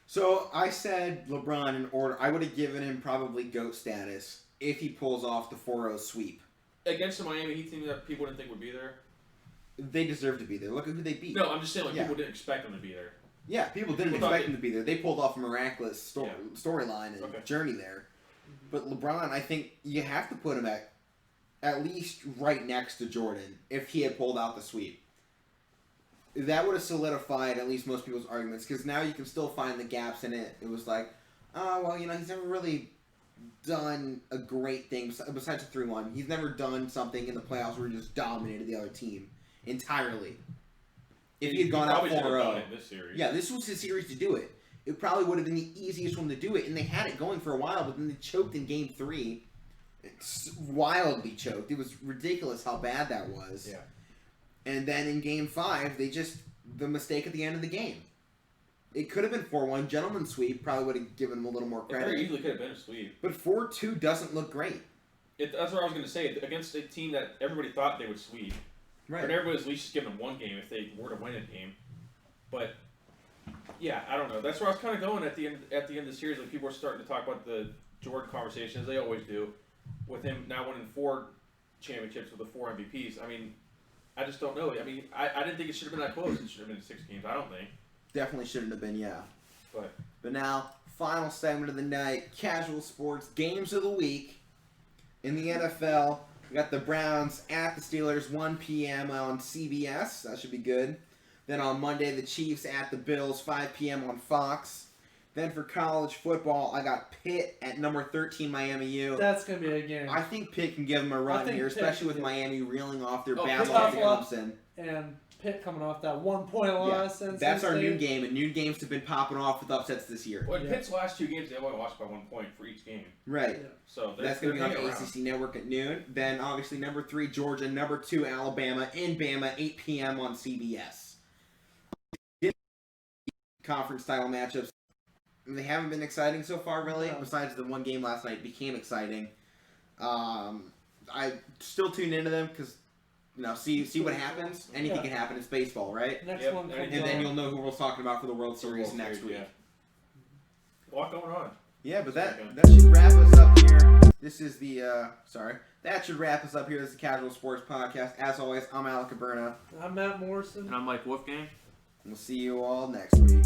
S1: So I said LeBron in order. I would have given him probably GOAT status if he pulls off the 4-0 sweep.
S3: Against the Miami Heat team that people didn't think would be there.
S1: They deserve to be there. Look at who they beat.
S3: No, I'm just saying like
S1: Yeah.
S3: people didn't expect them to be there.
S1: Yeah, people didn't
S3: People thought
S1: expect him to be there. They pulled off a miraculous
S3: Yeah.
S1: storyline and
S3: Okay.
S1: journey there. But LeBron, I think you have to put him at least right next to Jordan if he had pulled out the sweep. That would have solidified at least most people's arguments, because now you can still find the gaps in it. It was like, oh, well, he's never really done a great thing besides a 3-1. He's never done something in the playoffs where he just dominated the other team entirely. If he had gone out
S4: probably should have done
S1: 4-0.
S4: it in this series.
S1: Yeah, this was his series to do it. It probably would have been the easiest one to do it, and they had it going for a while, but then they choked in Game 3. It's wildly choked. It was ridiculous how bad that was.
S4: Yeah.
S1: And then in Game 5, the mistake at the end of the game. It could have been 4-1. Gentleman's sweep probably would have given them a little more
S4: It very
S1: credit.
S4: easily could have been a sweep.
S1: But 4-2 doesn't look great.
S3: That's what I was going to say. Against a team that everybody thought they would sweep. But everybody was at least just giving them one game if they were to win a game. But yeah, I don't know. That's where I was kind of going at the end of the series. Like people were starting to talk about the Jordan conversation, as they always do, with him now winning 4 championships with the 4 MVPs. I mean, I just don't know. I mean, I didn't think it should have been that close. It should have been 6 games. I don't think.
S1: Definitely shouldn't have been, yeah.
S3: But
S1: now, final segment of the night, casual sports, games of the week. In the NFL, we got the Browns at the Steelers, 1 p.m. on CBS. That should be good. Then on Monday, the Chiefs at the Bills, 5 p.m. on Fox. Then for college football, I got Pitt at number 13, Miami U.
S2: That's gonna be a game.
S1: I think Pitt can give them a
S2: I
S1: run
S2: think
S1: here,
S2: Pitt
S1: especially with
S2: can.
S1: Miami reeling off their
S3: Oh,
S1: battle
S2: Pitt
S1: against
S2: off-
S1: Clemson.
S2: And Pitt coming off that 1-point loss.
S1: Yeah,
S2: Since
S1: that's our
S2: State.
S1: noon game, and noon games have been popping off with upsets this year.
S3: well, in
S2: Yeah.
S3: Pitt's last 2 games, they only lost by 1 point for each game.
S1: Right.
S2: Yeah.
S3: So
S1: That's going to be on the
S3: hanging around.
S1: ACC Network at noon. Then, obviously, number 3, Georgia. Number 2, Alabama. In Bama, 8 p.m. on CBS. Conference title matchups. They haven't been exciting so far, really.
S2: No.
S1: Besides the one game last night became exciting. I still tune into them because, see what happens. Anything
S2: Yeah.
S1: can happen. It's baseball, right?
S2: Next
S3: Yep,
S2: one comes
S3: and
S1: And then
S2: on.
S1: you'll know who we're talking about for the World Series
S3: World
S1: next
S3: Series,
S1: week.
S3: A lot going on.
S1: Yeah, but that
S4: Okay.
S1: that should wrap us up here. This is the that should wrap us up here. This is the Casual Sports Podcast. As always, I'm Alec Caberna.
S2: I'm Matt Morrison.
S3: And I'm Mike Wolfgang.
S1: We'll see you all next week.